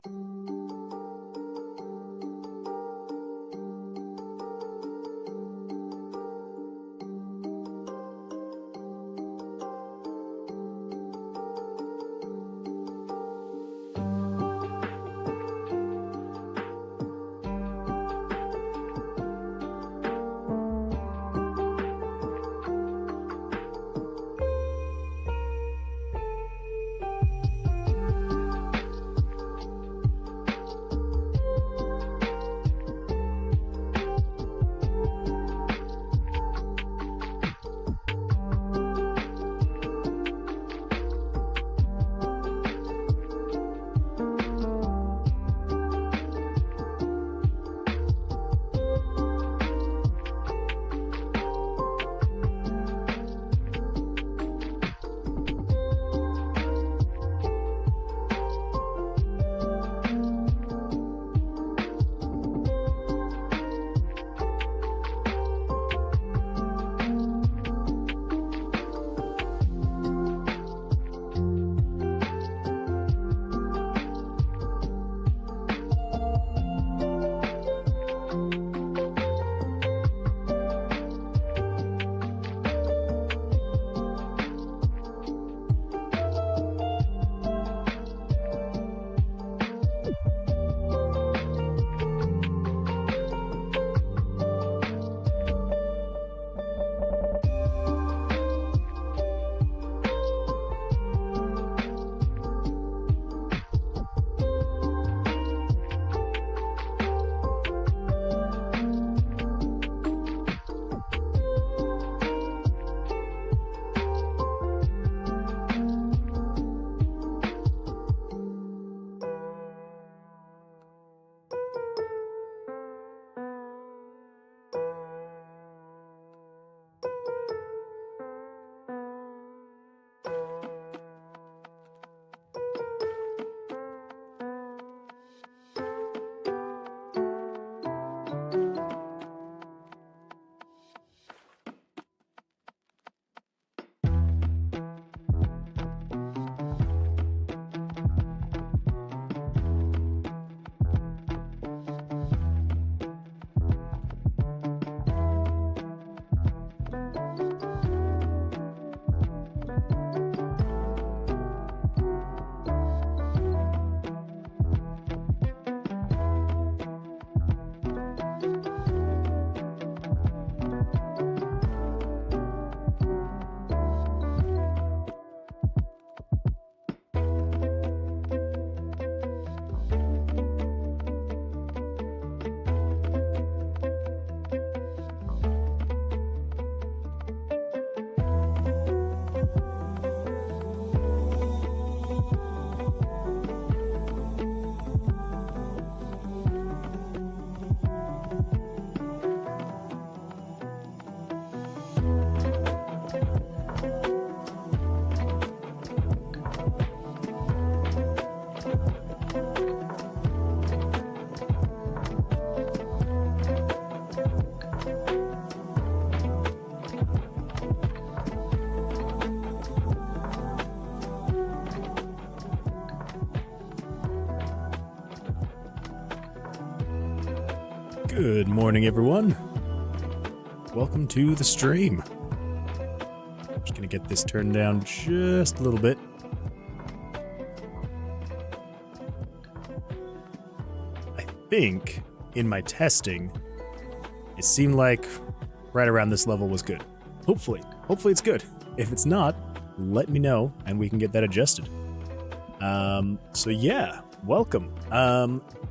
Good morning, everyone. Welcome to the stream. Just gonna get this turned down just a little bit. I think in my testing, it seemed like right around this level was good. Hopefully it's good. If it's not, let me know and we can get that adjusted. So yeah, welcome.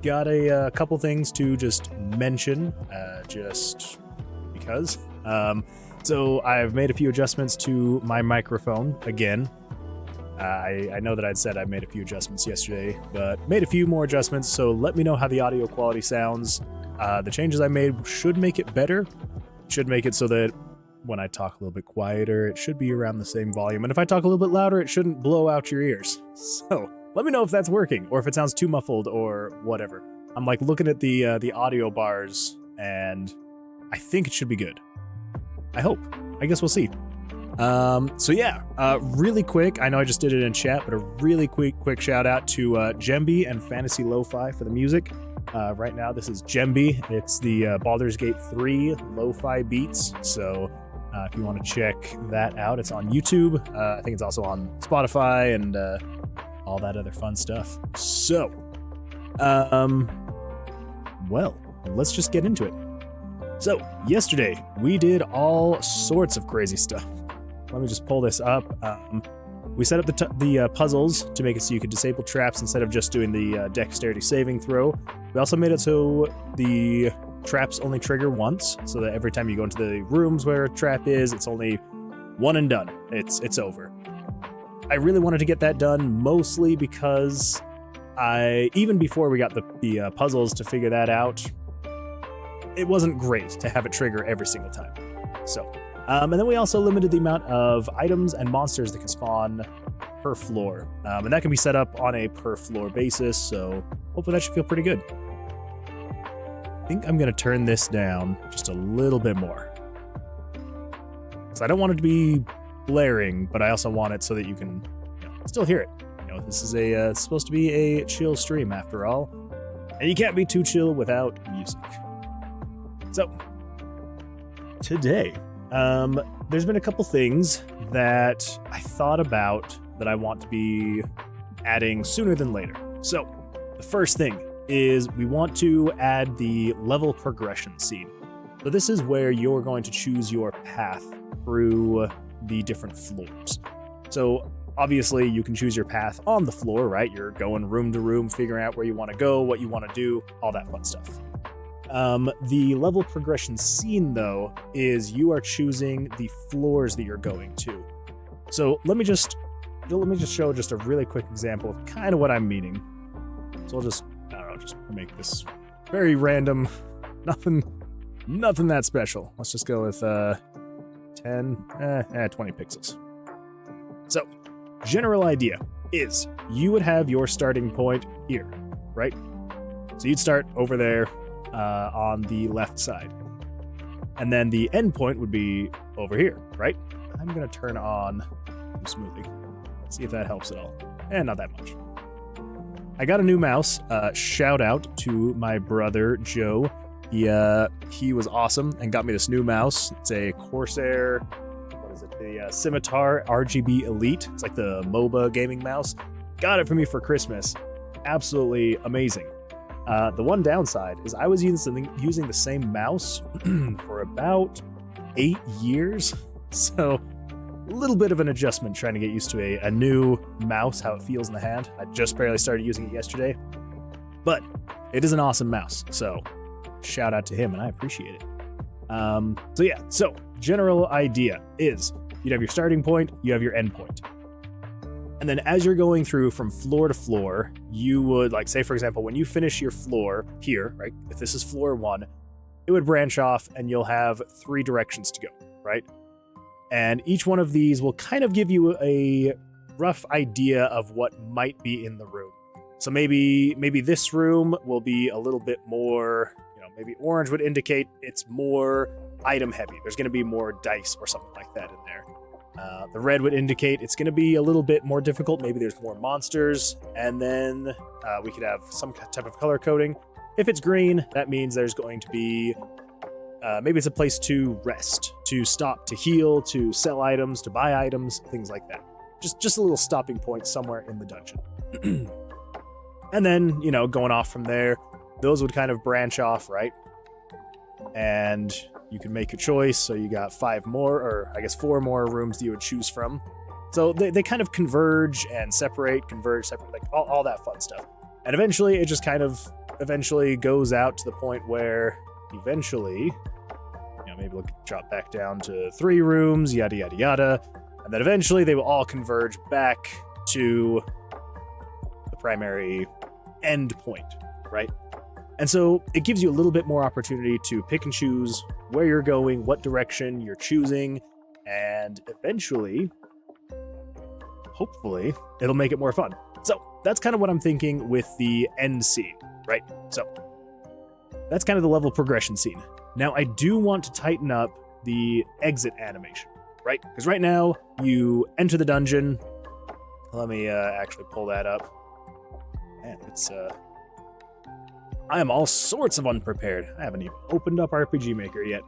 Got a couple things to just mention, just because. So I've made a few adjustments to my microphone again. I know that I'd said I made a few adjustments yesterday, but made a few more adjustments, so let me know how the audio quality sounds. The changes I made should make it better. Should make it so that when I talk a little bit quieter, it should be around the same volume. And if I talk a little bit louder, it shouldn't blow out your ears. So let me know if that's working, or if it sounds too muffled, or whatever. I'm like looking at the audio bars, and I think it should be good. I hope. I guess we'll see. So yeah, really quick, I know I just did it in chat, but a really quick shout out to Jemby and Fantasy Lo-Fi for the music. Right now, this is Jemby. It's the Baldur's Gate 3 Lo-Fi beats. So if you want to check that out, it's on YouTube. I think it's also on Spotify and all that other fun stuff. So, well, let's just get into it. So, yesterday, we did all sorts of crazy stuff. Let me just pull this up. We set up the puzzles to make it so you could disable traps instead of just doing the dexterity saving throw. We also made it so the traps only trigger once, so that every time you go into the rooms where a trap is, it's only one and done. It's over. I really wanted to get that done, mostly because even before we got the puzzles to figure that out, it wasn't great to have it trigger every single time. So. And then we also limited the amount of items and monsters that can spawn per floor. And that can be set up on a per floor basis, so hopefully that should feel pretty good. I think I'm going to turn this down just a little bit more. Because I don't want it to be blaring, but I also want it so that you can still hear it. This is supposed to be a chill stream after all. And you can't be too chill without music. So, today... there's been a couple things that I thought about that I want to be adding sooner than later. So, the first thing is we want to add the level progression scene. So this is where you're going to choose your path through the different floors. So, obviously, you can choose your path on the floor, right? You're going room to room, figuring out where you want to go, what you want to do, all that fun stuff. The level progression scene, though, is you are choosing the floors that you're going to. So let me just show just a really quick example of kind of what I'm meaning. So I'll just make this very random, nothing that special. Let's just go with 20 pixels. So, general idea is you would have your starting point here, right? So you'd start over there. On the left side. And then the end point would be over here, right? I'm going to turn on smoothie. See if that helps at all. Not that much. I got a new mouse. Shout out to my brother, Joe. He was awesome and got me this new mouse. It's a Corsair, what is it? The Scimitar RGB Elite. It's like the MOBA gaming mouse. Got it for me for Christmas. Absolutely amazing. The one downside is I was using the same mouse for about 8 years, so a little bit of an adjustment trying to get used to a new mouse, how it feels in the hand. I just barely started using it yesterday, but it is an awesome mouse, so shout out to him, and I appreciate it. So general idea is you'd have your starting point, you have your end point. And then as you're going through from floor to floor, you would, like, say, for example, when you finish your floor here, right? If this is floor 1, it would branch off and you'll have 3 directions to go, right? And each one of these will kind of give you a rough idea of what might be in the room. So maybe this room will be a little bit more, maybe orange would indicate it's more item heavy. There's going to be more dice or something like that in there. The red would indicate it's going to be a little bit more difficult. Maybe there's more monsters. And then we could have some type of color coding. If it's green, that means there's going to be... maybe it's a place to rest, to stop, to heal, to sell items, to buy items, things like that. Just a little stopping point somewhere in the dungeon. And then, going off from there, those would kind of branch off, right? And... you can make a choice, so you got 5 more, or I guess 4 more rooms that you would choose from. So they kind of converge and separate, like all that fun stuff. And eventually, it just kind of goes out to the point where eventually, maybe we'll drop back down to 3 rooms, yada, yada, yada. And then eventually, they will all converge back to the primary end point, right? And so it gives you a little bit more opportunity to pick and choose where you're going, what direction you're choosing, and eventually, hopefully, it'll make it more fun. So that's kind of what I'm thinking with the end scene, right? So that's kind of the level progression scene. Now, I do want to tighten up the exit animation. right? Because right now, you enter the dungeon. Let me actually pull that up. Man, it's I am all sorts of unprepared. I haven't even opened up RPG Maker yet.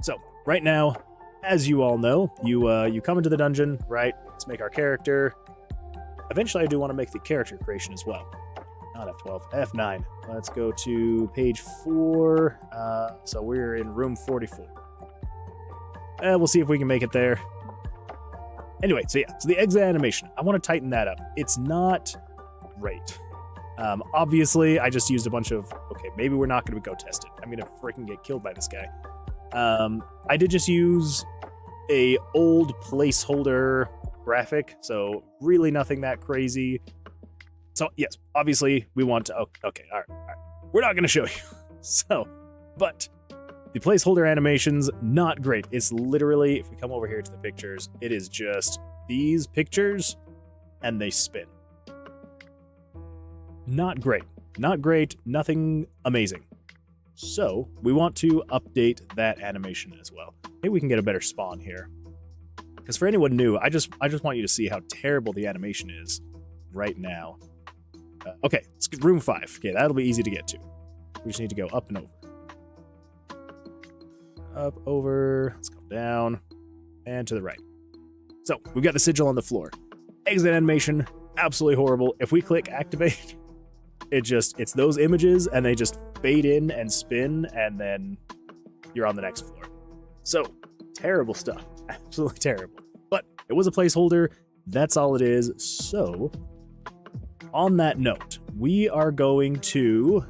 So, right now, as you all know, you come into the dungeon, right? Let's make our character. Eventually, I do want to make the character creation as well. Not F12, F9. Let's go to page 4. So we're in room 44. We'll see if we can make it there. Anyway, so yeah, so the exit animation. I want to tighten that up. It's not great. Obviously, I just used a bunch of, okay, maybe we're not going to go test it. I'm going to freaking get killed by this guy. I did just use a old placeholder graphic, so really nothing that crazy. So yes, obviously we want to, okay, all right. We're not going to show you. So, but the placeholder animation's not great. It's literally, if we come over here to the pictures, it is just these pictures and they spin. Not great. Not great. Nothing amazing. So we want to update that animation as well. Maybe we can get a better spawn here. Because for anyone new, I just want you to see how terrible the animation is right now. Okay, let's get room 5. Okay, that'll be easy to get to. We just need to go up and over. Up, over, let's go down, and to the right. So, we've got the sigil on the floor. Exit animation, absolutely horrible. If we click activate, it's those images, and they just fade in and spin, and then you're on the next floor. So, terrible stuff. Absolutely terrible. But it was a placeholder. That's all it is. So, on that note, we are going to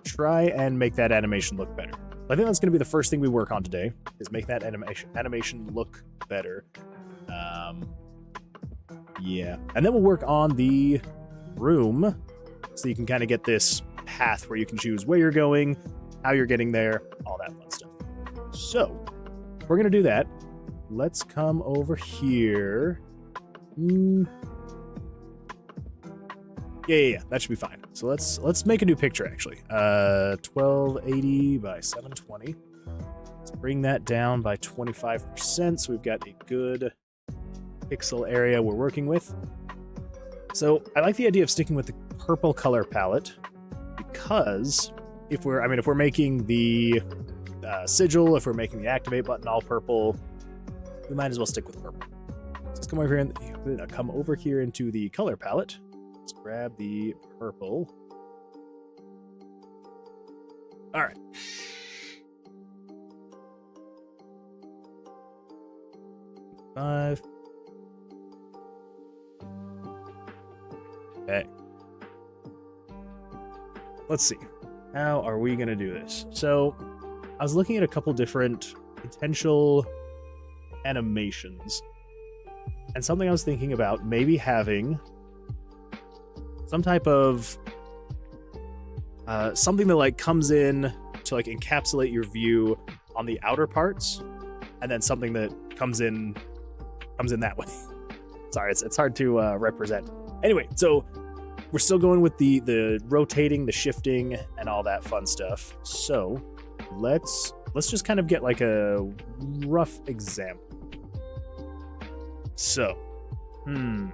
try and make that animation look better. I think that's going to be the first thing we work on today, is make that animation look better. Yeah. And then we'll work on the room, so you can kind of get this path where you can choose where you're going, how you're getting there, all that fun stuff. So, we're going to do that. Let's come over here. Yeah, that should be fine. So let's make a new picture, actually. 1280 by 720. Let's bring that down by 25%, so we've got a good pixel area we're working with. So I like the idea of sticking with the purple color palette, because if we're making the sigil, if we're making the activate button all purple, we might as well stick with purple. So let's come over here and come over here into the color palette. Let's grab the purple. All right. Five. Okay. Let's see. How are we going to do this? So, I was looking at a couple different potential animations. And something I was thinking about maybe having some type of something that like comes in to like encapsulate your view on the outer parts, and then something that comes in that way. Sorry, it's hard to represent. Anyway, so we're still going with the rotating, the shifting, and all that fun stuff. So let's just kind of get like a rough example. So, trying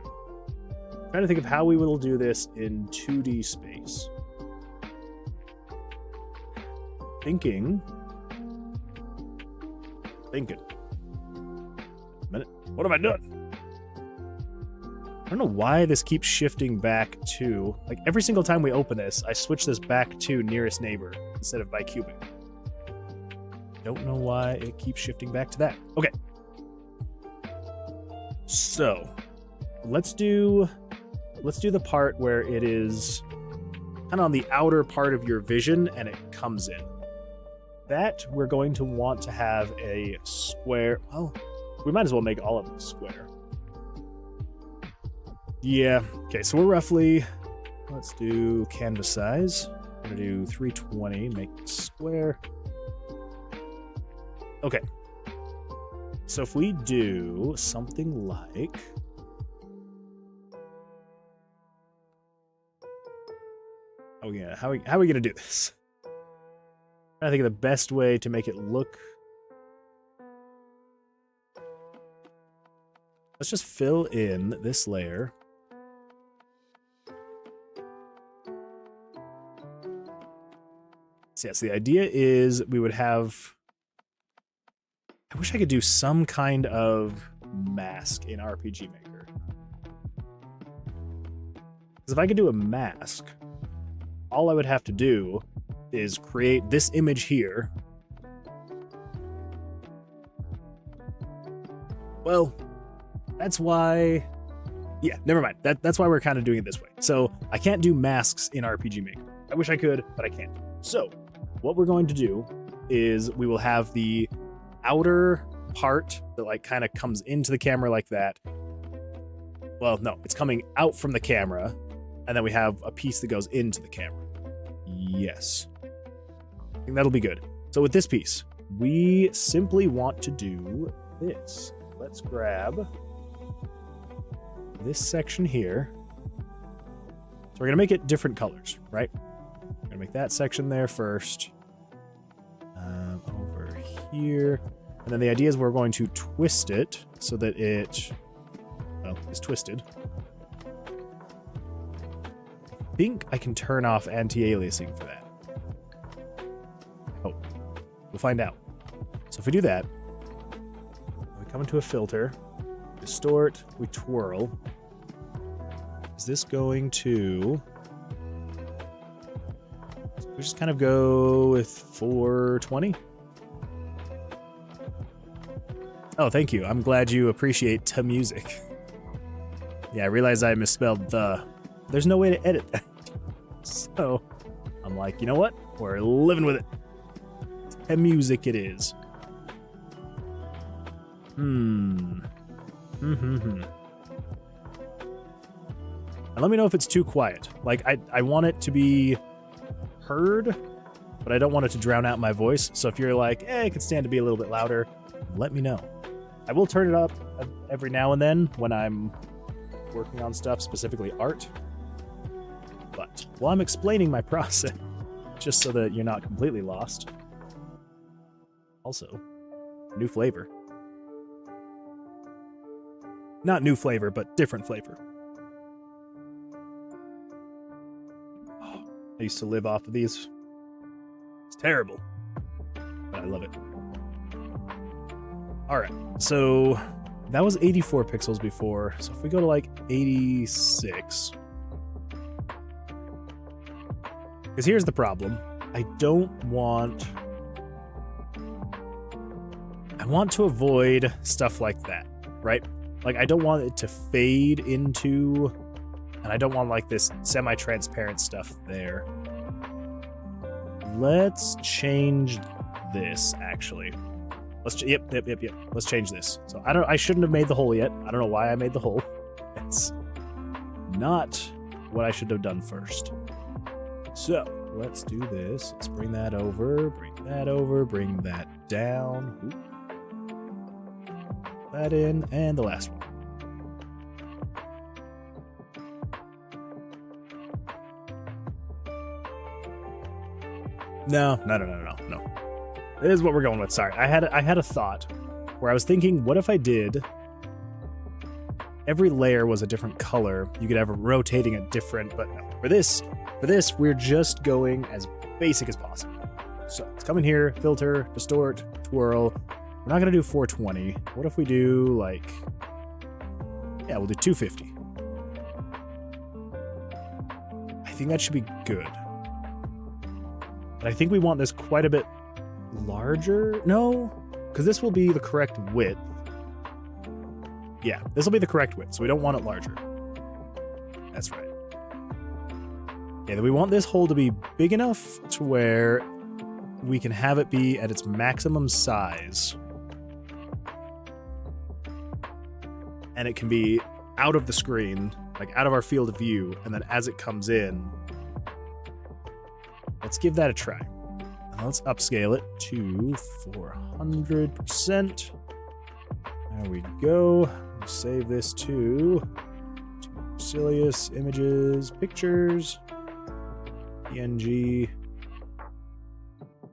to think of how we will do this in 2D space. Thinking. A minute. What have I done? I don't know why this keeps shifting back to, like, every single time we open this, I switch this back to nearest neighbor instead of by cubic. Don't know why it keeps shifting back to that. Okay. So, let's do the part where it is kind of on the outer part of your vision and it comes in. That we're going to want to have a square. Well, we might as well make all of them square. Yeah. Okay, so we're roughly, let's do canvas size. We're going to do 320, make it square. Okay. So if we do something like, oh yeah, how are we going to do this? I think the best way to make it look let's just fill in this layer. So yes, the idea is we would have... I wish I could do some kind of mask in RPG Maker. Because if I could do a mask, all I would have to do is create this image here. Well, that's why... Yeah, never mind. That's why we're kind of doing it this way. So I can't do masks in RPG Maker. I wish I could, but I can't. So what we're going to do is we will have the outer part that like kind of comes into the camera like that. Well, no, it's coming out from the camera, and then we have a piece that goes into the camera. Yes. I think that'll be good. So with this piece, we simply want to do this. Let's grab this section here. So we're going to make it different colors, right? We're going to make that section there first. Over here. And then the idea is we're going to twist it so that it, well, is twisted. I think I can turn off anti-aliasing for that. Oh, we'll find out. So if we do that, we come into a filter, distort, we twirl. Is this going to... We just kind of go with 420. Oh, thank you. I'm glad you appreciate the music. Yeah, I realized I misspelled the. There's no way to edit that. So I'm like, you know what? We're living with it. The music it is. And let me know if it's too quiet. Like, I want it to be heard, but I don't want it to drown out my voice. So if you're like, it could stand to be a little bit louder, let me know. I will turn it up every now and then when I'm working on stuff, specifically art. But while I'm explaining my process, just so that you're not completely lost. Also, new flavor. Not new flavor, but different flavor. Oh, I used to live off of these. It's terrible, but I love it. All right, so that was 84 pixels before. So if we go to like 86, because here's the problem. I want to avoid stuff like that, right? Like I don't want it to fade into, and I don't want like this semi-transparent stuff there. Let's change this actually. Yep. Let's change this. So I shouldn't have made the hole yet. I don't know why I made the hole. It's not what I should have done first. So let's do this. Let's bring that over, bring that down. Oop. That in, and the last one. No. This is what we're going with. Sorry, I had a thought where I was thinking, what if I did every layer was a different color? You could have it rotating at different, but no. For this, we're just going as basic as possible. So let's come in here, filter, distort, twirl. We're not gonna do 420. What if we do like, yeah, we'll do 250. I think that should be good. But I think we want this quite a bit larger? No, because this will be the correct width. Yeah, this will be the correct width, so we don't want it larger. That's right. Yeah, we want this hole to be big enough to where we can have it be at its maximum size. And it can be out of the screen, like out of our field of view, and then as it comes in, let's give that a try. And let's upscale it to 400%. There we go. We'll save this to Cilius Images, Pictures, PNG.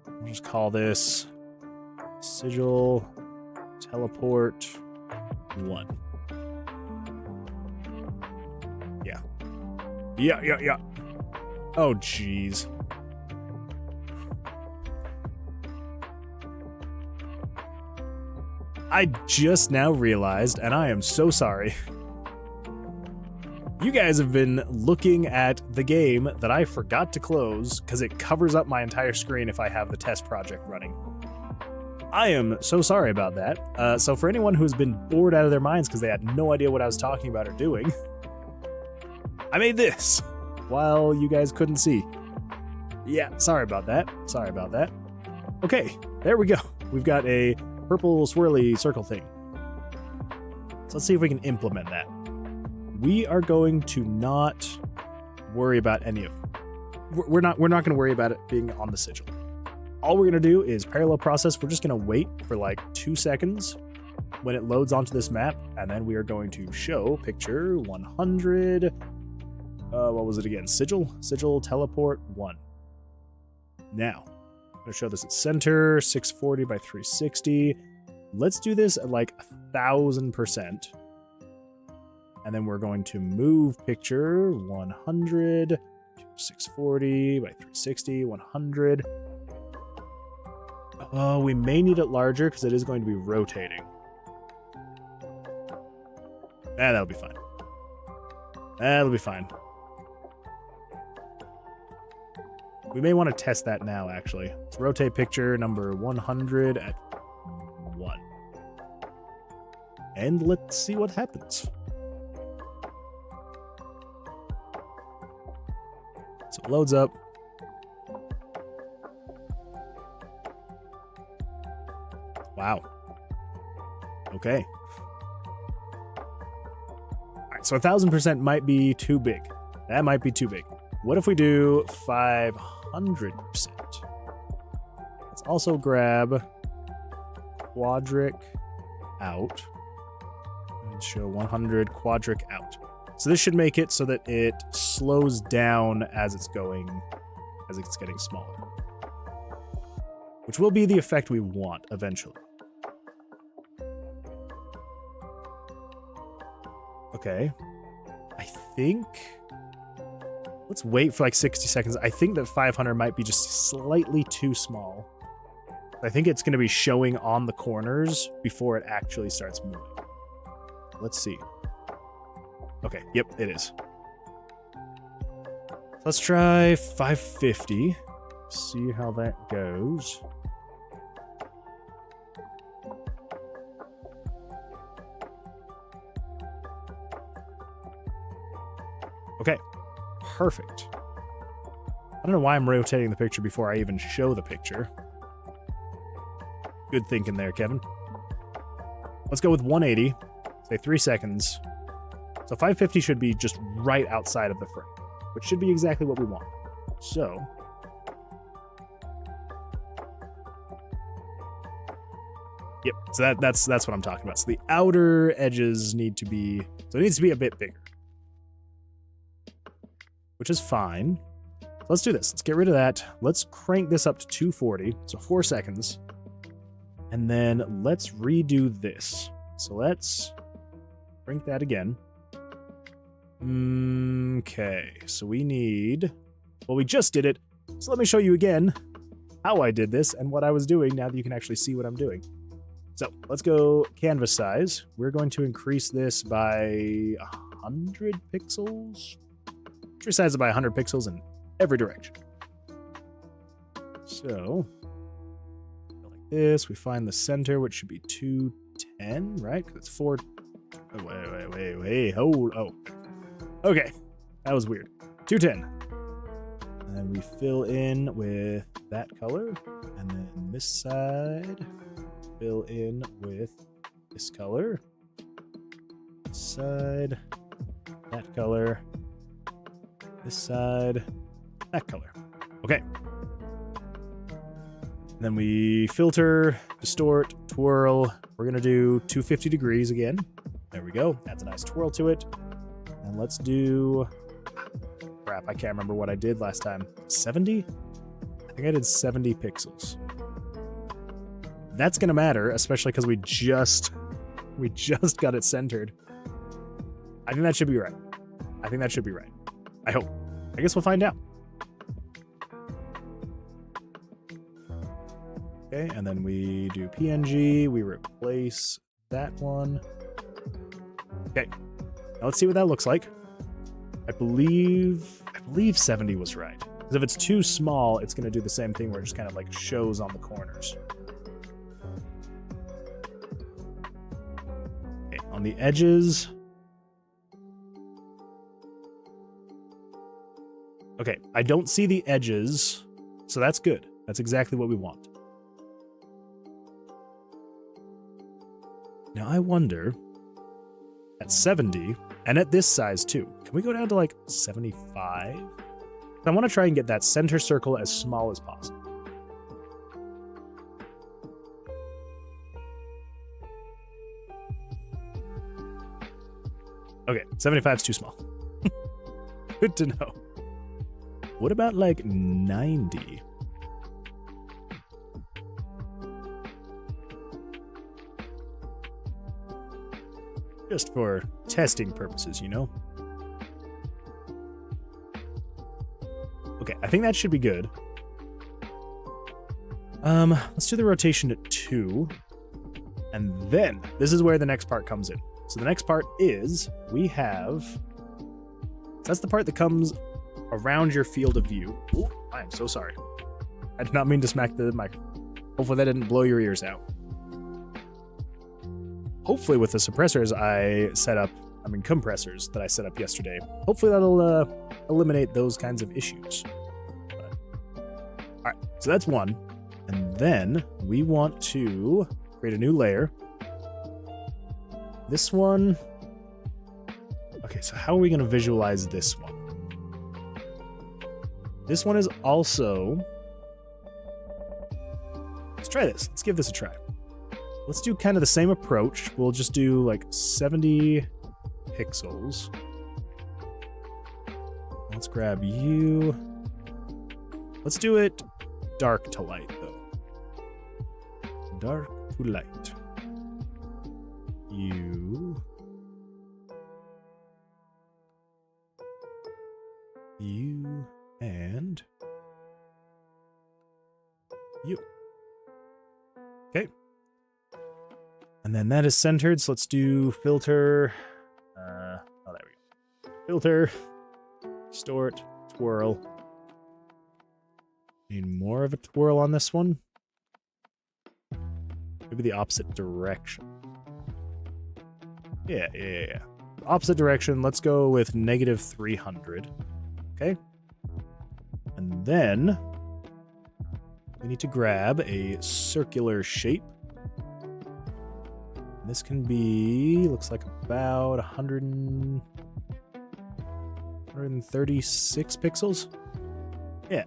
We'll just call this Sigil Teleport 1. Yeah. Yeah. Oh, jeez. I just now realized, and I am so sorry. You guys have been looking at the game that I forgot to close because it covers up my entire screen if I have the test project running. I am so sorry about that. So for anyone who's been bored out of their minds because they had no idea what I was talking about or doing, I made this while you guys couldn't see. Yeah, sorry about that. Okay, there we go. We've got a purple swirly circle thing. So let's see if we can implement that. We are going to not worry about any of it. We're not going to worry about it being on the sigil. All we're going to do is parallel process. We're just going to wait for like 2 seconds when it loads onto this map, and then we are going to show picture 100. What was it again? Sigil teleport 1. Now, I'm going to show this at center, 640 by 360. Let's do this at like 1000%. And then we're going to move picture 100 to 640 by 360, 100. Oh, we may need it larger because it is going to be rotating. That'll be fine. That'll be fine. We may want to test that now, actually. Let's rotate picture number 100 at 1. And let's see what happens. So it loads up. Wow. Okay. Alright, so 1000% might be too big. That might be too big. What if we do 500%? Let's also grab Quadric out. And show 100 Quadric out. So this should make it so that it slows down as it's going, as it's getting smaller. Which will be the effect we want eventually. Okay. I think... Let's wait for like 60 seconds. I think that 500 might be just slightly too small. I think it's going to be showing on the corners before it actually starts moving. Let's see. Okay, yep, it is. Let's try 550. See how that goes. Okay, perfect. I don't know why I'm rotating the picture before I even show the picture. Good thinking there, Kevin. Let's go with 180. Say 3 seconds. So 550 should be just right outside of the frame, which should be exactly what we want. So, yep. So that's what I'm talking about. So the outer edges need to be, so it needs to be a bit bigger, which is fine. So let's do this. Let's get rid of that. Let's crank this up to 240. So 4 seconds, and then let's redo this. So let's crank that again. Okay, so we need... Well, we just did it, so let me show you again how I did this and what I was doing now that you can actually see what I'm doing. So, let's go canvas size. We're going to increase this by 100 pixels. Resize it by 100 pixels in every direction. So, like this, we find the center, which should be 210, right? Because it's 4... Oh, wait, hold... Oh. Okay, that was weird. 210. And then we fill in with that color. And then this side, fill in with this color. This side, that color. This side, that color. Okay. And then we filter, distort, twirl. We're going to do 250 degrees again. There we go. Adds a nice twirl to it. And let's do... Crap, I can't remember what I did last time. 70? I think I did 70 pixels. That's going to matter, especially because we just got it centered. I think that should be right. I think that should be right. I hope. I guess we'll find out. Okay, and then we do PNG. We replace that one. Okay, now let's see what that looks like. I believe 70 was right. Because if it's too small, it's going to do the same thing where it just kind of like shows on the corners. Okay, on the edges. Okay, I don't see the edges, so that's good. That's exactly what we want. Now I wonder, at 70, and at this size too, can we go down to like 75? I want to try and get that center circle as small as possible. Okay, 75 is too small. Good to know. What about like 90? Just for testing purposes, you know? Okay, I think that should be good. Let's do the rotation at 2. And then, this is where the next part comes in. So the next part is, we have... That's the part that comes around your field of view. Oh, I am so sorry. I did not mean to smack the mic. Hopefully that didn't blow your ears out. Hopefully with the suppressors I set up, compressors that I set up yesterday, hopefully that'll eliminate those kinds of issues. Alright, so that's one. And then we want to create a new layer. This one... Okay, so how are we going to visualize this one? This one is also... Let's try this. Let's give this a try. Let's do kind of the same approach. We'll just do like 70 pixels. Let's grab you. Let's do it dark to light, though. Dark to light. You. You and you. Okay. And then that is centered, so let's do filter. Oh, there we go. Filter, distort, twirl. Need more of a twirl on this one. Maybe the opposite direction. Yeah. Opposite direction, let's go with negative 300. Okay. And then we need to grab a circular shape. This can be, looks like about 136 pixels. Yeah.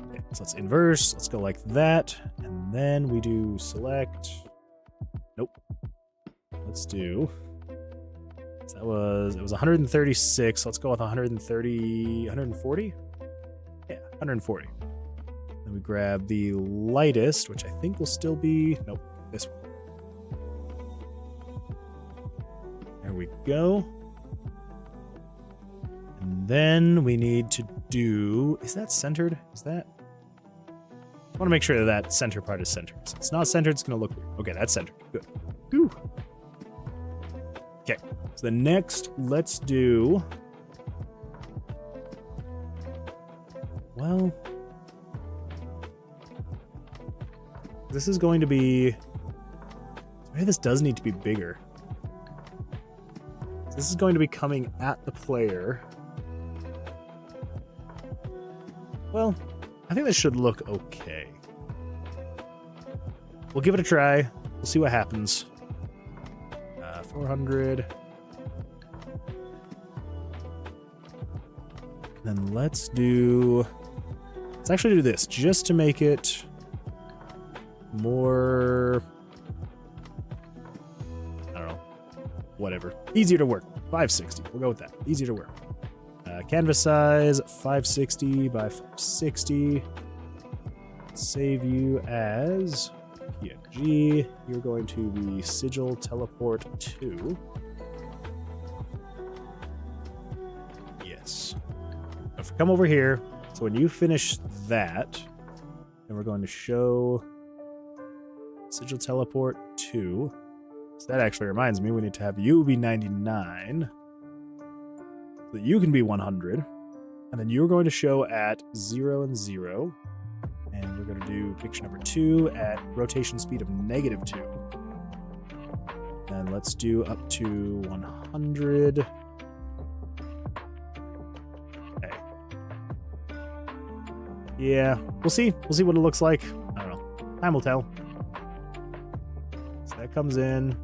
Okay, so let's inverse. Let's go like that. And then we do select. Nope. Let's do. So it was 136. Let's go with 140? Yeah, 140. Then we grab the lightest, which I think will still be, nope, this one. There we go. And then we need to do... Is that centered? Is that... I want to make sure that center part is centered. If it's not centered, it's going to look weird. Okay, that's centered. Good. Whew. Okay. So the next, let's do... Well... This is going to be... Maybe this does need to be bigger. This is going to be coming at the player. Well, I think this should look okay. We'll give it a try. We'll see what happens. 400. Then let's actually do this just to make it more... Whatever. Easier to work. 560. We'll go with that. Easier to work. Canvas size 560 by 560. Save you as PNG. You're going to be sigil teleport 2. this. If we come over here, so when you finish that, then we're going to show Sigil Teleport 2. So that actually reminds me, we need to have you be 99. So that you can be 100. And then you're going to show at 0 and 0. And we're going to do picture number 2 at rotation speed of -2. And let's do up to 100. Okay. Yeah, we'll see. We'll see what it looks like. I don't know. Time will tell. So that comes in.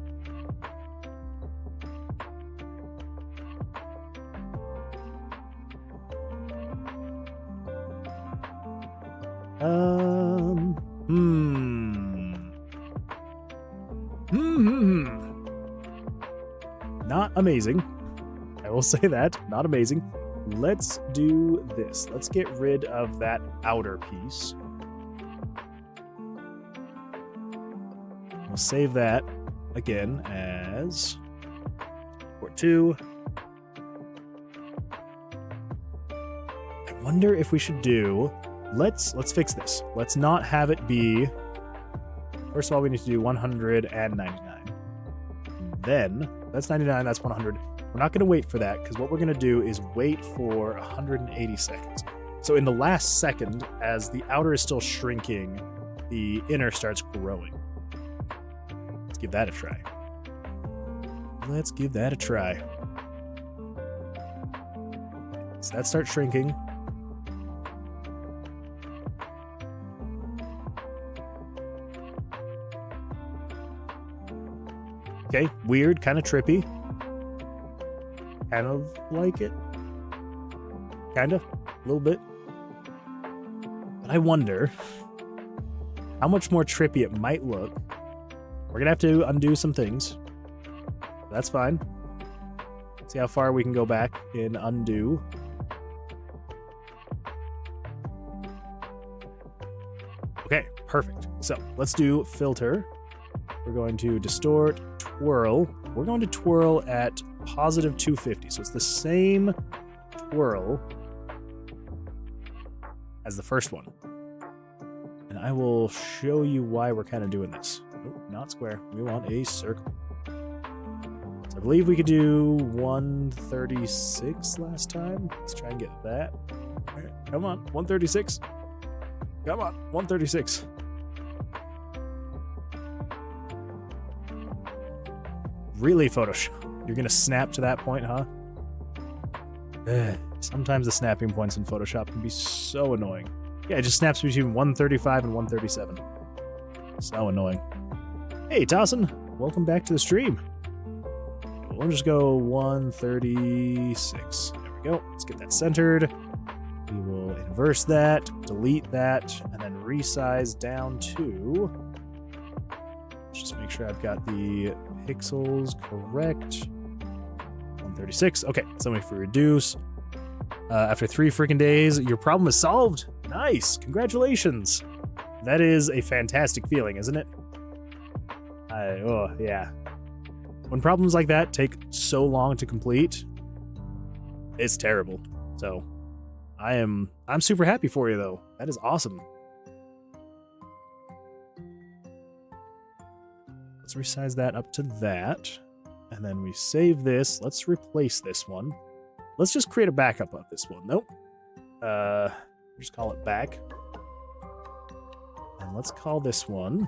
Not amazing. I will say that. Not amazing. Let's do this. Let's get rid of that outer piece. We'll save that again as port 2. I wonder if we should do... Let's fix this. Let's not have it be... First of all, we need to do 199. Then, that's 99, that's 100. We're not going to wait for that, because what we're going to do is wait for 180 seconds. So in the last second, as the outer is still shrinking, the inner starts growing. Let's give that a try. Let's give that a try. So that starts shrinking. Okay, weird, kind of trippy. Kind of like it. Kind of, a little bit. But I wonder how much more trippy it might look. We're gonna have to undo some things. That's fine. See how far we can go back in undo. Okay, perfect. So let's do filter. We're going to distort, twirl. We're going to twirl at positive 250. So it's the same twirl as the first one. And I will show you why we're kind of doing this. Oh, not square. We want a circle. So I believe we could do 136 last time. Let's try and get that. All right, come on, 136. Come on, 136. Really, Photoshop? You're gonna snap to that point, huh? Sometimes the snapping points in Photoshop can be so annoying. Yeah, it just snaps between 135 and 137. So annoying. Hey, Dawson. Welcome back to the stream. We'll just go 136. There we go. Let's get that centered. We will inverse that, delete that, and then resize down to... Let's just make sure I've got the pixels correct. 136. Okay, so if we reduce, after 3 freaking days, your problem is solved. Nice, congratulations. That is a fantastic feeling, isn't it? Oh yeah. When problems like that take so long to complete, it's terrible. So, I'm super happy for you though. That is awesome. Let's resize that up to that. And then we save this. Let's replace this one. Let's just create a backup of this one. Nope. Just call it back. And let's call this one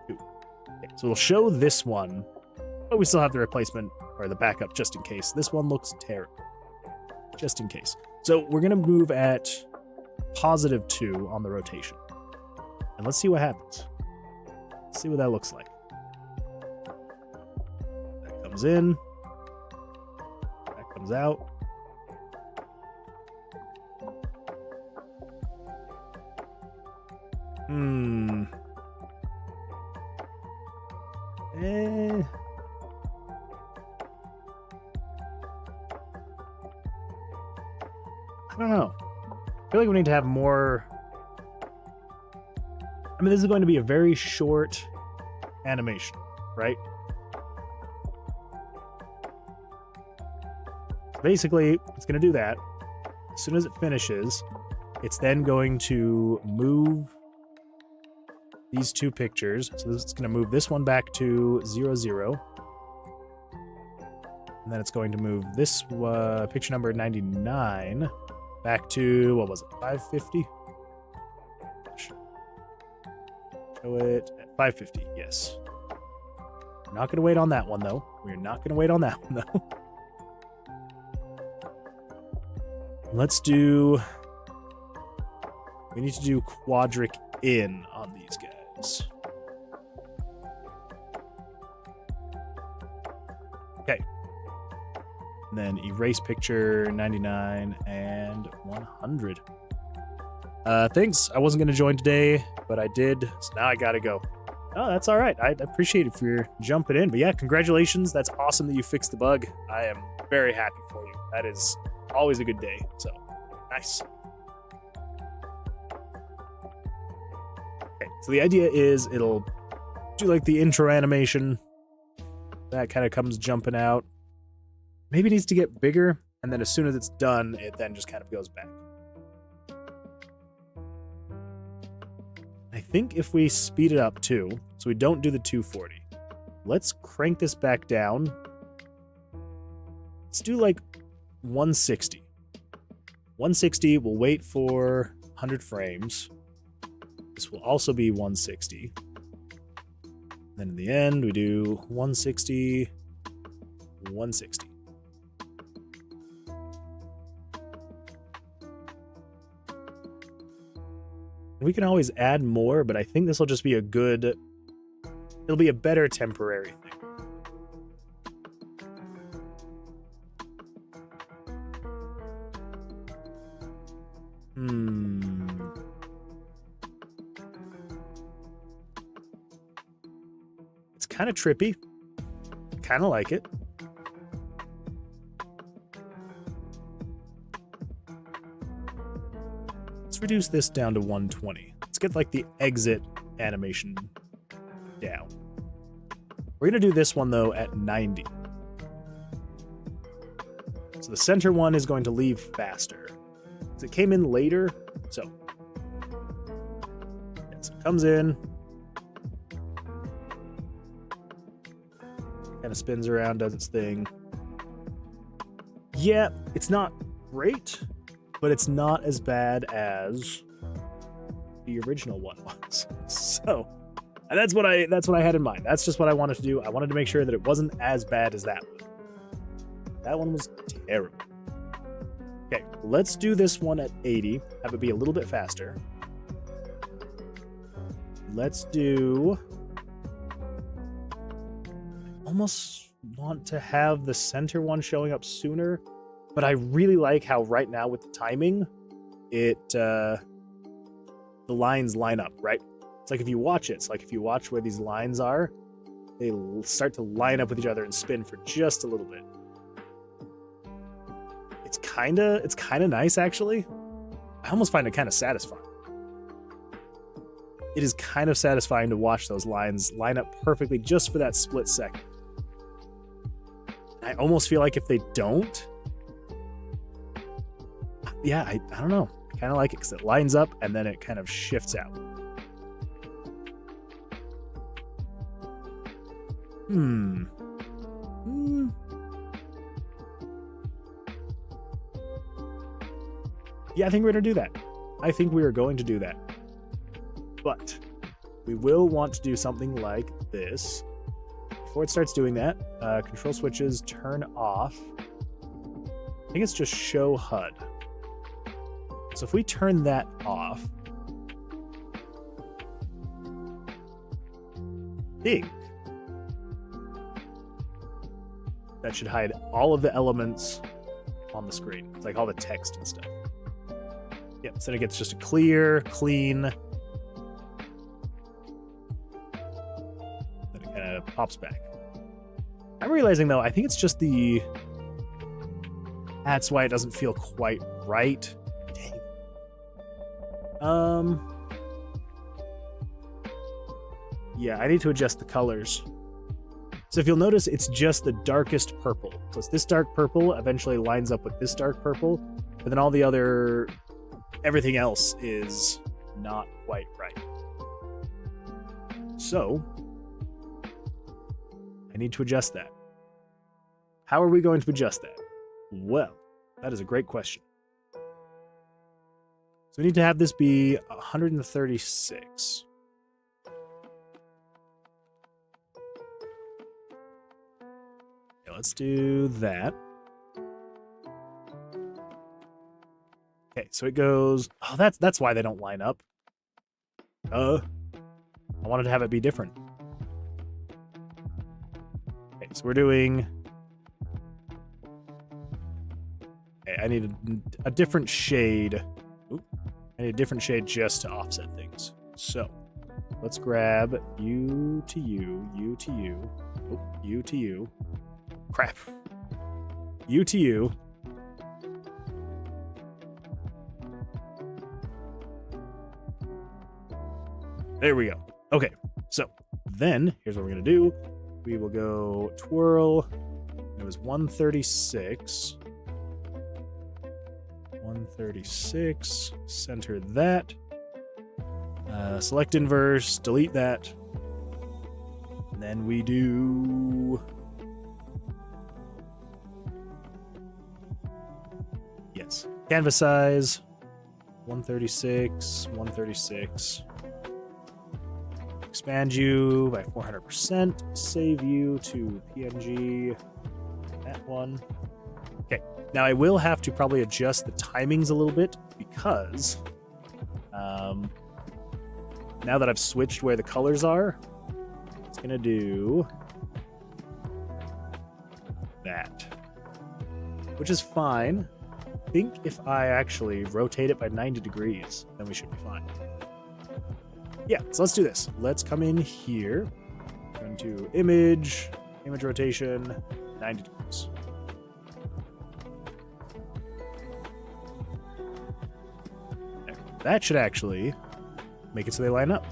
2. Okay, so we'll show this one, but we still have the replacement or the backup just in case. This one looks terrible. Just in case. So we're gonna move at positive 2 on the rotation. And let's see what happens. Let's see what that looks like. That comes in. That comes out. I don't know. I feel like we need to have more... I mean, this is going to be a very short animation, right? Basically, it's going to do that. As soon as it finishes, it's then going to move these two pictures. So this is going to move this one back to 0, 0. And then it's going to move this picture number 99 back to, what was it, 550? Show it at 550, yes. We're not going to wait on that one, though. We're not going to wait on that one, though. Let's do... We need to do quadric in on these guys. Okay. And then erase picture 99 and 100. Thanks. I wasn't going to join today, but I did, so now I gotta go. Oh, that's all right. I appreciate it for your jumping in. But yeah, congratulations. That's awesome that you fixed the bug. I am very happy for you. That is always a good day. So, nice. Okay, so the idea is it'll do like the intro animation. That kind of comes jumping out. Maybe it needs to get bigger, and then as soon as it's done, it then just kind of goes back. I think if we speed it up too, so we don't do the 240, let's crank this back down. Let's do like 160. 160, we'll wait for 100 frames. This will also be 160. Then in the end, we do 160, 160. We can always add more, but I think this will just be a good... It'll be a better temporary thing. It's kind of trippy. Kind of like it. Let's reduce this down to 120. Let's get like the exit animation down. We're going to do this one though at 90. So the center one is going to leave faster. So it came in later. So it comes in. Kind of spins around, does its thing. Yeah, it's not great, but it's not as bad as the original one was. So, and that's what I had in mind. That's just what I wanted to do. I wanted to make sure that it wasn't as bad as that one. That one was terrible. Okay, let's do this one at 80. Have it be a little bit faster. Let's do... Almost want to have the center one showing up sooner, but I really like how right now with the timing, the lines line up, right? It's like if you watch it, it's like if you watch where these lines are, they start to line up with each other and spin for just a little bit. It's kind of nice actually. I almost find it kind of satisfying. It is kind of satisfying to watch those lines line up perfectly just for that split second. I almost feel like if they don't, yeah, I don't know. I kind of like it because it lines up and then it kind of shifts out. Yeah, I think we're going to do that. I think we are going to do that. But we will want to do something like this. Before it starts doing that, control switches turn off. I think it's just show HUD. So if we turn that off, I think that should hide all of the elements on the screen. It's like all the text and stuff. Yep, so then it gets just a clear, clean. Then it kind of pops back. I'm realizing though, I think it's just the... That's why it doesn't feel quite right. Dang. Yeah, I need to adjust the colors So if you'll notice, it's just the darkest purple. So it's this dark purple eventually lines up with this dark purple, but then all the other, everything else is not quite right. So I need to adjust that. How are we going to adjust that? Well, that is a great question. So we need to have this be 136. Okay, let's do that. Okay, so it goes... Oh, that's why they don't line up. I wanted to have it be different. Okay, so we're doing... Okay, I need a different shade. Oop. I need a different shade just to offset things. So, let's grab you to you, you to you, oop, you to you. Crap. You to you. There we go. Okay, so then here's what we're going to do. We will go twirl. It was 136. 136. Center that. Select inverse. Delete that. And then we do... Yes. Canvas size. 136. 136. Expand you by 400%. Save you to PNG. That one. Okay. Now I will have to probably adjust the timings a little bit because now that I've switched where the colors are, it's gonna do that, which is fine. I think if I actually rotate it by 90 degrees, then we should be fine. Yeah, so let's do this. Let's come in here. Go into image rotation, 90 degrees. There. That should actually make it so they line up.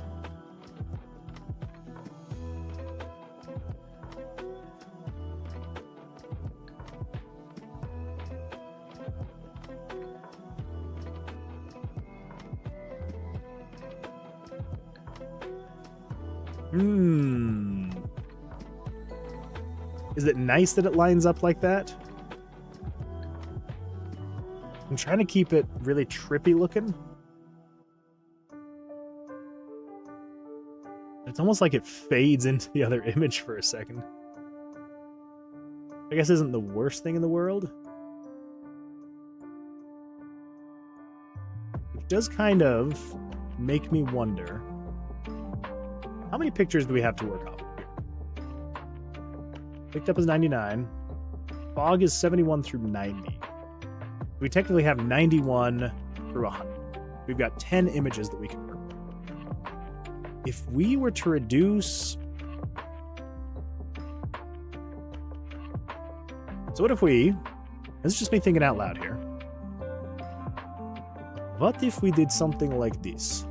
Is it nice that it lines up like that? I'm trying to keep it really trippy looking. It's almost like it fades into the other image for a second. I guess isn't the worst thing in the world. Which does kind of make me wonder, how many pictures do we have to work off of here? Picked up is 99. Fog is 71 through 90. We technically have 91 through 100. We've got 10 images that we can work with. If we were to reduce... So what if we... This is just me thinking out loud here. What if we did something like this?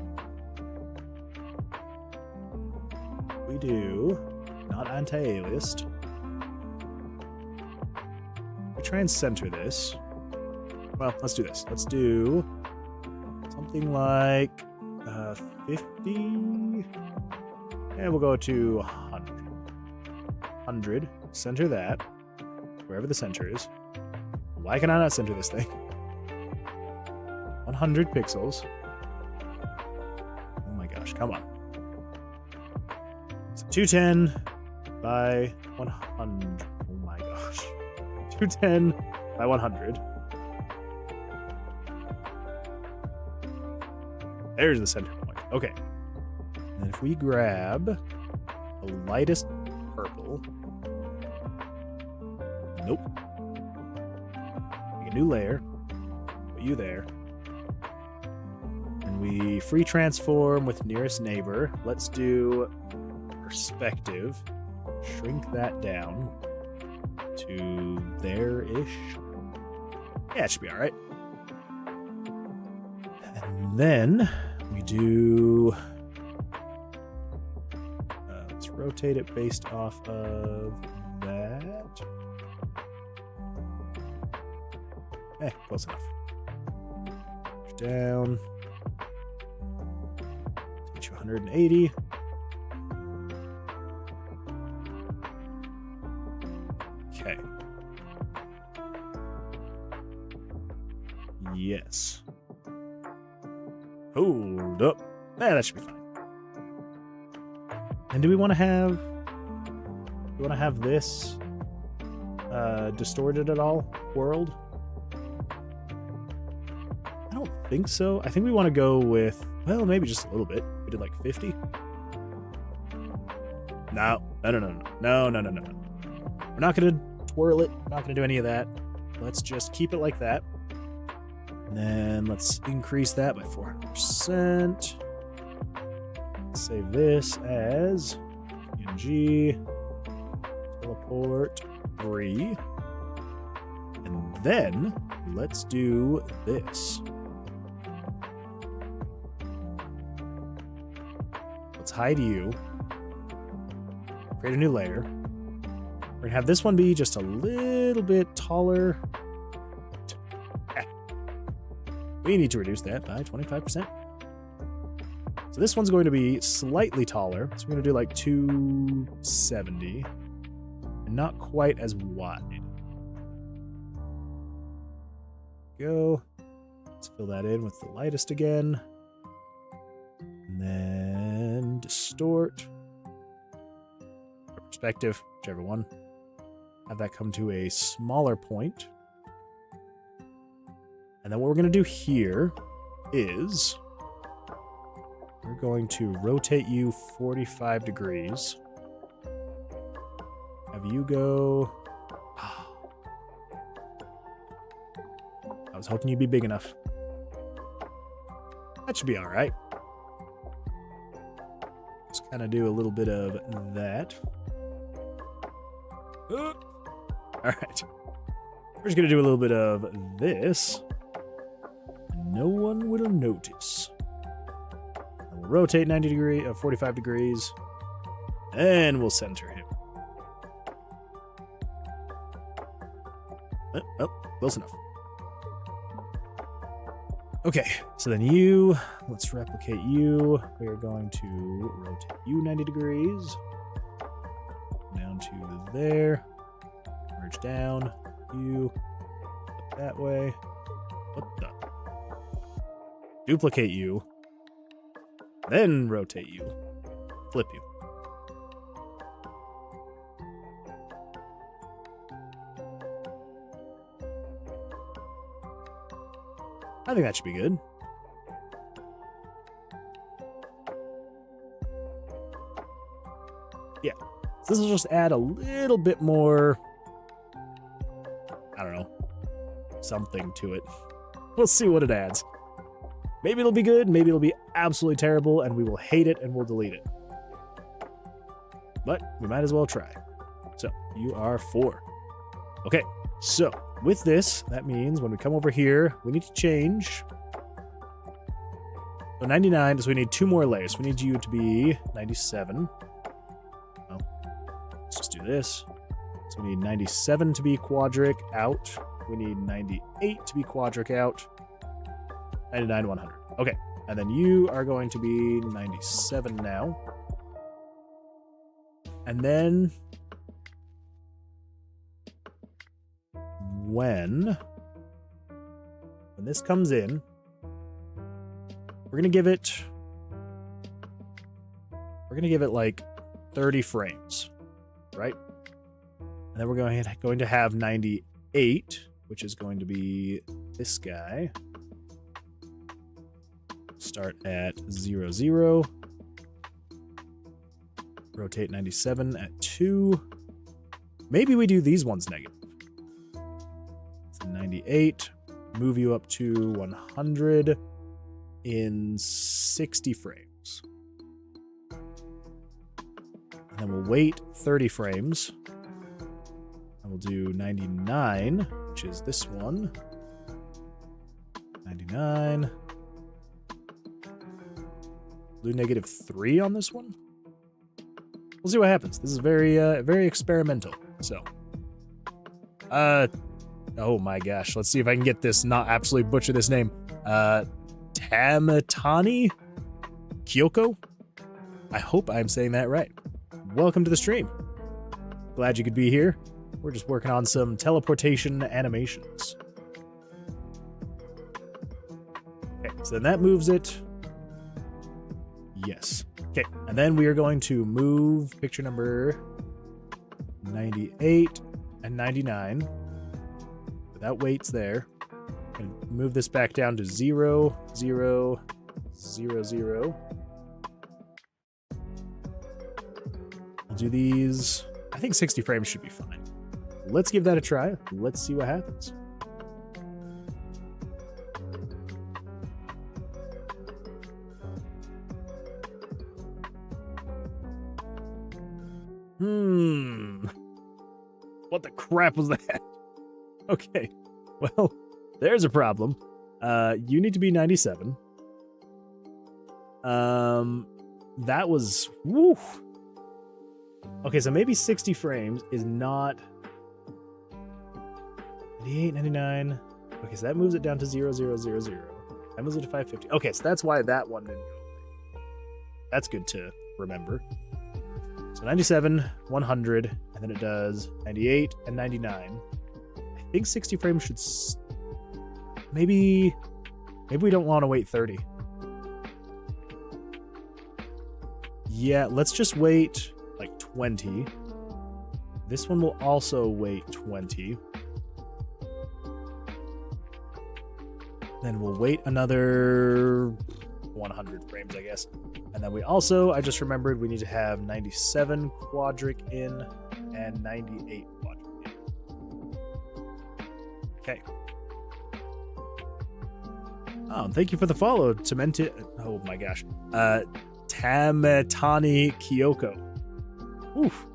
We do... Not anti-aliased. We try and center this. Well, let's do this. Let's do something like 50. And we'll go to 100. 100. Center that. Wherever the center is. Why can I not center this thing? 100 pixels. Oh my gosh, come on. So 210 by 100. Oh my gosh. 210 by 100. There's the center point. Okay. And if we grab the lightest purple. Nope. Make a new layer. Put you there. And we free transform with nearest neighbor. Let's do perspective. Shrink that down to there-ish. Yeah, it should be all right. And then we do... let's rotate it based off of that. Close enough. Down. Get you 180. Okay. Yes. Hold up. That should be fine. And do we want to have this distorted at all? World? I don't think so. I think we want to go with, well, maybe just a little bit. We did like 50. No. We're not going to twirl it. We're not going to do any of that. Let's just keep it like that. And then let's increase that by 400%. Save this as PNG, teleport 3. And then let's do this. Let's hide you. Create a new layer. We're gonna have this one be just a little bit taller. We need to reduce that by 25%. So this one's going to be slightly taller. So we're going to do like 270. And not quite as wide. Go. Let's fill that in with the lightest again. And then distort. Or perspective, whichever one. Have that come to a smaller point. And then what we're going to do here is we're going to rotate you 45 degrees. Have you go... I was hoping you'd be big enough. That should be all right. Just kind of do a little bit of that. All right. We're just going to do a little bit of this. No one will notice. And we'll rotate 45 degrees, and we'll center him. Oh, close enough. Okay, so then let's replicate you. We are going to rotate you 90 degrees. Down to there. Merge down. You. Flip that way. What the? Duplicate you, then rotate you, flip you. I think that should be good. Yeah, so this will just add a little bit more, I don't know, something to it. We'll see what it adds. Maybe it'll be good, maybe it'll be absolutely terrible, and we will hate it and we'll delete it. But we might as well try. So, you are 4. Okay, so with this, that means when we come over here, we need to change. So 99, so we need 2 more layers. We need you to be 97. Well, let's just do this. So we need 97 to be quadric out. We need 98 to be quadric out. 99, 100. Okay, and then you are going to be 97 now. And then when this comes in, we're gonna give it like 30 frames, right? And then we're going to have 98, which is going to be this guy. Start at 0, 0. Rotate 97 at 2. Maybe we do these ones negative. So 98. Move you up to 100 in 60 frames. And then we'll wait 30 frames. And we'll do 99, which is this one. 99. Do -3 on this one. We'll see what happens. This is very very experimental. So, oh my gosh, let's see if I can get this, not absolutely butcher this name. Tamatani Kyoko? I hope I'm saying that right. Welcome to the stream. Glad you could be here. We're just working on some teleportation animations. Okay, so then that moves it. Yes. Okay, and then we are going to move picture number 98 and 99. That weight's there. And move this back down to 0, 0, 0, 0. We'll do these. I think 60 frames should be fine. Let's give that a try. Let's see what happens. What the crap was that? Okay. Well, there's a problem. You need to be 97. That was... Woo! Okay, so maybe 60 frames is not... 98, 99... Okay, so that moves it down to 0, 0, 0, 0. That moves it to 550. Okay, so that's why that one didn't go. That's good to remember. So 97, 100, and then it does 98 and 99. I think 60 frames should... Maybe we don't want to wait 30. Yeah, let's just wait like 20. This one will also wait 20. Then we'll wait another 100 frames, I guess. And then we also, I just remembered, we need to have 97 quadric in and 98 quadric in. Okay. Oh, thank you for the follow, Cemented. Oh my gosh. Tamatani Kyoko. Oof.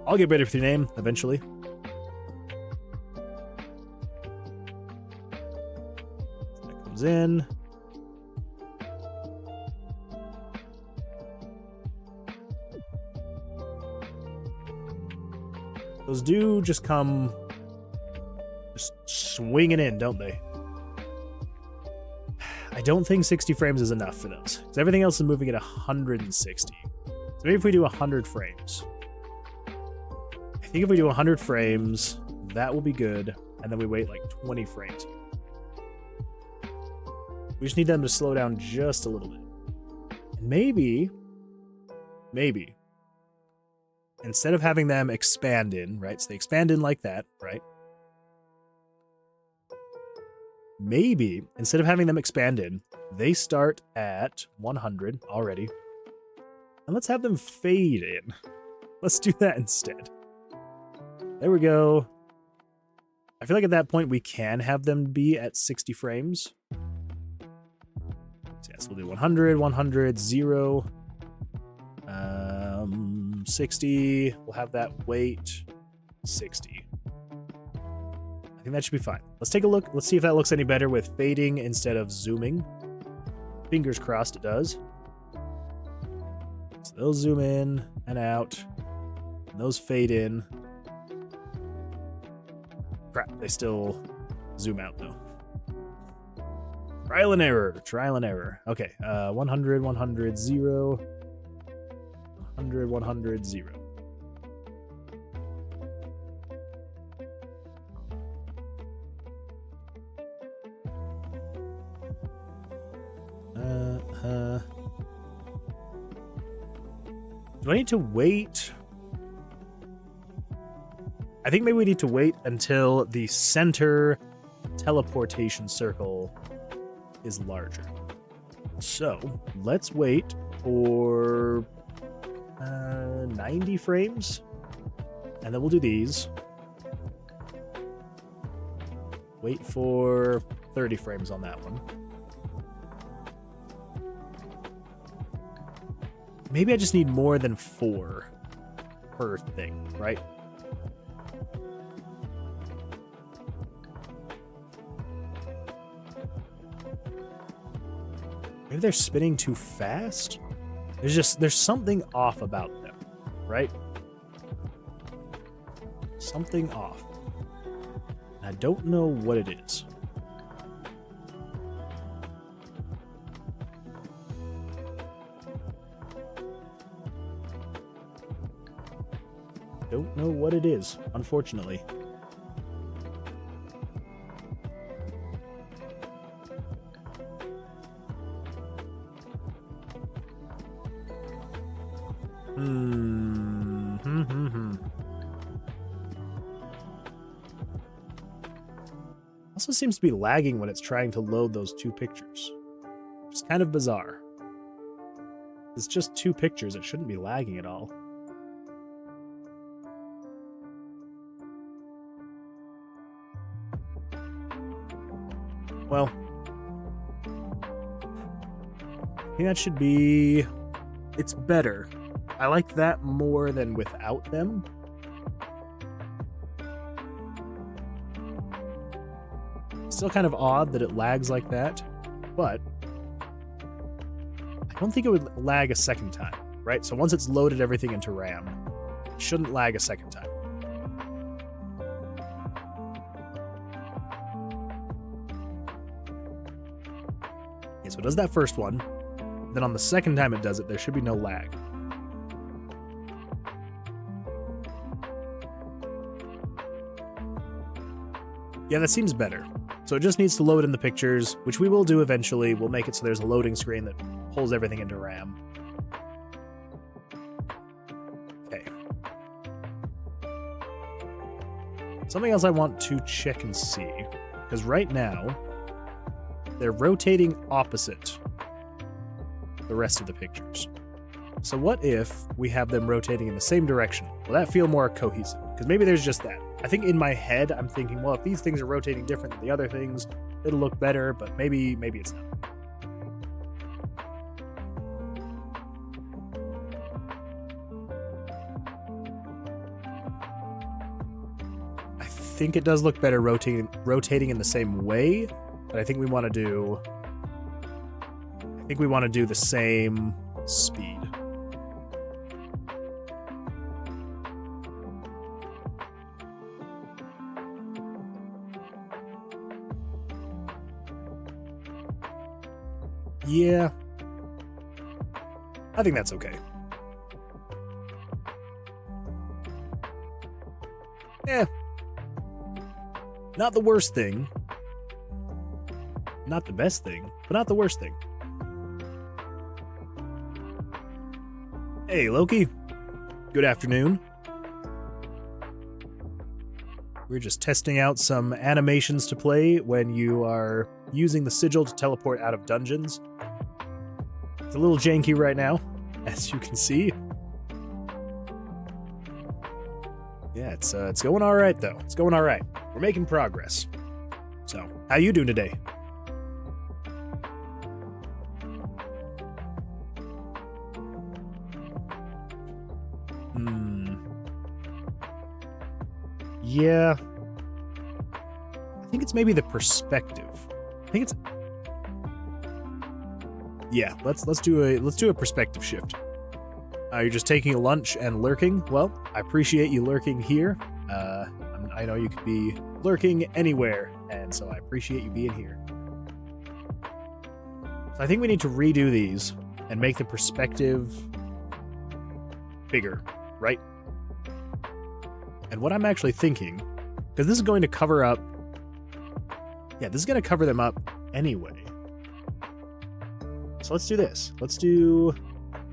I'll get ready for your name eventually. That comes in. Those do just come just swinging in, don't they? I don't think 60 frames is enough for those, because everything else is moving at 160. So maybe if we do 100 frames. I think if we do 100 frames, that will be good, and then we wait like 20 frames. We just need them to slow down just a little bit. And maybe, instead of having them expand in, right? So they expand in like that, right? Maybe, instead of having them expand in, they start at 100 already. And let's have them fade in. Let's do that instead. There we go. I feel like at that point we can have them be at 60 frames. So yes, we'll do 100, 100, 0. 60. We'll have that weight 60. I think that should be fine. Let's take a look. Let's see if that looks any better with fading instead of zooming. Fingers crossed it does. So those zoom in and out. And those fade in. Crap, they still zoom out though. Trial and error. Trial and error. Okay, 100, 100, 0. 100, 100, 0. Do I need to wait? I think maybe we need to wait until the center teleportation circle is larger. So let's wait for 90 frames, and then we'll do these. Wait for 30 frames on that one. Maybe I just need more than 4 per thing, right? Maybe they're spinning too fast? There's something off about them, right? Something off. I don't know what it is. Don't know what it is, unfortunately. Also seems to be lagging when it's trying to load those two pictures. Which is kind of bizarre. It's just two pictures, it shouldn't be lagging at all. Well, I think that should be... It's better. I like that more than without them. Still kind of odd that it lags like that, but I don't think it would lag a second time, right? So once it's loaded everything into RAM, it shouldn't lag a second time. Okay, so it does that first one. Then on the second time it does it, there should be no lag. Yeah, that seems better. So it just needs to load in the pictures, which we will do eventually. We'll make it so there's a loading screen that pulls everything into RAM. Okay. Something else I want to check and see, because right now, they're rotating opposite the rest of the pictures. So what if we have them rotating in the same direction? Will that feel more cohesive? Because maybe there's just that. I think in my head, I'm thinking, well, if these things are rotating different than the other things, it'll look better, but maybe it's not. I think it does look better rotating in the same way, but I think we want to do... I think we want to do the same speed. Yeah, I think that's okay. Not the worst thing. Not the best thing, but not the worst thing. Hey, Loki. Good afternoon. We're just testing out some animations to play when you are using the sigil to teleport out of dungeons. It's a little janky right now, as you can see. Yeah, it's going all right, though. It's going all right. We're making progress. So, how you doing today? Yeah. I think it's maybe the perspective. I think it's... Yeah, let's do a perspective shift. You're just taking a lunch and lurking. Well, I appreciate you lurking here. I know you could be lurking anywhere, and so I appreciate you being here. So I think we need to redo these and make the perspective bigger, right? And what I'm actually thinking, because this is going to cover up... Yeah, this is going to cover them up anyway. So let's do this. Let's do...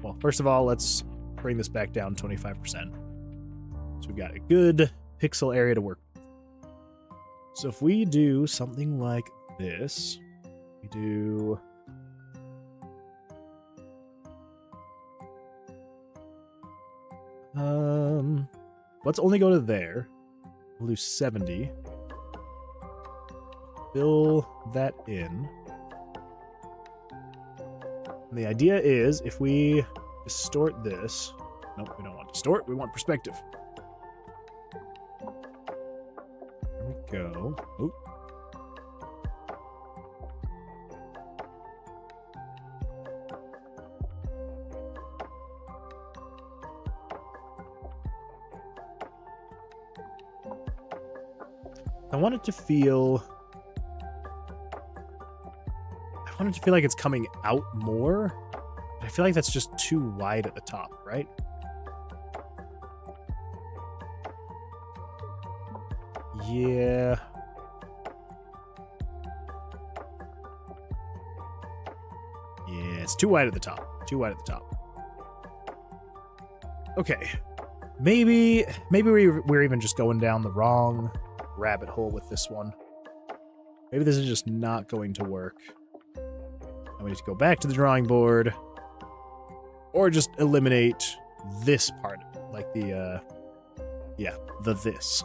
Well, first of all, let's bring this back down 25%. So we've got a good pixel area to work with. So if we do something like this, we do... Let's only go to there. We'll do 70. Fill that in. And the idea is, if we distort this... Nope, we don't want distort, we want perspective. There we go. Oop. I want it to feel like it's coming out more. But I feel like that's just too wide at the top, right? Yeah. Yeah, it's too wide at the top. Too wide at the top. Okay. Maybe we're even just going down the wrong rabbit hole with this one. Maybe this is just not going to work. And we need to go back to the drawing board. Or just eliminate this part. Like the, this.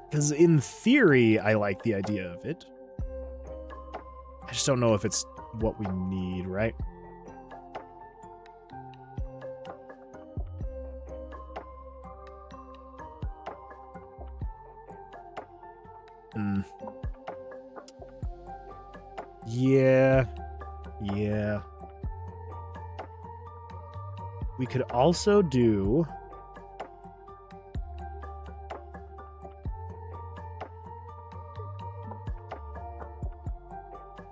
Because in theory, I like the idea of it. I just don't know if it's what we need, right? Yeah. Yeah. We could also do...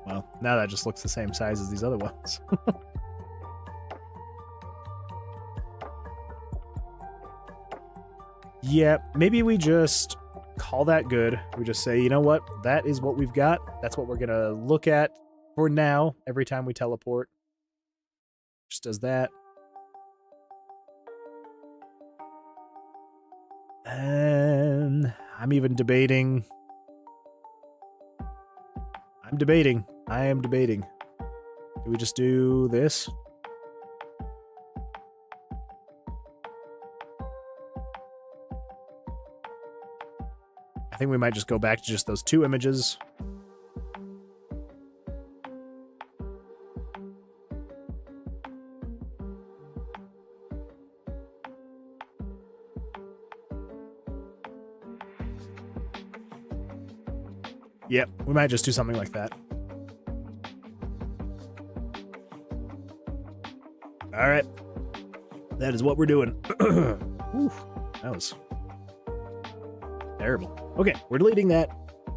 Well, now that just looks the same size as these other ones. Yeah, maybe we just call that good. We just say, you know what? That is what we've got. That's what we're going to look at for now every time we teleport. Just does that. And I'm even debating. I am debating. Do we just do this? I think we might just go back to just those two images. Yep, we might just do something like that. All right. That is what we're doing. Ooh, that was terrible. Okay, we're deleting that.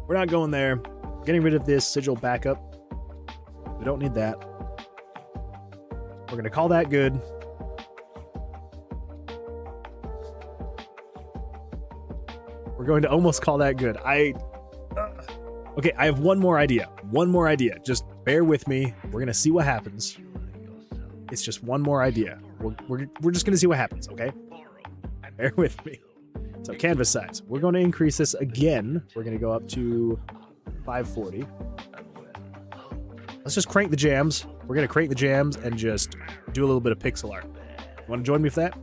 We're not going there. Getting rid of this sigil backup. We don't need that. We're going to call that good. We're going to almost call that good. Okay, I have one more idea. One more idea. Just bear with me. We're going to see what happens. It's just one more idea. We're just going to see what happens, okay? Bear with me. So canvas size. We're going to increase this again. We're going to go up to 540. Let's just crank the jams. We're going to crank the jams and just do a little bit of pixel art. You want to join me for that?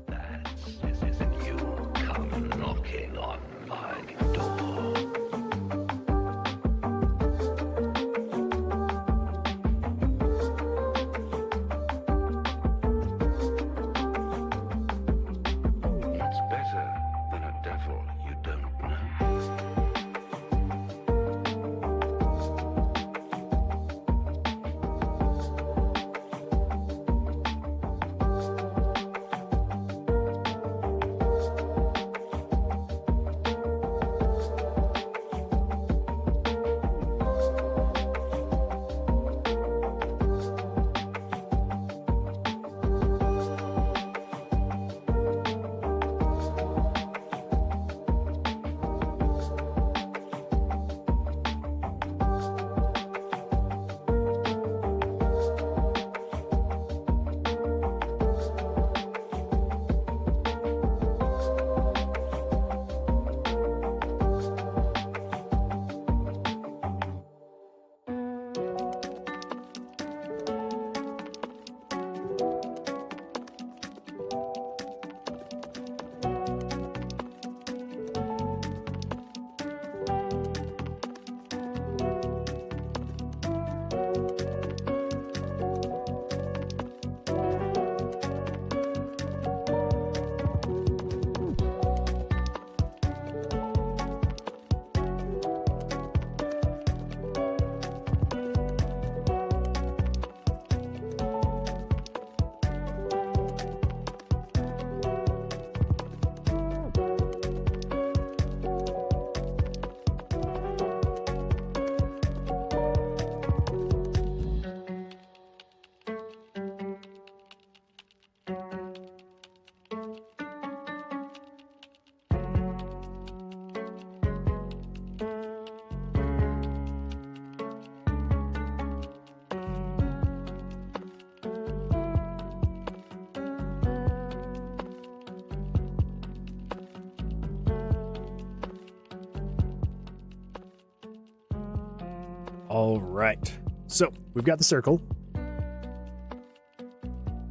All right. So we've got the circle.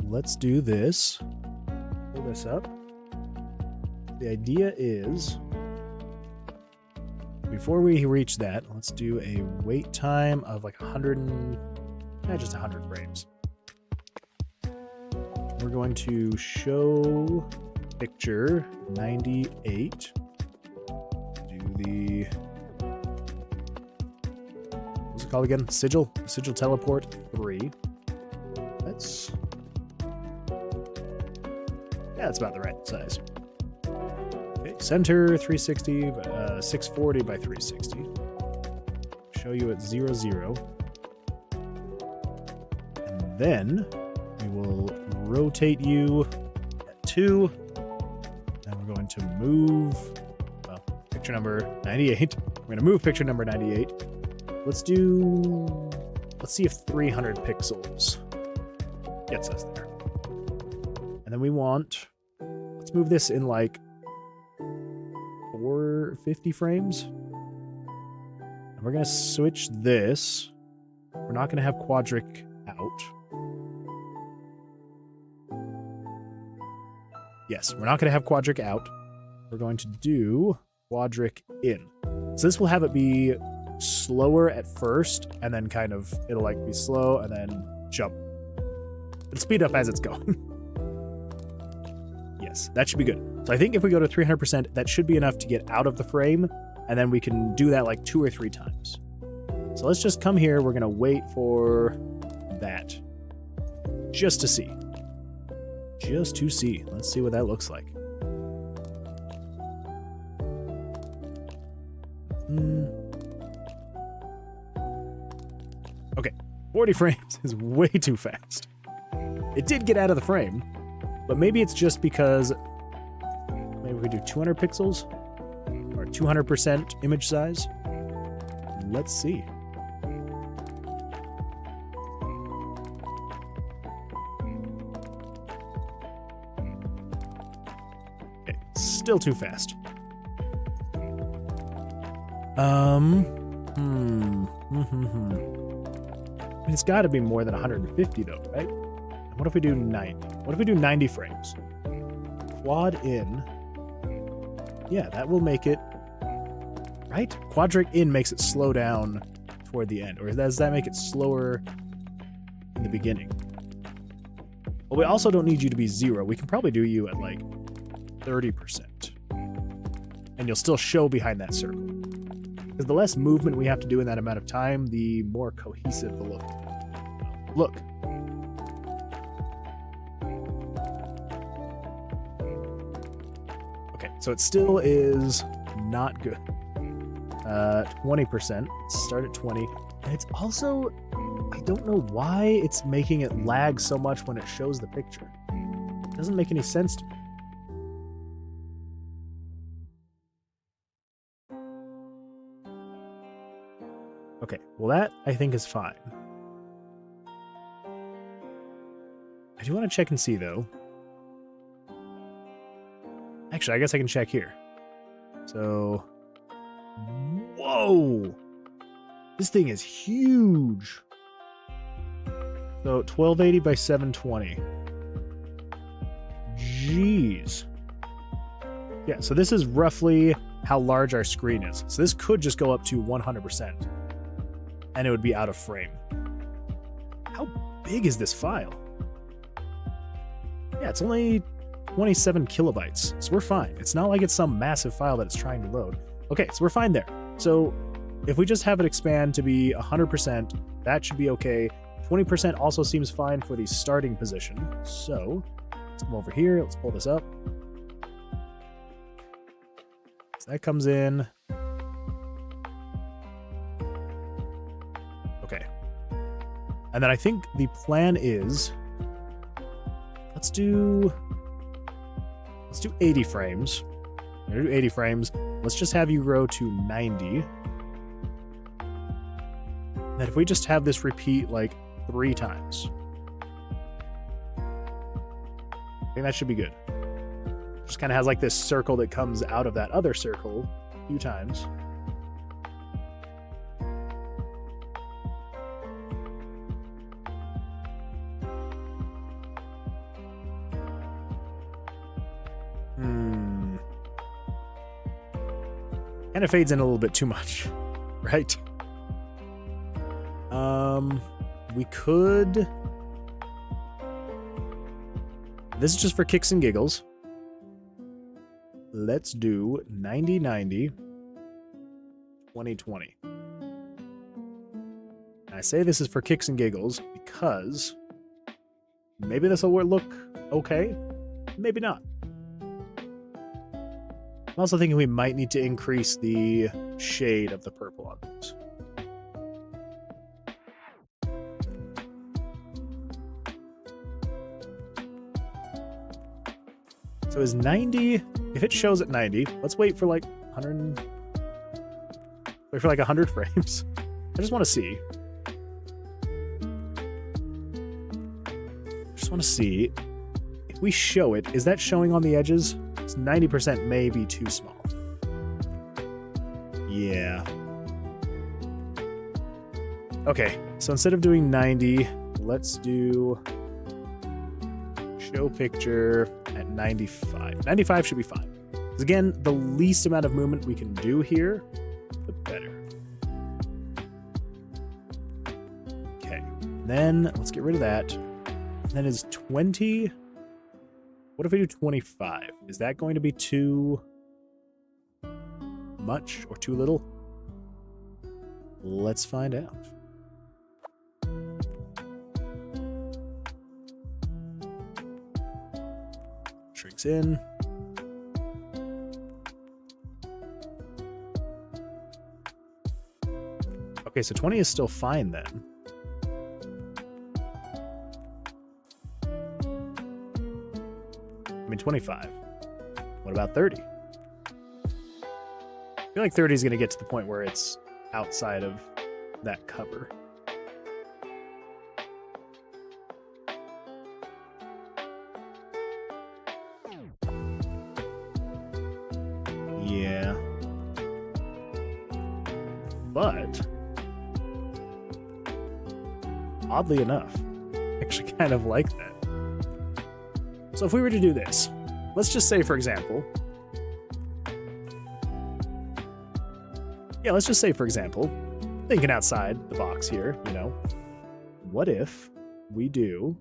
Let's do this. Pull this up. The idea is, before we reach that, let's do a wait time of like 100, just 100 frames. We're going to show picture 98. Do the, what's it called again? Sigil teleport 3. That's, yeah, that's about the right size. Okay, center 360, 640 by 360. Show you at 0, 0. And then we will rotate you at 2. And we're going to move, well, picture number 98. We're going to move picture number 98. Let's see if 300 pixels gets us there. And then we want, let's move this in like 450 frames. And we're going to switch this. We're not going to have quadric out. Yes, we're not going to have quadric out. We're going to do quadric in. So this will have it be slower at first, and then kind of, it'll like be slow, and then jump. And speed up as it's going. Yes, that should be good. So I think if we go to 300%, that should be enough to get out of the frame, and then we can do that like 2 or 3 times. So let's just come here. We're going to wait for that. Just to see. Just to see. Let's see what that looks like. Okay, 40 frames is way too fast. It did get out of the frame, but maybe it's just because maybe we do 200 pixels or 200% image size. Let's see. Okay, still too fast. It's got to be more than 150 though, right? What if we do 90? What if we do 90 frames? Quad in. Yeah, that will make it, right? Quadric in makes it slow down toward the end. Or does that make it slower in the beginning? Well, we also don't need you to be 0. We can probably do you at like 30%. And you'll still show behind that circle. Because the less movement we have to do in that amount of time, the more cohesive the look. Look. Okay, so it still is not good. 20%. Start at 20. And it's also, I don't know why it's making it lag so much when it shows the picture. It doesn't make any sense to me. Okay, well that, I think, is fine. I do want to check and see, though. Actually, I guess I can check here. So... Whoa! This thing is huge! So, 1280 by 720. Jeez. Yeah, so this is roughly how large our screen is. So this could just go up to 100%. And it would be out of frame. How big is this file? Yeah, it's only 27 kilobytes, so we're fine. It's not like it's some massive file that it's trying to load. Okay, so we're fine there. So if we just have it expand to be 100%, that should be okay. 20% also seems fine for the starting position. So let's come over here. Let's pull this up. So that comes in. Okay. And then I think the plan is, let's do 80 frames. I'm gonna do 80 frames. Let's just have you grow to 90. And then if we just have this repeat like 3 times, I think that should be good. Just kind of has like this circle that comes out of that other circle a few times. Kind of fades in a little bit too much, right? We could... This is just for kicks and giggles. Let's do 90-90, 20-20. I say this is for kicks and giggles because maybe this will look okay, maybe not. I'm also thinking we might need to increase the shade of the purple on these. So is 90, if it shows at 90, let's wait for like 100, wait for like 100 frames. I just want to see. Just want to see if we show it, is that showing on the edges? It's 90% may be too small. Yeah. Okay, so instead of doing 90, let's do show picture at 95. 95 should be fine. Because again, the least amount of movement we can do here, the better. Okay, then let's get rid of that. And then is 20... What if we do 25? Is that going to be too much or too little? Let's find out. Shrinks in. Okay, so 20 is still fine then. I mean, 25. What about 30? I feel like 30 is going to get to the point where it's outside of that cover. Yeah. But oddly enough, I actually kind of like that. So if we were to do this, let's just say, for example, thinking outside the box here, you know, what if we do,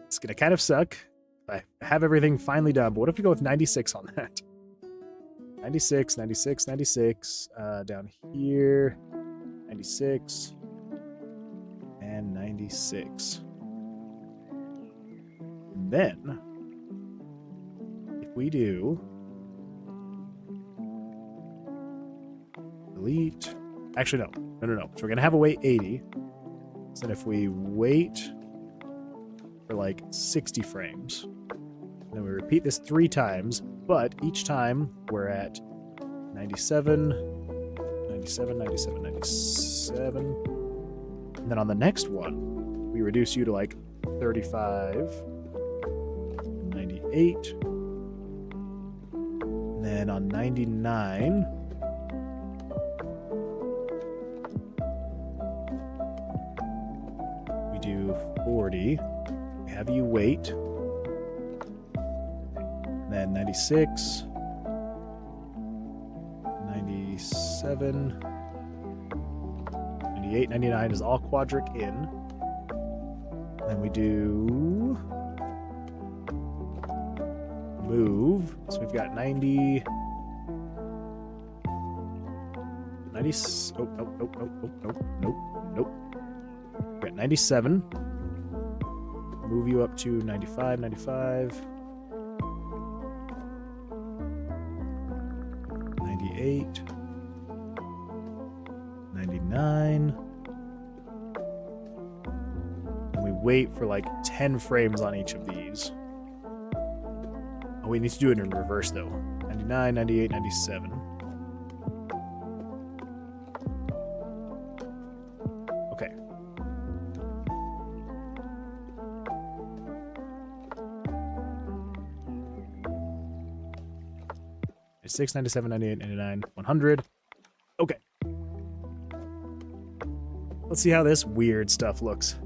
it's going to kind of suck. I have everything finally done, but what if we go with 96 on that? 96, 96, 96, down here, 96, and 96. Then, if we do delete, actually no. So we're gonna have a wait 80. So then if we wait for like 60 frames, then we repeat this 3 times, but each time we're at 97, 97, 97, 97. And then on the next one, we reduce you to like 35, 98. And then on 99, we do 40. We have you wait. And then 96, 97, 98, 99 is all quadric in. And then we do move. So we've got 90, 90, oh, nope. We've got 97. Move you up to 95, 95. 98. 99. And we wait for like 10 frames on each of these. Oh, we need to do it in reverse though. 99, 98, 97. Okay. 96, 97, 98, 99, 100. Okay. Let's see how this weird stuff looks.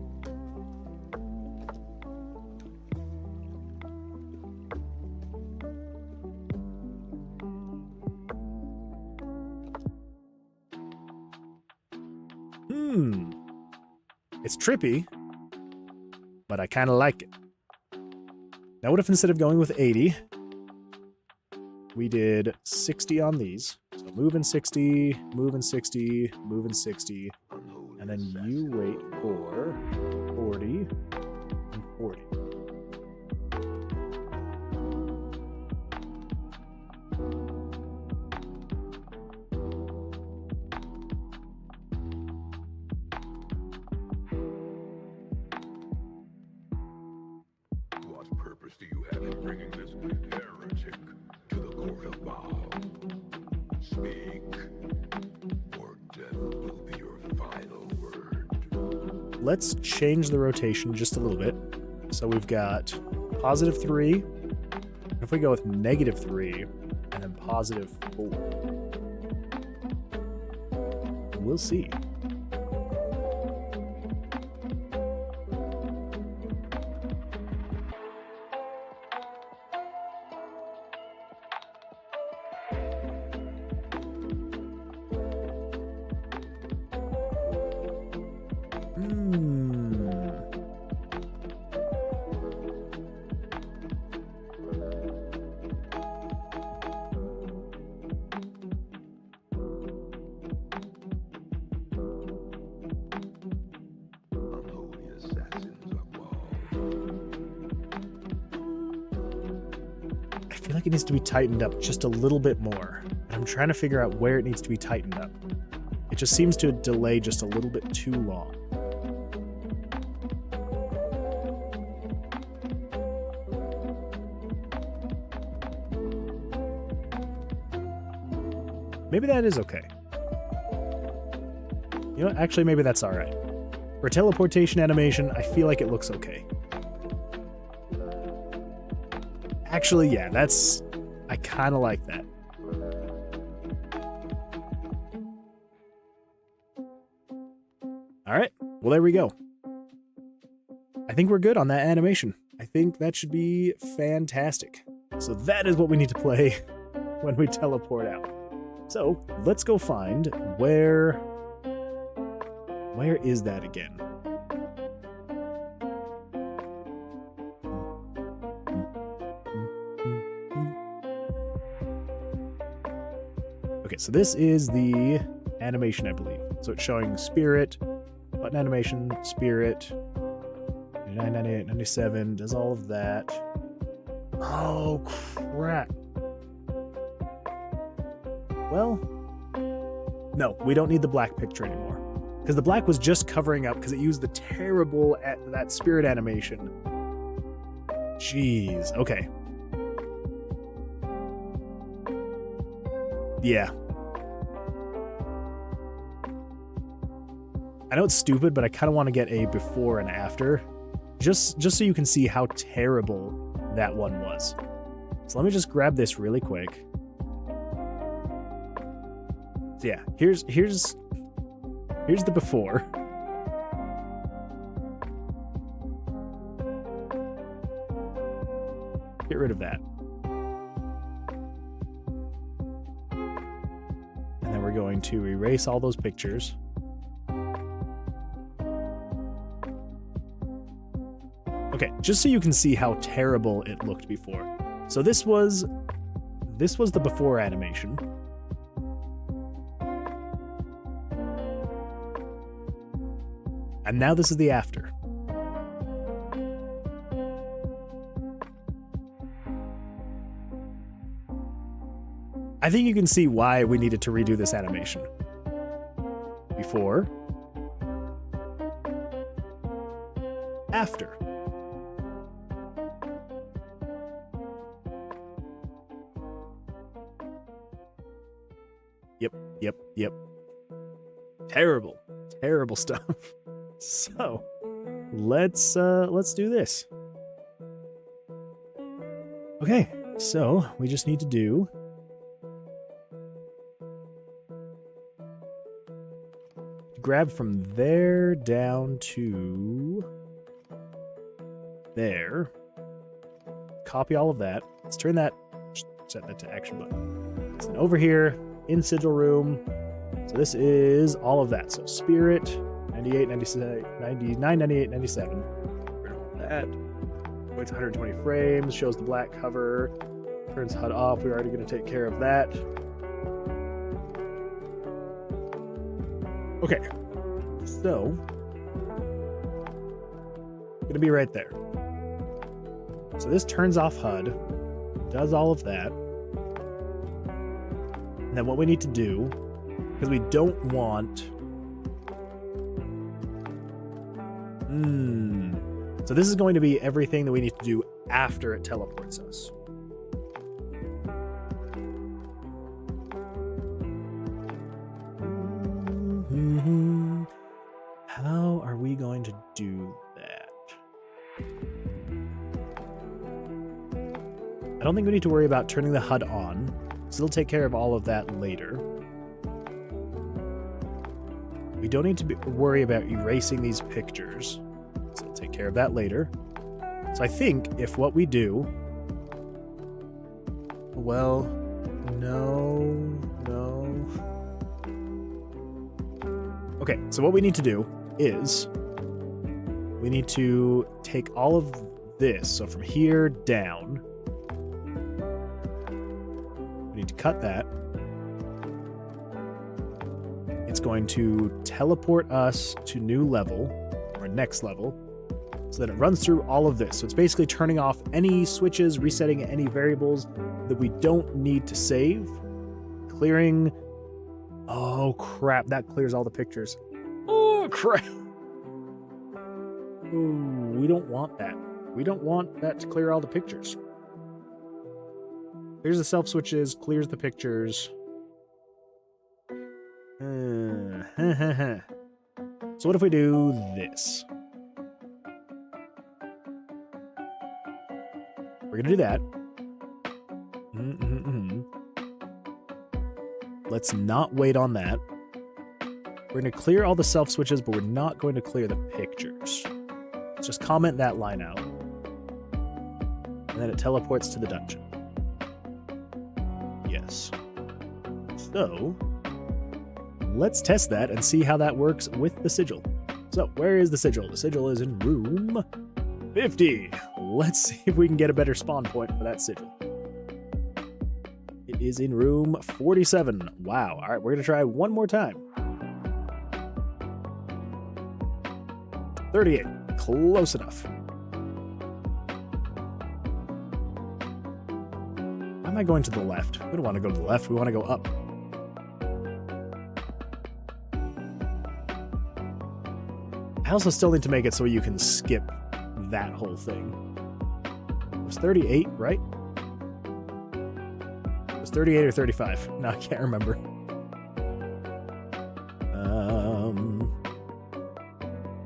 It's trippy, but I kind of like it. Now what if instead of going with 80, we did 60 on these? So moving 60, moving 60, moving 60, and then you wait for 40 and 40. What purpose do you have in bringing this heretic to the court of Baal? Speak, or death will be your final word. Let's change the rotation just a little bit. So we've got +3. If we go with -3 and then +4, we'll see. I feel like it needs to be tightened up just a little bit more. And I'm trying to figure out where it needs to be tightened up. It just seems to delay just a little bit too long. Maybe that is okay. You know, actually, maybe that's all right. For teleportation animation, I feel like it looks okay. Actually, yeah, that's... I kind of like that. All right, well, there we go. I think we're good on that animation. I think that should be fantastic. So that is what we need to play when we teleport out. So let's go find where is that again? Okay, so this is the animation, I believe. So it's showing spirit, button animation, spirit, 99, 98, 97, does all of that. Oh, crap. Well, no, we don't need the black picture anymore. Because the black was just covering up because it used the terrible that spirit animation. Jeez, okay. Yeah. I know it's stupid, but I kind of want to get a before and after. Just so you can see how terrible that one was. So let me just grab this really quick. So yeah, here's the before. Get rid of that. And then we're going to erase all those pictures. Okay, just so you can see how terrible it looked before. So this was the before animation. And now this is the after. I think you can see why we needed to redo this animation. Before. After. Yep. Terrible stuff. So, let's do this. Okay, so we just need to do grab from there down to there. Copy all of that. Let's turn that, set that to action button. So then over here in sigil room, So this is all of that. So Spirit, 98, 97, 99, 98, 97. Rid of all that. Waits 120 frames, shows the black cover, turns HUD off. We're already going to take care of that. Okay. So, going to be right there. So this turns off HUD, does all of that. And then what we need to do, because we don't want... So this is going to be everything that we need to do after it teleports us. How are we going to do that? I don't think we need to worry about turning the HUD on. So we'll take care of all of that later. We don't need to worry about erasing these pictures. So we'll take care of that later. So I think if what we do... Well, no. Okay, so what we need to do is we need to take all of this. So from here down, we need to cut that. It's going to teleport us to new level, or next level, so that it runs through all of this. So it's basically turning off any switches, resetting any variables that we don't need to save, clearing... Oh, crap, that clears all the pictures. Oh, crap. Ooh, we don't want that. We don't want that to clear all the pictures. Clears the self switches, clears the pictures. So what if we do this? We're going to do that. Let's not wait on that. We're going to clear all the self switches, but we're not going to clear the pictures. Let's just comment that line out. And then it teleports to the dungeon. Yes. So, let's test that and see how that works with the sigil. So, where is the sigil? The sigil is in room 50. Let's see if we can get a better spawn point for that sigil. It is in room 47. Wow. All right, we're going to try one more time. 38. Close enough. Why am I going to the left? We don't want to go to the left. We want to go up. I also still need to make it so you can skip that whole thing. It was 38, right? It was 38 or 35. No, I can't remember.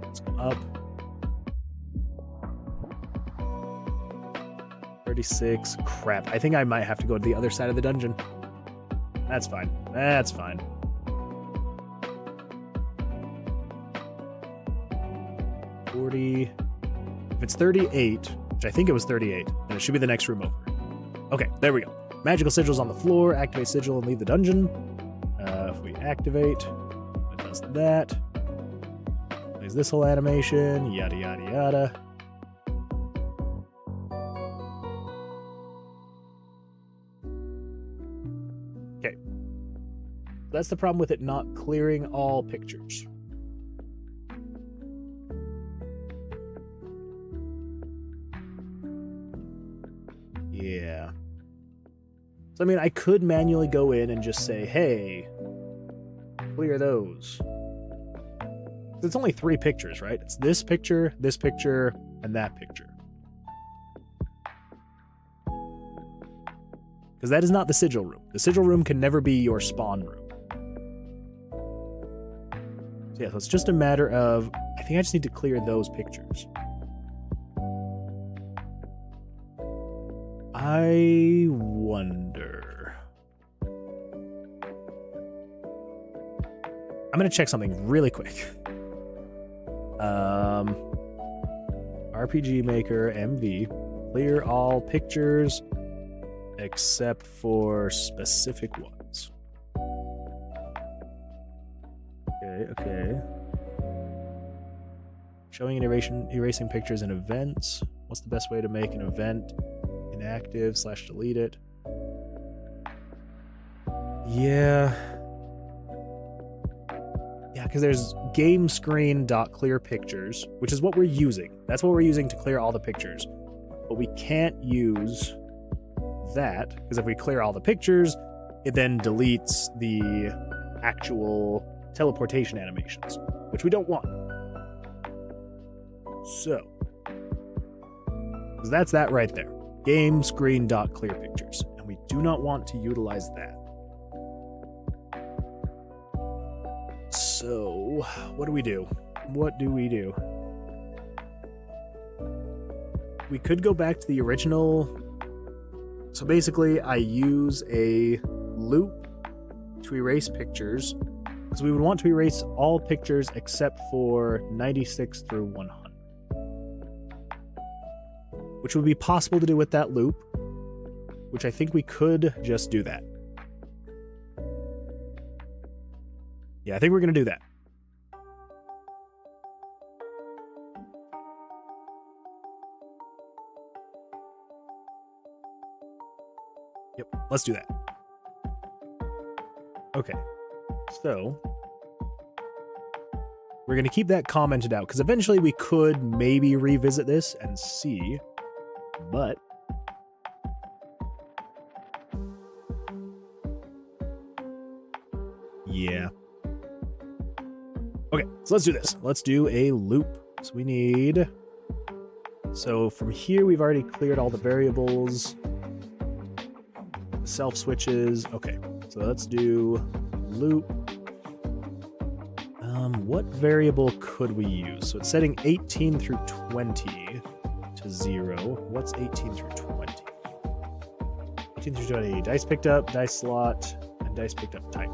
Let's go up. 36. Crap. I think I might have to go to the other side of the dungeon. That's fine. That's fine. If it's 38, which I think it was 38, then it should be the next room over. Okay, there we go. Magical sigils on the floor. Activate sigil and leave the dungeon. If we activate, it does that. Plays this whole animation. Yada, yada, yada. Okay. That's the problem with it not clearing all pictures. Yeah. So, I mean, I could manually go in and just say, hey, clear those. It's only 3 pictures, right? It's this picture, and that picture. Because that is not the sigil room. The sigil room can never be your spawn room. So yeah, so it's just a matter of, I think I just need to clear those pictures. I wonder. I'm going to check something really quick. RPG Maker MV. Clear all pictures except for specific ones. Okay. Showing and erasing pictures in events. What's the best way to make an event inactive / delete it? Yeah. Yeah, because there's game screen dot clear pictures, which is what we're using. That's what we're using to clear all the pictures. But we can't use that, because if we clear all the pictures, it then deletes the actual teleportation animations, which we don't want. So, because that's that right there. Game screen dot clear pictures. And we do not want to utilize that. So, what do we do? What do we do? We could go back to the original. So basically, I use a loop to erase pictures, because we would want to erase all pictures except for 96 through 100. Which would be possible to do with that loop, which I think we could just do that. Yeah, I think we're going to do that. Yep, let's do that. Okay, so we're going to keep that commented out, because eventually we could maybe revisit this and see, but yeah. Okay, so let's do this. Let's do a loop. So we need... So from here, we've already cleared all the variables. The self switches. Okay, so let's do loop. What variable could we use? So it's setting 18 through 20 to 0. What's 18 through 20? 18 through 20. Dice picked up, dice slot, and dice picked up type.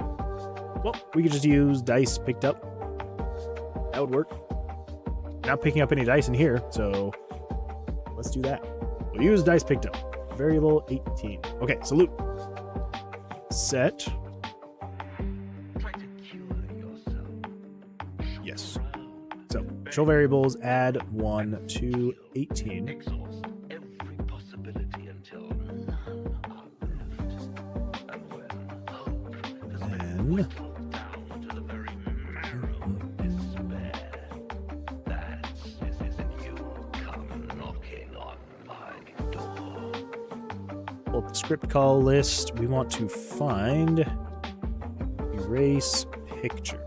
Well, we could just use dice picked up. That would work. Not picking up any dice in here, so let's do that. We'll use dice picked up. Variable 18. Okay, so loop. Set. Yes. So, show variables, add 1 to 18. Exhaust every possibility until none are left. And when hope has been whittled down to the very marrow of despair, that's as you come knocking on my door. Pull up the script call list. We want to find erase picture.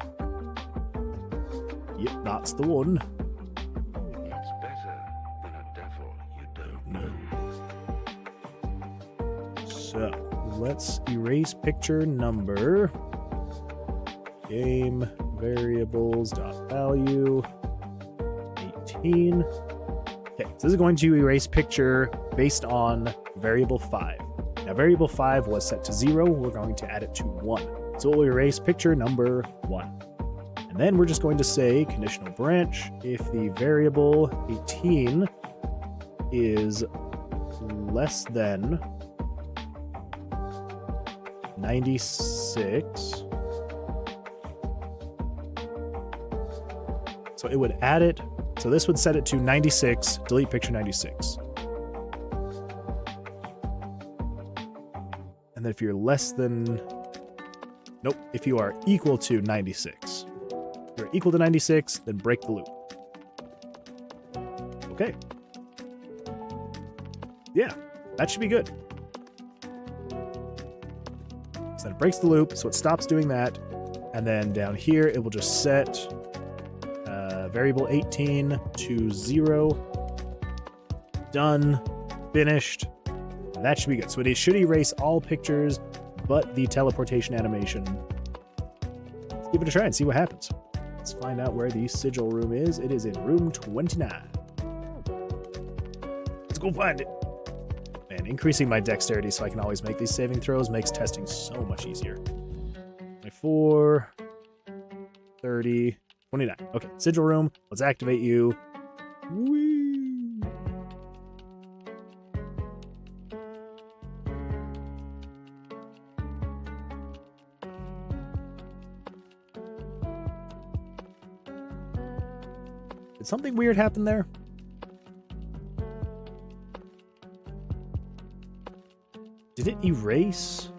Yep, that's the one. It's better than a devil you don't know. So, let's erase picture number. Game variables dot value 18. Okay, so this is going to erase picture based on variable 5. Now, variable 5 was set to 0. We're going to add it to 1. So we'll erase picture number 1. And then we're just going to say conditional branch if the variable 18 is less than 96. So it would add it. So this would set it to 96, delete picture 96. And then if you're less than... Nope, if you are equal to 96. If you're equal to 96, then break the loop. Okay. Yeah, that should be good. So then it breaks the loop, so it stops doing that. And then down here, it will just set variable 18 to 0. Done. Finished. And that should be good. So it should erase all pictures but the teleportation animation. Let's give it a try and see what happens. Let's find out where the sigil room is. It is in room 29. Let's go find it. Man, increasing my dexterity so I can always make these saving throws makes testing so much easier. 24, 30, 29. Okay, sigil room. Let's activate you. Whee! Did something weird happen there? Did it erase?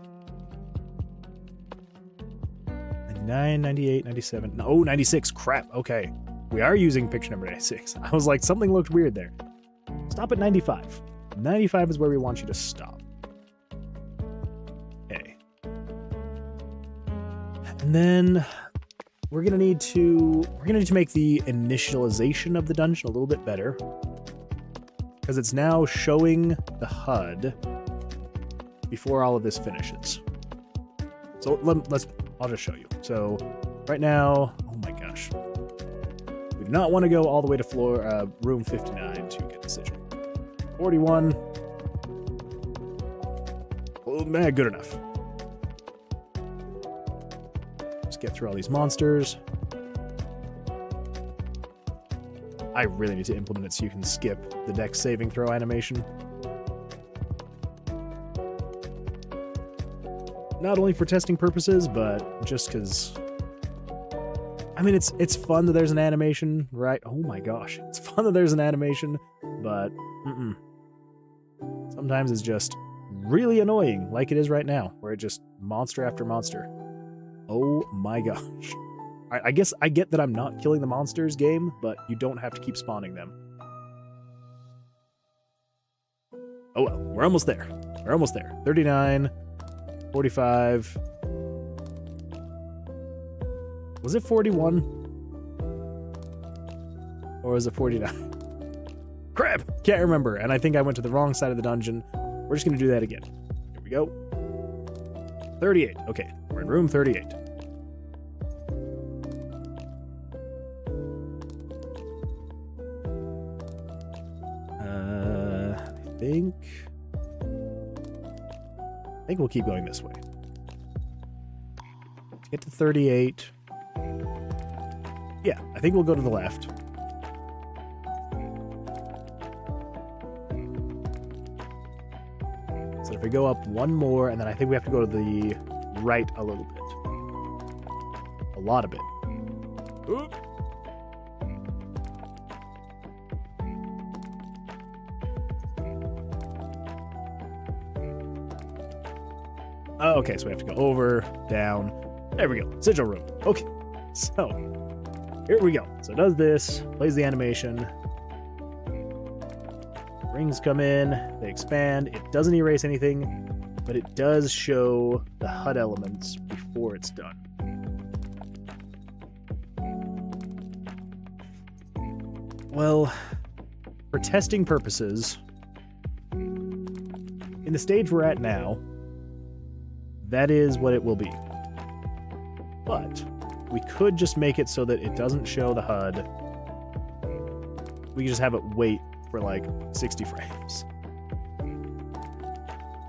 99, 98, 97. No, 96. Crap. Okay. We are using picture number 96. I was like, something looked weird there. Stop at 95. 95 is where we want you to stop. Okay. And then we're gonna need to make the initialization of the dungeon a little bit better, because it's now showing the HUD before all of this finishes. So I'll just show you. So right now, oh my gosh, we do not want to go all the way to room 59 to get decision. 41. Oh man, good enough. Just get through all these monsters. I really need to implement it so you can skip the dex saving throw animation. Not only for testing purposes, but just because, I mean, it's fun that there's an animation, right? Oh my gosh, it's fun that there's an animation, but sometimes it's just really annoying, like it is right now, where it just monster after monster. Oh my gosh. I guess I get that I'm not killing the monsters game, but you don't have to keep spawning them. Oh well, we're almost there. We're almost there. 39. 45. Was it 41? Or was it 49? Crap! Can't remember. And I think I went to the wrong side of the dungeon. We're just going to do that again. Here we go. 38. Okay, we're in room 38. I think we'll keep going this way. To get to 38. Yeah, I think we'll go to the left. So if we go up one more, and then I think we have to go to the right a little bit. A lot of it. Oop. Oh, okay, so we have to go over, down. There we go. Sigil room. Okay, so here we go. So it does this, plays the animation. Rings come in, they expand. It doesn't erase anything, but it does show the HUD elements before it's done. Well, for testing purposes, in the stage we're at now, that is what it will be. But we could just make it so that it doesn't show the HUD. We can just have it wait for like 60 frames.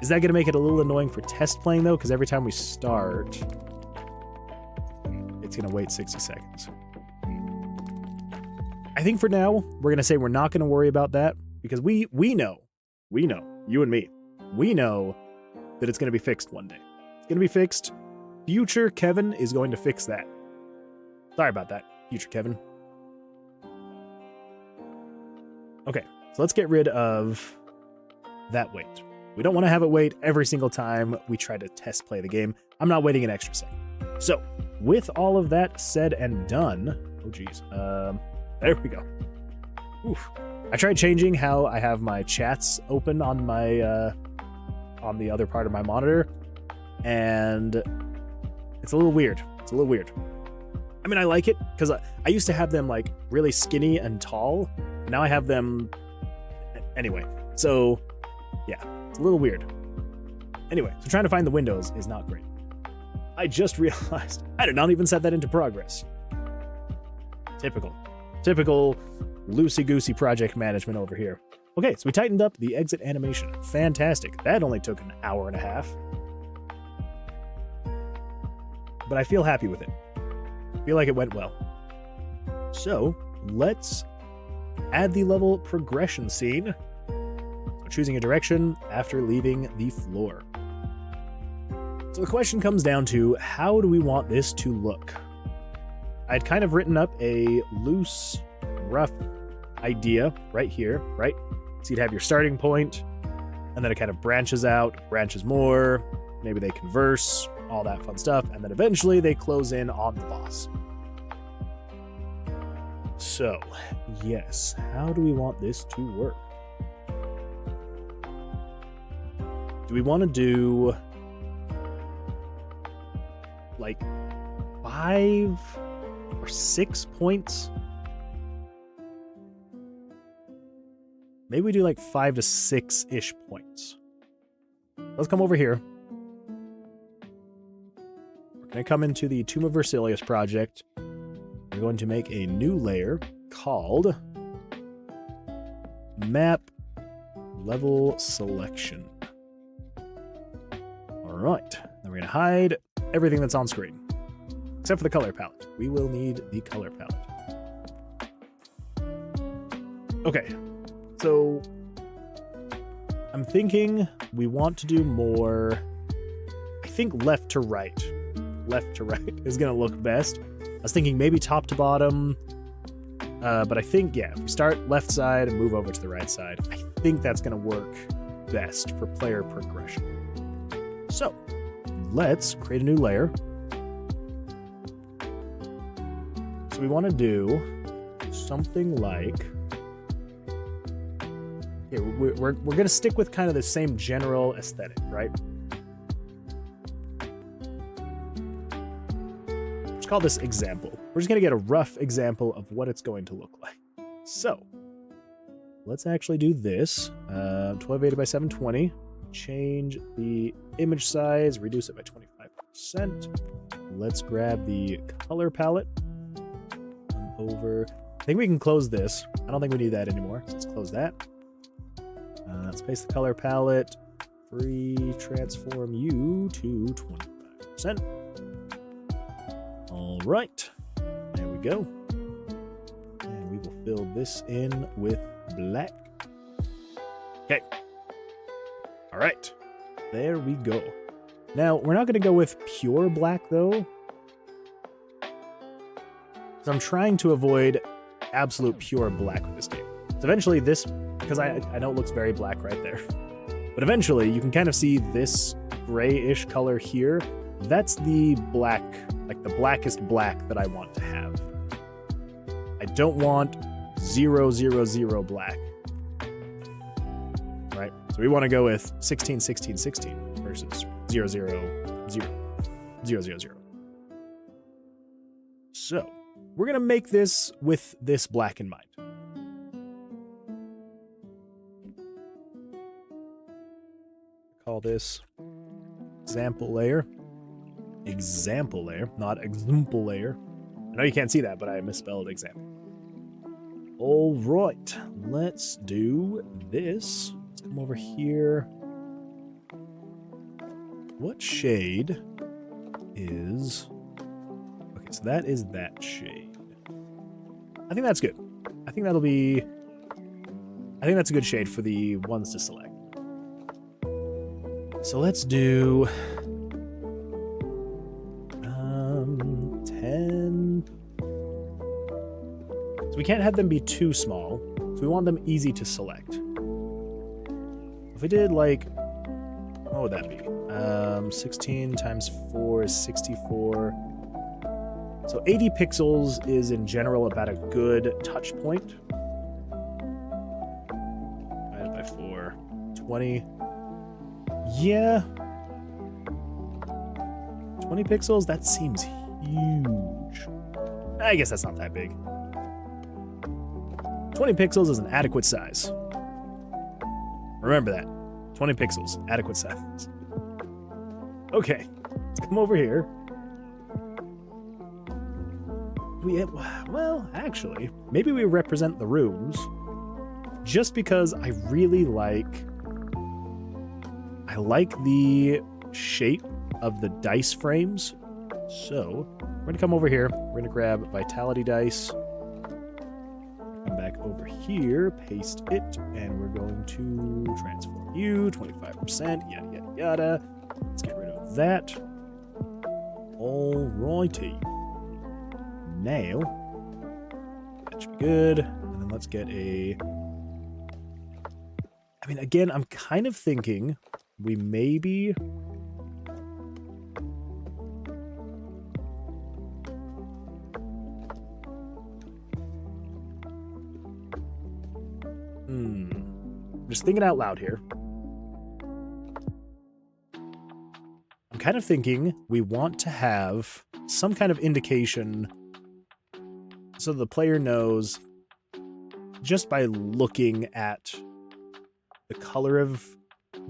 Is that going to make it a little annoying for test playing though? Because every time we start, it's going to wait 60 seconds. I think for now, we're going to say we're not going to worry about that because we know, you and me, we know that it's going to be fixed one day. It's going to be fixed. Future Kevin is going to fix that. Sorry about that, future Kevin. Okay, so let's get rid of that wait. We don't want to have it wait every single time we try to test play the game. I'm not waiting an extra second. So, with all of that said and done, oh geez, there we go. Oof. I tried changing how I have my chats open on my on the other part of my monitor, and it's a little weird. It's a little weird. I mean, I like it because I used to have them like really skinny and tall. Now I have them anyway. So yeah, it's a little weird. Anyway, so trying to find the windows is not great. I just realized I did not even set that into progress. Typical loosey-goosey project management over here. Okay, so we tightened up the exit animation. Fantastic. That only took an hour and a half. But I feel happy with it. I feel like it went well. So, let's add the level progression scene. So choosing a direction after leaving the floor. So the question comes down to, how do we want this to look? I'd kind of written up a loose rough idea right here, right? So you'd have your starting point, and then it kind of branches out, branches more, maybe they converse, all that fun stuff, and then eventually they close in on the boss. So, yes, how do we want this to work? Do we want to do like 5 or 6 points? Maybe we do like 5 to 6-ish points. Let's come over here. We're going to come into the Tomb of Versilius project. We're going to make a new layer called Map Level Selection. All right. Then we're going to hide everything that's on screen, except for the color palette. We will need the color palette. Okay. So I'm thinking we want to do more, I think left to right. Left to right is going to look best. I was thinking maybe top to bottom, but I think, yeah, if we start left side and move over to the right side, I think that's going to work best for player progression. So let's create a new layer. So we want to do something like, yeah, we're going to stick with kind of the same general aesthetic, right? Let's call this example. We're just going to get a rough example of what it's going to look like. So let's actually do this. 1280 by 720. Change the image size, reduce it by 25%. Let's grab the color palette. Over. I think we can close this. I don't think we need that anymore. So let's close that. Let's paste the color palette. Free transform you to 25%. All right. There we go. And we will fill this in with black. Okay. All right. There we go. Now, we're not going to go with pure black, though. So I'm trying to avoid absolute pure black with this game. So eventually this, because I know it looks very black right there, but eventually you can kind of see this grayish color here. That's the black, like the blackest black that I want to have. I don't want 000 black. Right? So we want to go with 16, 16, 16 versus 000, 000. So we're going to make this with this black in mind. Call this example layer. Example layer, not example layer. I know you can't see that, but I misspelled example. All right, let's do this. Let's come over here. What shade is... Okay, so that is that shade. I think that's good. I think that'll be... I think that's a good shade for the ones to select. So let's do... 10... So we can't have them be too small, so we want them easy to select. If we did like... What would that be? 16 times 4 is 64. So 80 pixels is in general about a good touch point. Divided by 4. 20. Yeah. 20 pixels? That seems huge. I guess that's not that big. 20 pixels is an adequate size. Remember that. 20 pixels, adequate size. Okay, let's come over here. Well, actually, maybe we represent the rooms just because I really like the shape of the dice frames. So we're gonna come over here. We're gonna grab vitality dice. Come back over here, paste it, and we're going to transform you 25%. Yada yada yada. Let's get rid of that. Alrighty. Now that should be good. And then let's get a... I mean, again, I'm kind of thinking we maybe... Just thinking out loud here. I'm kind of thinking we want to have some kind of indication so the player knows just by looking at the color of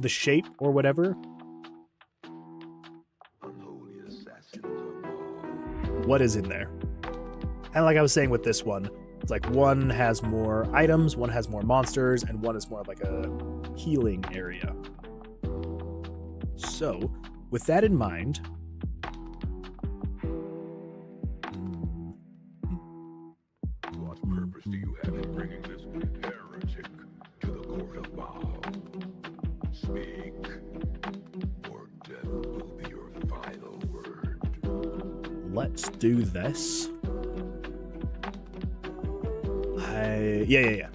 the shape or whatever Unholy assassins of all. what is in there. And like I was saying with this one, it's like one has more items, one has more monsters, and one is more of like a healing area. So, with that in mind, What purpose do you have in bringing this heretic to the court of Baal? Speak, or death will be your final word. let's do this. Yeah.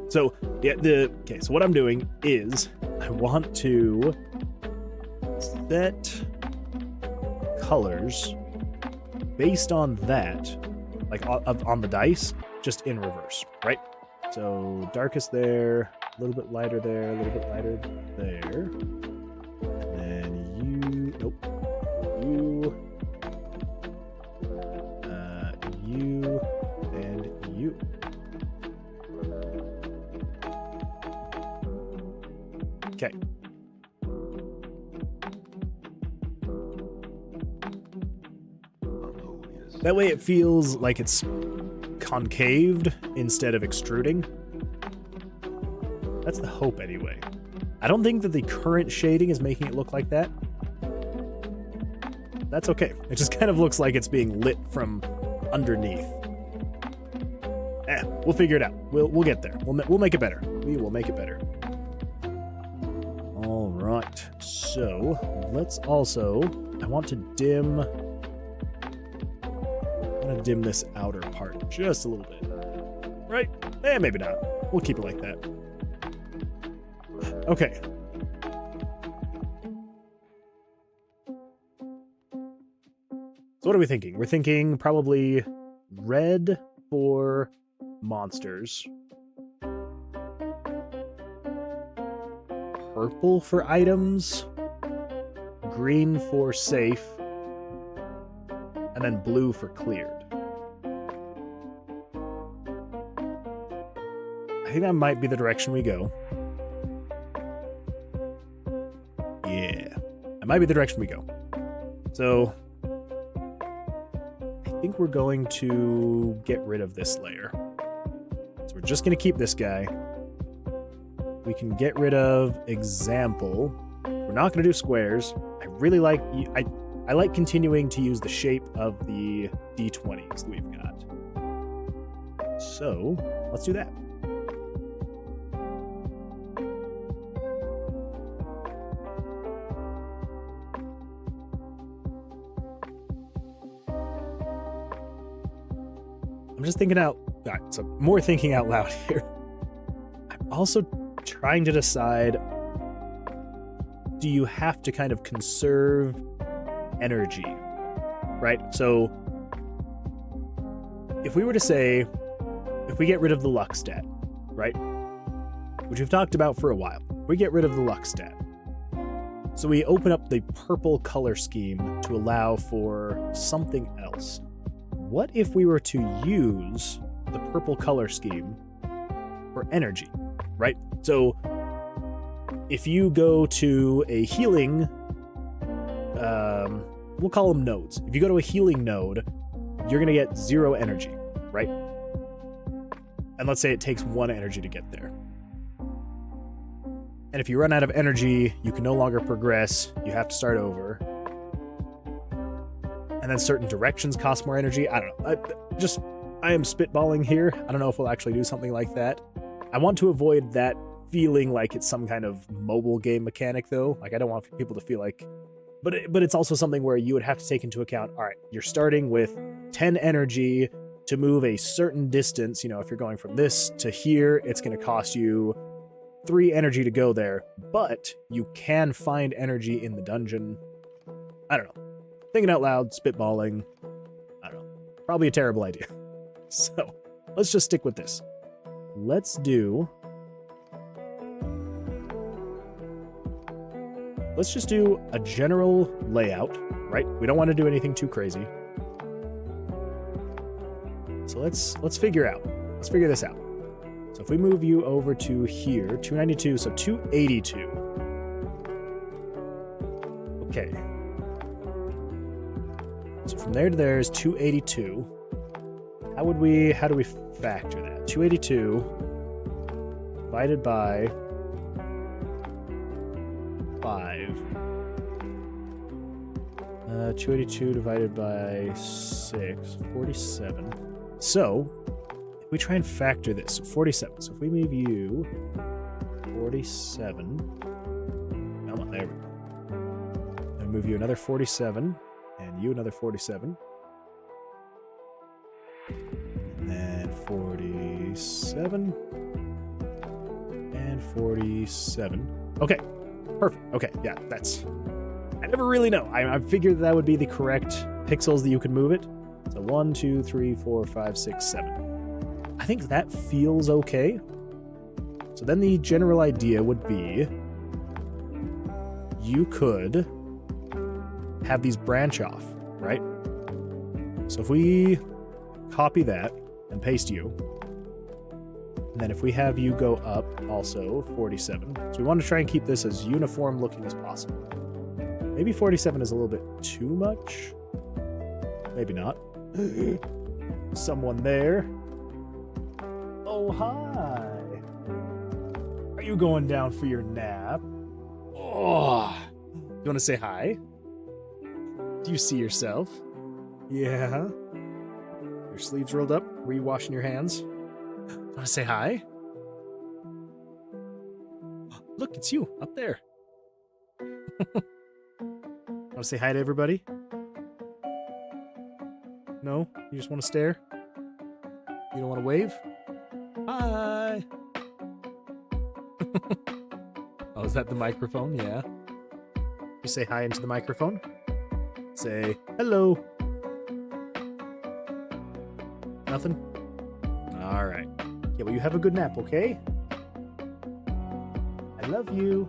So, so what I'm doing is I want to set colors based on that, like on the dice, just in reverse, right? So darkest there, a little bit lighter there, a little bit lighter there. And then you, nope, you, you, and you. Okay. That way it feels like it's concaved instead of extruding. That's the hope anyway. I don't think that the current shading is making it look like that. That's okay. It just kind of looks like it's being lit from underneath. We'll figure it out. We'll get there. We'll make it better. We will make it better. All right. So let's also, I want to dim this outer part just a little bit. Right? Maybe not. We'll keep it like that. Okay. So what are we thinking? We're thinking probably red for monsters, purple for items, green for safe, and then blue for cleared. I think that might be the direction we go. Yeah, that might be the direction we go. So I think we're going to get rid of this layer. So we're just going to keep this guy. We can get rid of example. We're not going to do squares. I really like... I like continuing to use the shape of the D20s that we've got. So, let's do that. I'm just thinking out... so more thinking out loud here. I'm also trying to decide, do you have to kind of conserve energy, right? So if we were to say, if we get rid of the luck stat, right, which we've talked about for a while, we get rid of the luck stat, so we open up the purple color scheme to allow for something else. What if we were to use the purple color scheme for energy, right? So if you go to a healing, we'll call them nodes. If you go to a healing node, you're going to get 0 energy, right? And let's say it takes 1 energy to get there. And if you run out of energy, you can no longer progress. You have to start over. And then certain directions cost more energy. I don't know. I am spitballing here. I don't know if we'll actually do something like that. I want to avoid that feeling like it's some kind of mobile game mechanic, though. Like, I don't want people to feel like... But it's also something where you would have to take into account, all right, you're starting with 10 energy, to move a certain distance, you know, if you're going from this to here, it's going to cost you 3 energy to go there, but you can find energy in the dungeon. I don't know. Thinking out loud, spitballing. I don't know. Probably a terrible idea. So let's just stick with this. Let's just do a general layout, right? We don't want to do anything too crazy. So let's figure this out. So if we move you over to here, 292, so 282. Okay. So from there to there is 282. How do we factor that? 282 divided by 5. 282 divided by 6, 47. So, if we try and factor this, so 47. So if we move you 47, come on, there we go. And move you another 47, and you another 47. And then 47, and 47. Okay, perfect. Okay, yeah, that's... I never really know. I figured that would be the correct pixels that you could move it. So 1, 2, 3, 4, 5, 6, 7. I think that feels okay. So then the general idea would be you could have these branch off, right? So if we copy that and paste you, and then if we have you go up also 47. So we want to try and keep this as uniform looking as possible. Maybe 47 is a little bit too much. Maybe not. Someone there. Oh, hi. Are you going down for your nap? Oh, you want to say hi? Do you see yourself? Yeah. Your sleeves rolled up? Were you washing your hands? Want to say hi? Look, it's you up there. Want to say hi to everybody? No? You just want to stare? You don't want to wave? Hi! Oh, is that the microphone? Yeah. You say hi into the microphone? Say hello. Nothing? Alright. Yeah, well, you have a good nap, okay? I love you.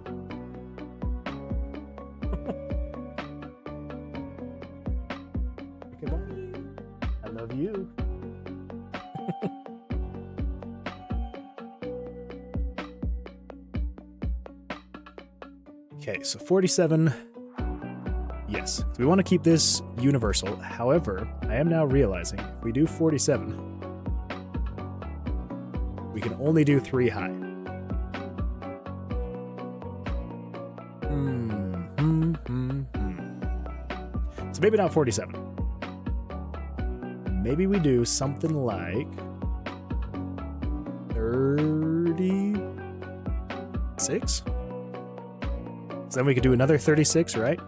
I love you. Okay, so 47. Yes, so we want to keep this universal. However, I am now realizing if we do 47, we can only do 3 high. So maybe not 47. Maybe we do something like 36? So then we could do another 36, right?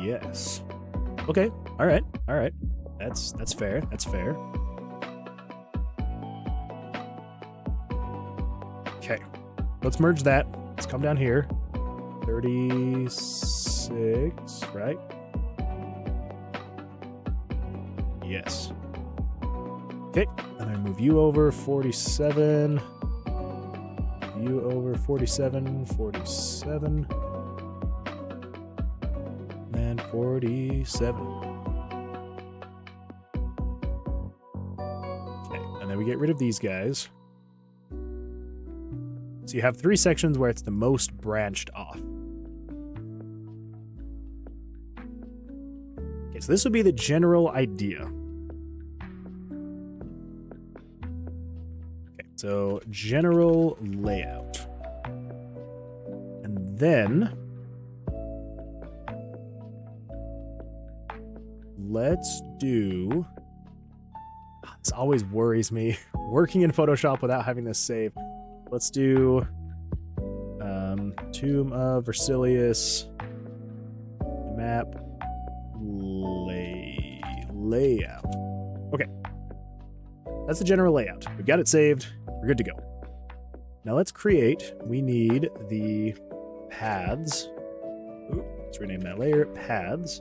Yes. Okay. All right. All right. That's fair. That's fair. Okay. Let's merge that. Let's come down here. 36, right? Yes. Okay. And I move you over 47. You over 47, 47. And 47. Okay, and then we get rid of these guys. So you have 3 sections where it's the most branched off. Okay, so this would be the general idea. Okay, so general layout. And then let's do... This always worries me. Working in Photoshop without having this save. Let's do Tomb of Versilius map layout. Okay. That's the general layout. We've got it saved. We're good to go. Now let's create. We need the paths. Ooh, let's rename that layer. Paths.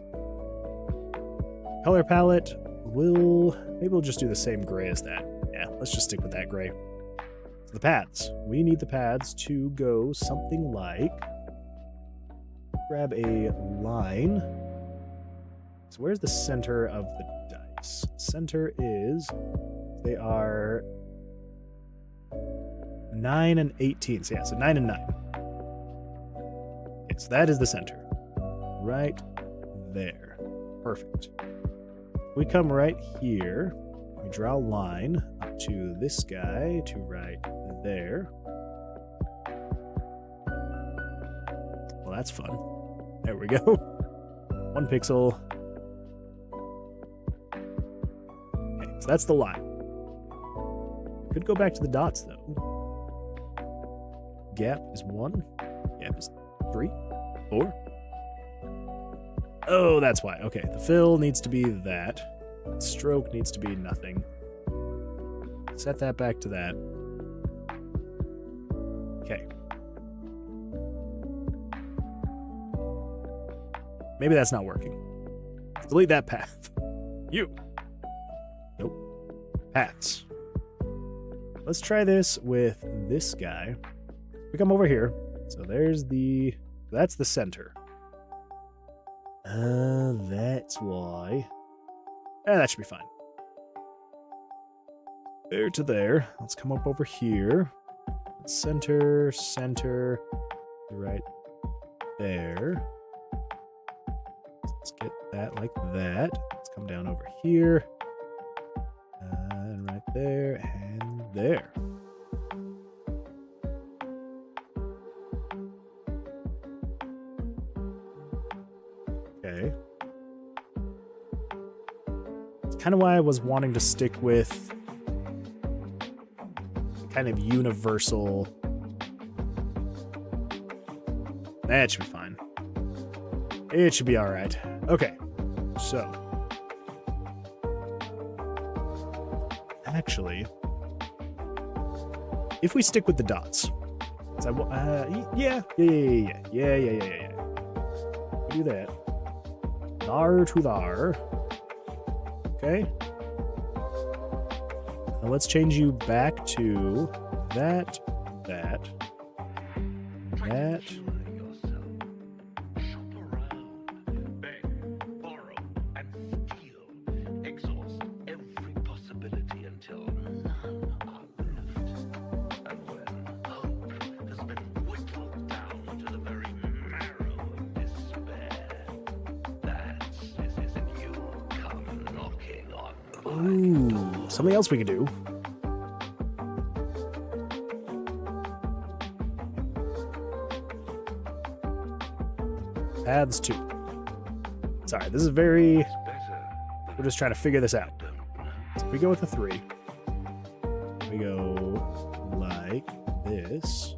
Color palette. Maybe we'll just do the same gray as that. Yeah, let's just stick with that gray. So the paths. We need the paths to go something like. Grab a line. So where's the center of the dice? Center is. They are 9 and 18. So yeah, so 9 and 9. Okay, so that is the center. Right there. Perfect. We come right here. We draw a line up to this guy to right there. Well, that's fun. There we go. 1 pixel. Okay, so that's the line. Could go back to the dots though. Gap is 1. Gap is 3, 4. Oh, that's why. Okay, the fill needs to be that. Stroke needs to be nothing. Set that back to that. Okay. Maybe that's not working. Delete that path. You. Nope. Paths. Let's try this with this guy. We come over here. So there's that's the center. That's why. That should be fine. There to there. Let's come up over here. Center, right there. Let's get that like that. Let's come down over here. And right there, and there. Okay. It's kind of why I was wanting to stick with kind of universal. That should be fine. It should be all right. Okay. So. Actually, if we stick with the dots. Yeah. We do that. Thar to thar. Okay. Now let's change you back to that. Shop around, beg, borrow, and steal. Exhaust every possibility until none are left. And when hope has been whittled down to the very marrow of despair, that's you come knocking on. Ooh, something else we could do. Paths 2. Sorry, this is very. We're just trying to figure this out. So if we go with a 3, we go like this.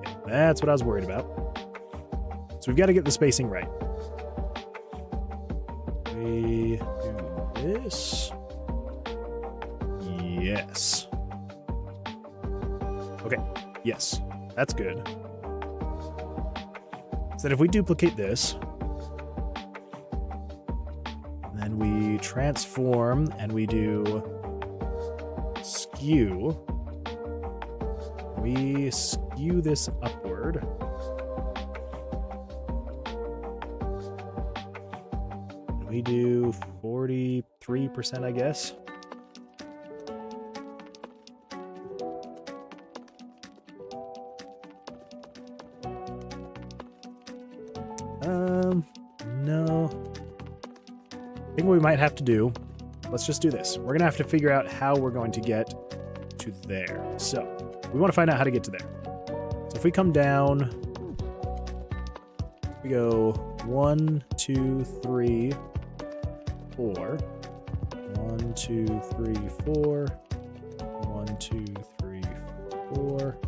Okay, that's what I was worried about. So we've got to get the spacing right. We do this. Yes. Okay, yes, that's good. So then if we duplicate this, and then we transform and we do skew, we skew this upward. And we do 43%, I guess. No. I think what we might have to do, let's just do this. We're going to have to figure out how we're going to get to there. So, we want to find out how to get to there. So if we come down, we go 1, 2, 3, 4. 1, 2, 3, 4. 1, 2, 3, 4.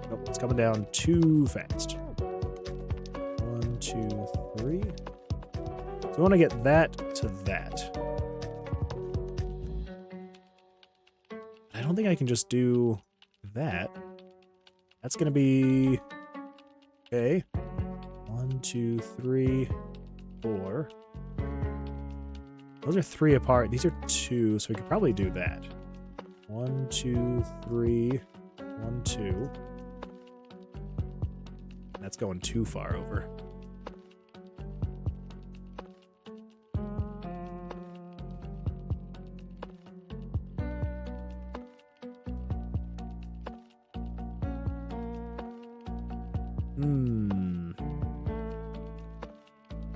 Nope, it's coming down too fast. 1, 2, 3. So we want to get that to that. I don't think I can just do that. That's going to be... Okay. 1, 2, 3, 4. Those are 3 apart. These are 2, so we could probably do that. 1, 2, 3, 1, 2. That's going too far over.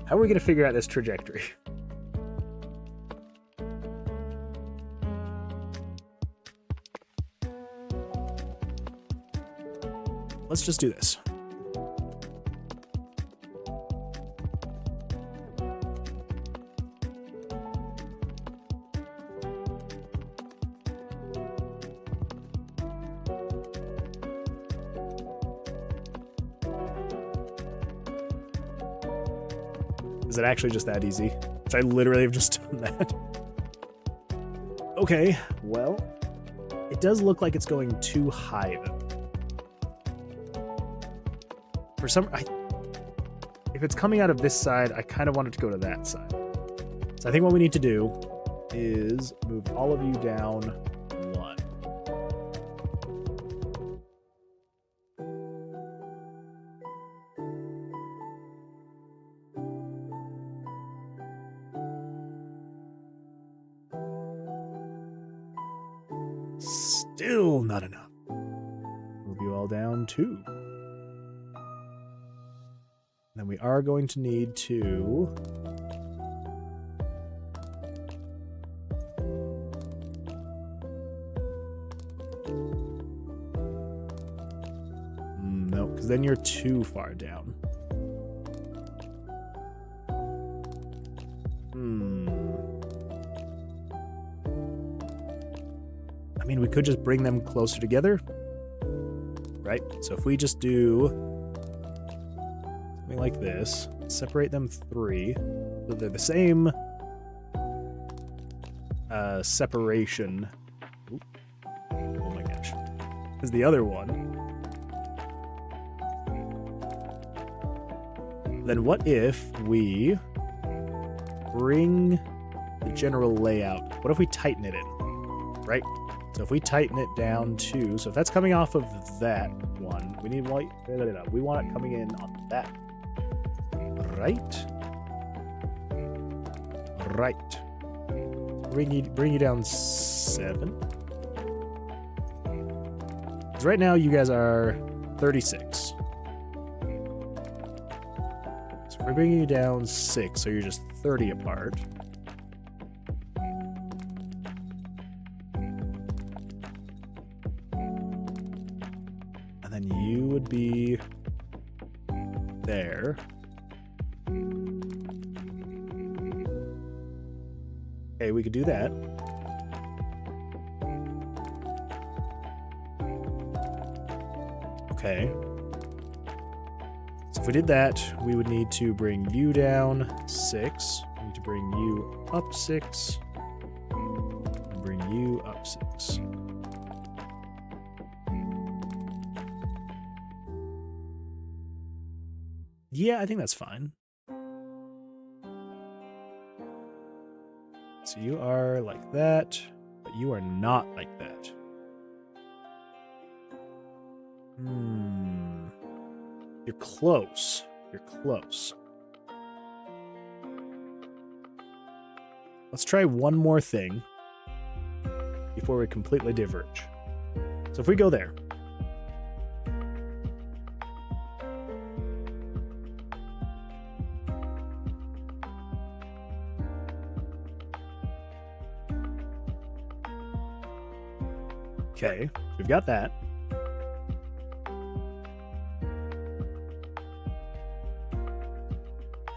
How are we going to figure out this trajectory? Let's just do this. Is it actually just that easy? Which I literally have just done that. Okay, well, it does look like it's going too high though. For some, if it's coming out of this side, I kind of want it to go to that side. So I think what we need to do is move all of you down 1. Still not enough. Move you all down 2. Then we are going to need to no, because then you're too far down. I mean, we could just bring them closer together, right? So if we just do something like this, separate them 3, so they're the same separation. Ooh. Oh my gosh. As the other one. Then what if we bring the general layout? What if we tighten it in, right? So if we tighten it down to, so if that's coming off of that one, we need white. We want it coming in on that. Right? Right. Bring you down 7. Because right now you guys are 36. So we're bringing you down 6, so you're just 30 apart. And then you would be there. Okay, we could do that. Okay. So if we did that, we would need to bring you down 6. We need to bring you up 6. And bring you up 6. Yeah, I think that's fine. So you are like that, but you are not like that. You're close. You're close. Let's try one more thing before we completely diverge. So if we go there. Okay, we've got that.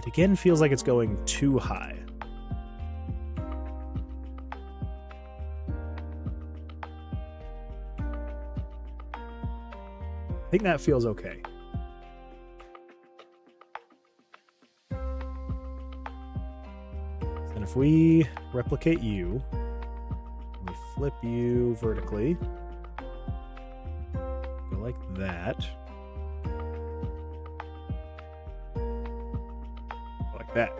It again feels like it's going too high. I think that feels okay. if we replicate you, we flip you vertically, go like that, go like that.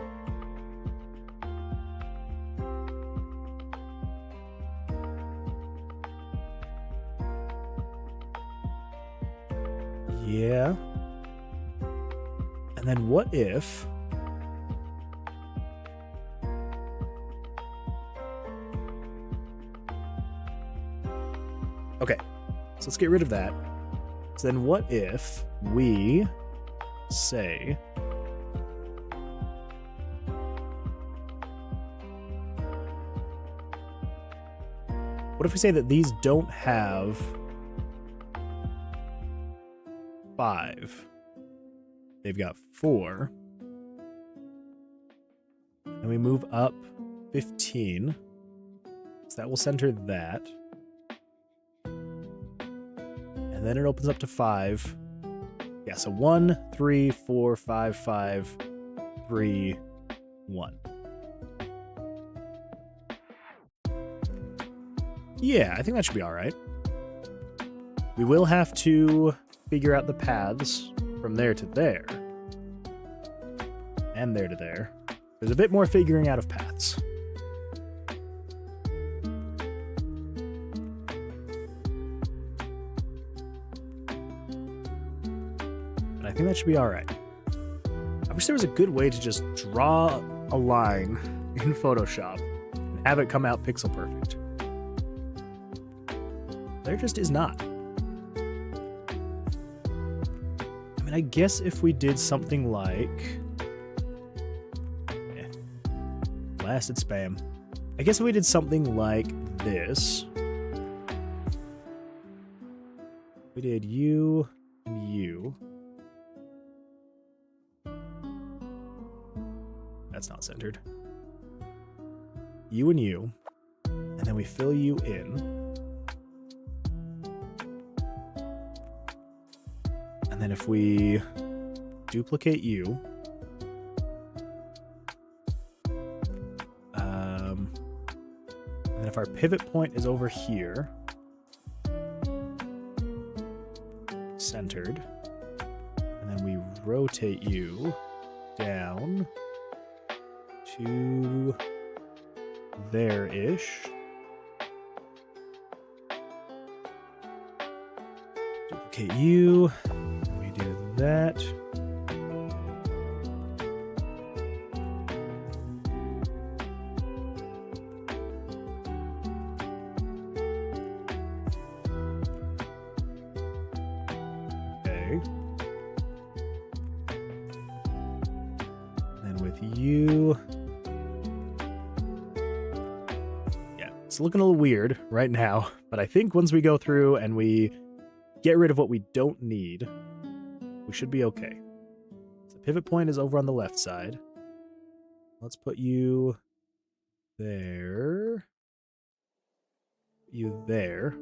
Yeah. And then what if... Okay, so let's get rid of that. So then what if we say... What if we say that these don't have 5? They've got 4. And we move up 15. So that will center that. And then it opens up to 5. Yeah, so 1, 3, 4, 5, 5, 3, 1. Yeah, I think that should be all right. We will have to figure out the paths from there to there. And there to there. There's a bit more figuring out of paths. But I think that should be all right. I wish there was a good way to just draw a line in Photoshop and have it come out pixel perfect. There just is not. I mean, I guess if we did something like... blasted spam. I guess if we did something like this. We did you and you. That's not centered. You and you. And then we fill you in. And then if we duplicate you, and then if our pivot point is over here, centered, and then we rotate you down to there-ish. Duplicate you. We do that. Okay. And with you... yeah, it's looking a little weird right now, but I think once we go through and we get rid of what we don't need, we should be okay. So the pivot point is over on the left side. Let's put you there. You there.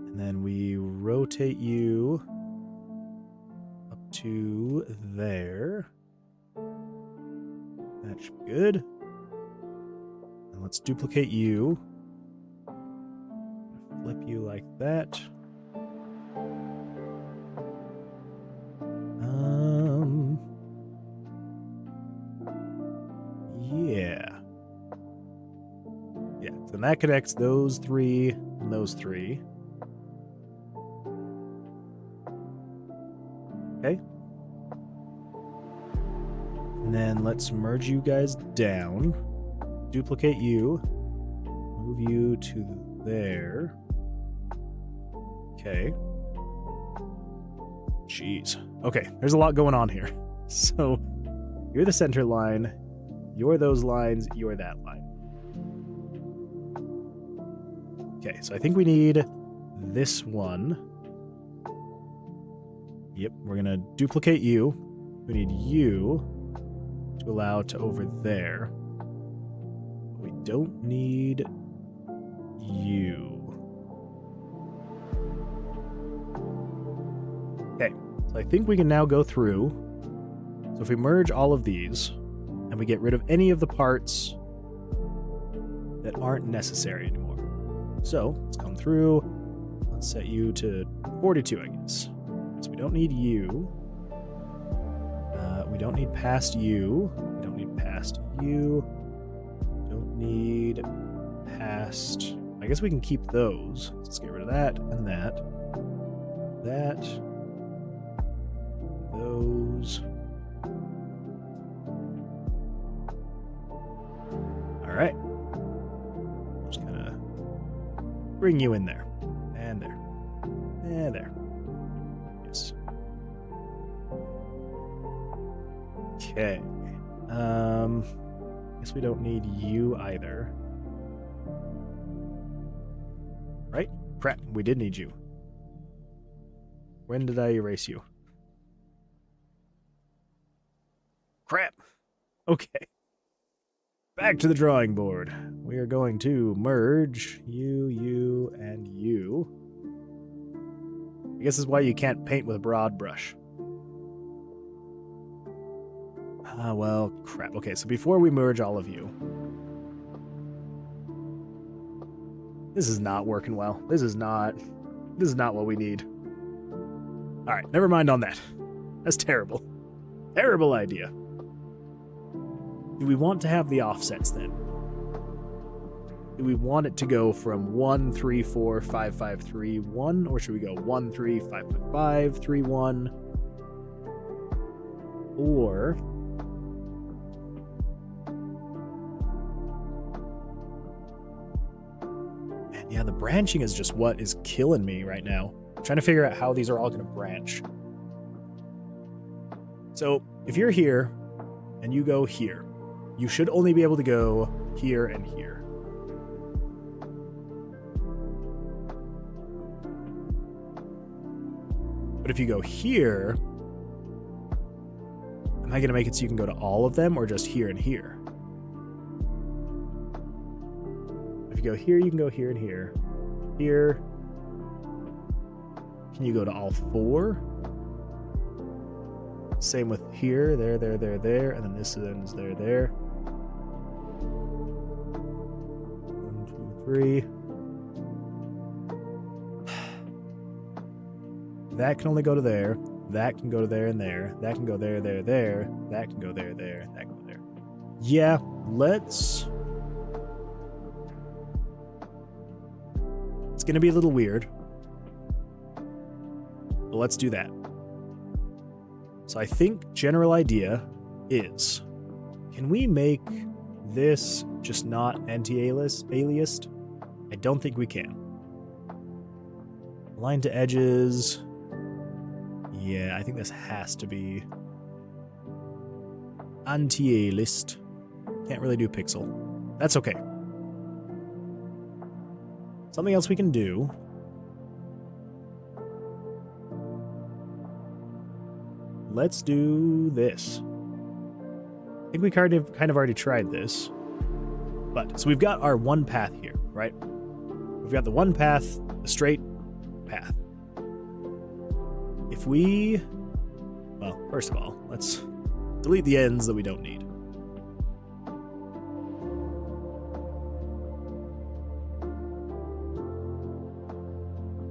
And then we rotate you up to there. That should be good. And let's duplicate you. Flip you like that. Yeah. Yeah, so that connects those 3 and those 3. Okay. And then let's merge you guys down. Duplicate you. Move you to there. Okay. Jeez. Okay, there's a lot going on here. So, you're the center line. You're those lines. You're that line. Okay, so I think we need this one. Yep, we're going to duplicate you. We need you to allow to over there. We don't need you. Okay, so I think we can now go through. So if we merge all of these, and we get rid of any of the parts that aren't necessary anymore. So let's come through. Let's set you to 42, I guess. So we don't need you. We don't need past you. We don't need past you. Don't need past... I guess we can keep those. Let's get rid of that and that. That. Those. Alright. Just gonna bring you in there. And there. And there. Yes. Okay. Guess we don't need you either. Right? Crap, we did need you. When did I erase you? Crap. Okay. Back to the drawing board. We are going to merge you, and you. I guess this is why you can't paint with a broad brush. Ah, well, crap. Okay, so before we merge all of you... This is not working well. This is not what we need. Alright, never mind on that. That's terrible. Terrible idea. Do we want to have the offsets then? Do we want it to go from 1, 3, 4, 5, 5, 3, 1? Or should we go 1, 3, 5, 5, 5, 3, 1? Or... Man, yeah, the branching is just what is killing me right now. I'm trying to figure out how these are all going to branch. So, if you're here, and you go here, you should only be able to go here and here. But if you go here, am I going to make it so you can go to all of them or just here and here? If you go here, you can go here and here. Here. Can you go to all 4? Same with here, there, there, there, there, and then this ends there, there. 1, 2, 3. That can only go to there. That can go to there and there. That can go there, there, there. That can go there, there. That can go there. Yeah, let's... It's going to be a little weird. But let's do that. So I think general idea is, can we make this just not anti-aliased? I don't think we can. Line to edges. Yeah, I think this has to be anti-aliased. Can't really do pixel. That's okay. Something else we can do. Let's do this. I think we kind of already tried this. But, so we've got our one path here, right? We've got the one path, the straight path. If we... Well, first of all, let's delete the ends that we don't need.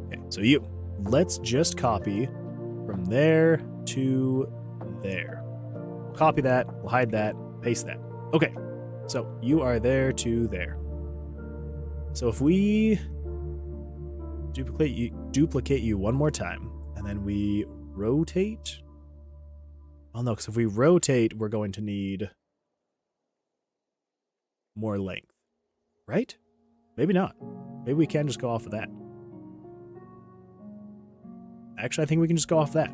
Okay, so you. Let's just copy from there to there. We'll copy that, we'll hide that, paste that. Okay, so you are there to there. So if we duplicate you one more time, and then we rotate. Oh no, because if we rotate, we're going to need more length, right? Maybe not. Maybe we can just go off of that. Actually, I think we can just go off that.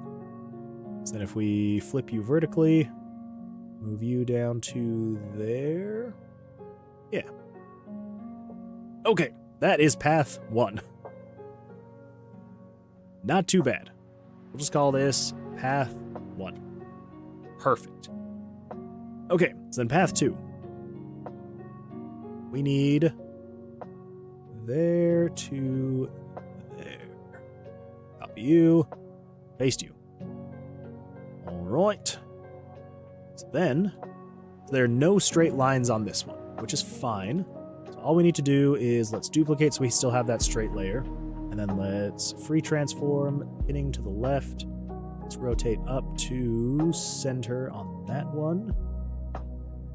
So then if we flip you vertically, move you down to there. Yeah. Okay, that is path 1. Not too bad. We'll just call this path 1. Perfect. Okay, so then path 2. We need there to there. Copy you, paste you. Alright. So then, So there are no straight lines on this one, which is fine. So all we need to do is let's duplicate so we still have that straight layer. And then let's free transform, pinning to the left. Let's rotate up to center on that one.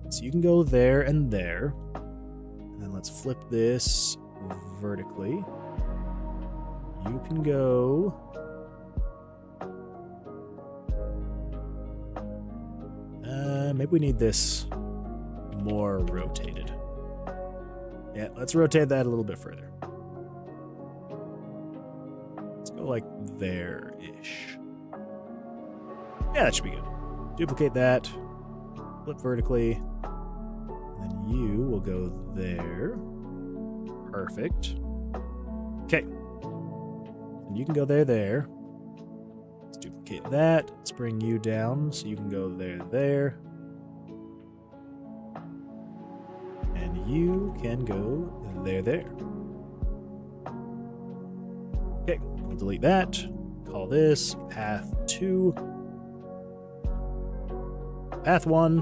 So you can go there and there. And then let's flip this vertically. You can go... maybe we need this more rotated. Yeah, let's rotate that a little bit further. Let's go like there-ish. Yeah, that should be good. Duplicate that. Flip vertically. And then you will go there. Perfect. Okay. And you can go there. Let's duplicate that. Let's bring you down so you can go there. And you can go there. Okay, we'll delete that. Call this path 2. Path 1,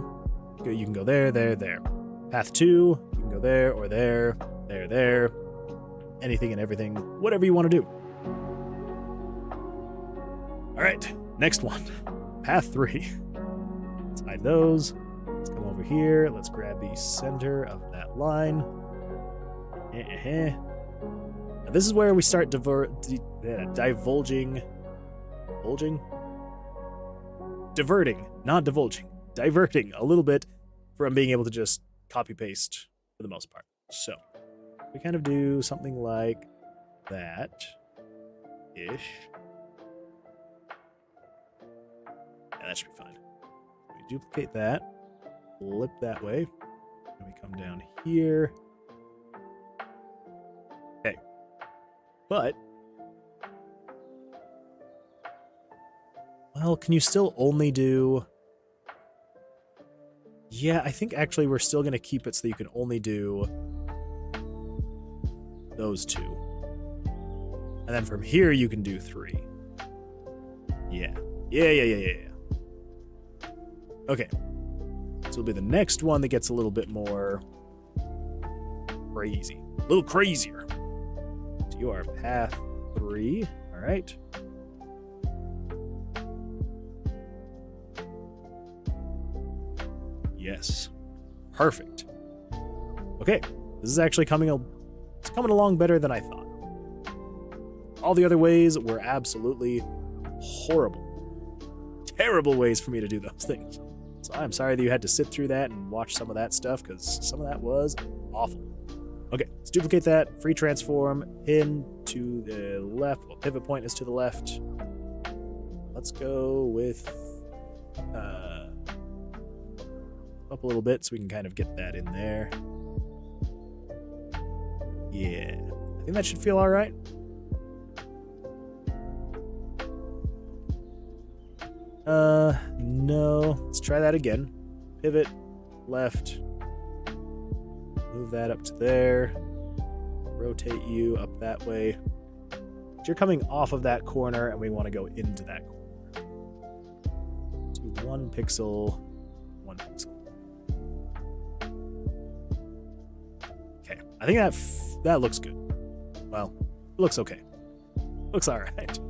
you can go there. Path 2, you can go there or there. Anything and everything, whatever you want to do. All right, next one. Path 3. Let's hide those. Let's come over here. Let's grab the center of that line. Now this is where we start diverting, not divulging. Diverting a little bit from being able to just copy paste for the most part. So we kind of do something like that ish. Yeah, that should be fine. We duplicate that, flip that way, and we come down here. Okay. But well, can you still only do... Yeah, I think actually we're still going to keep it so that you can only do those 2. And then from here you can do 3. Yeah. Okay. So it'll be the next one that gets a little bit more crazy. A little crazier. So you are path 3. All right. Yes. Perfect. Okay. This is actually coming along better than I thought. All the other ways were absolutely horrible. Terrible ways for me to do those things. So I'm sorry that you had to sit through that and watch some of that stuff, because some of that was awful. Okay, let's duplicate that. Free transform. Pin to the left. Well, pivot point is to the left. Let's go with... up a little bit so we can kind of get that in there. Yeah, I think that should feel all right. No, let's try that again. Pivot, left, move that up to there, rotate you up that way. But you're coming off of that corner and we want to go into that corner. Do 1 pixel, 1 pixel. I think that looks good. Well, it looks okay. Looks all right.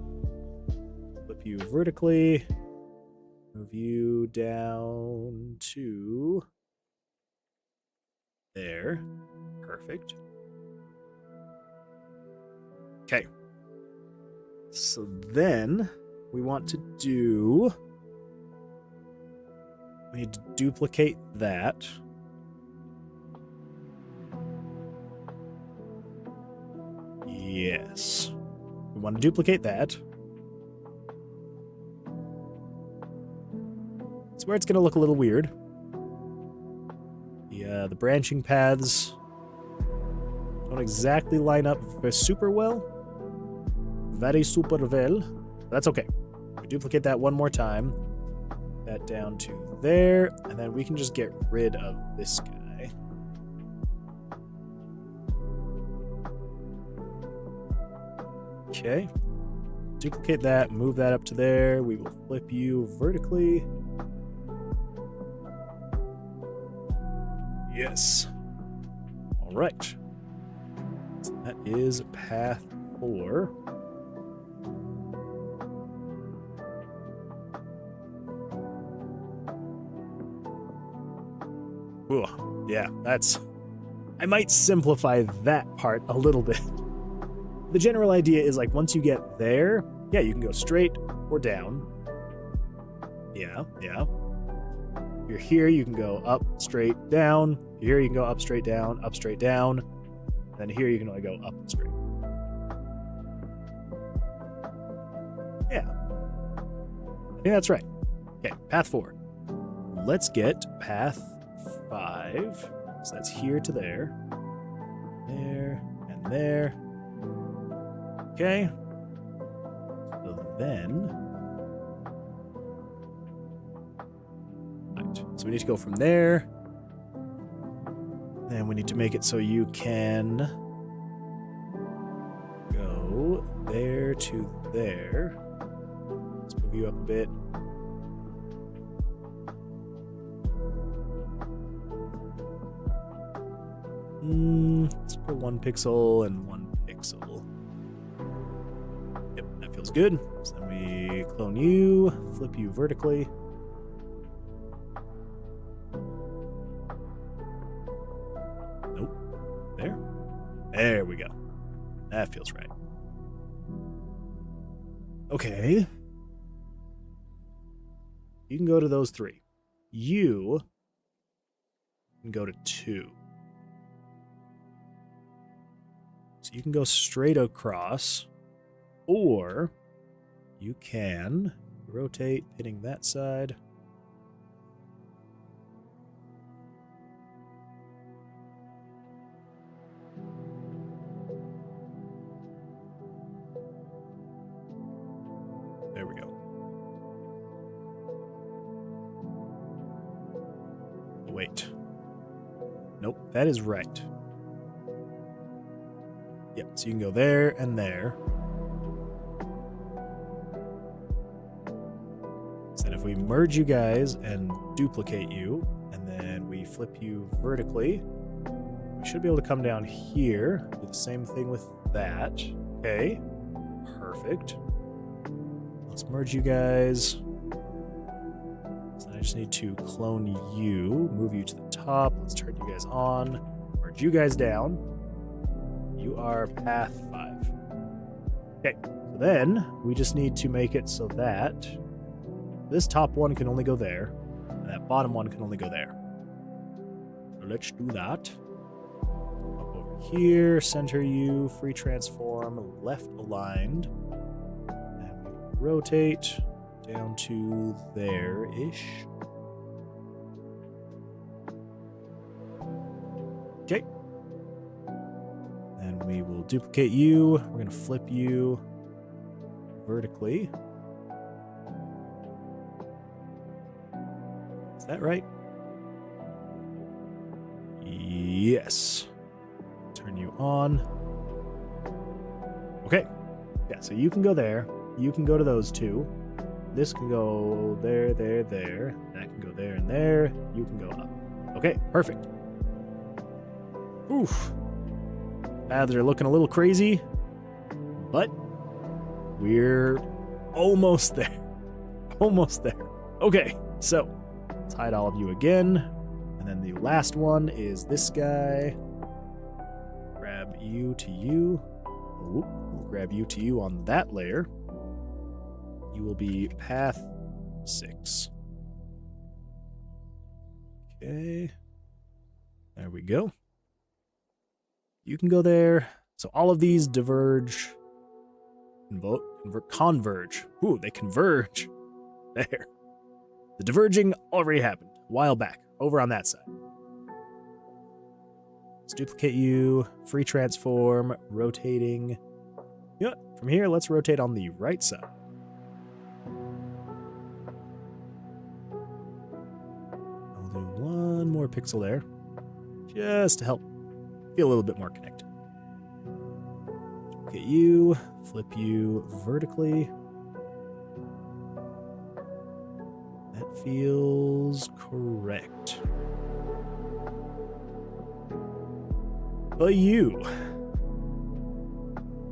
Flip you vertically. Move you down to there. Perfect. Okay. So then we want to do... We need to duplicate that. Yes. We want to duplicate that. It's where it's going to look a little weird. The branching paths don't exactly line up super well. Very super well. That's okay. We duplicate that one more time. That down to there. And then we can just get rid of this guy. Okay. Duplicate that, move that up to there. We will flip you vertically. Yes. All right. So that is path 4. Ooh, yeah, that's... I might simplify that part a little bit. The general idea is like once you get there, yeah, you can go straight or down. Yeah. If you're here, you can go up, straight, down. If you're here, you can go up, straight, down, up, straight, down. And then here, you can only go up and straight. Yeah. I think that's right. Okay, path 4. Let's get path 5. So that's here to there. There and there. Okay. So then... Right. So we need to go from there. Then we need to make it so you can go there to there. Let's move you up a bit. Let's go 1 pixel and 1 pixel. Yep, that feels good. So then we clone you, flip you vertically. Nope. There. There we go. That feels right. Okay. You can go to those 3. You can go to 2. So you can go straight across, or you can rotate, hitting that side. There we go. Oh, wait. Nope, that is right. Yep, so you can go there and there. So then if we merge you guys and duplicate you, and then we flip you vertically, we should be able to come down here, do the same thing with that. Okay, perfect. Let's merge you guys. So I just need to clone you, move you to the top. Let's turn you guys on, merge you guys down. You are path 5. Okay, so then we just need to make it so that this top one can only go there, and that bottom one can only go there. So let's do that. Up over here, center you, free transform, left aligned, and we rotate down to there-ish. Okay. Then we will duplicate you. We're going to flip you vertically. Is that right? Yes. Turn you on. Okay. Yeah, so you can go there. You can go to those 2. This can go there, there, there. That can go there and there. You can go up. Okay, perfect. Oof. Paths are looking a little crazy, but we're almost there. Almost there. Okay, so let's hide all of you again. And then the last one is this guy. Grab you to you. Oop, we'll grab you to you on that layer. You will be path 6. Okay. There we go. You can go there. So all of these diverge. Converge. Ooh, they converge. There. The diverging already happened a while back, over on that side. Let's duplicate you. Free transform. Rotating. You know what? From here, let's rotate on the right side. I'll do 1 more pixel there. Just to help feel a little bit more connected. Get you, flip you vertically. That feels correct. But you.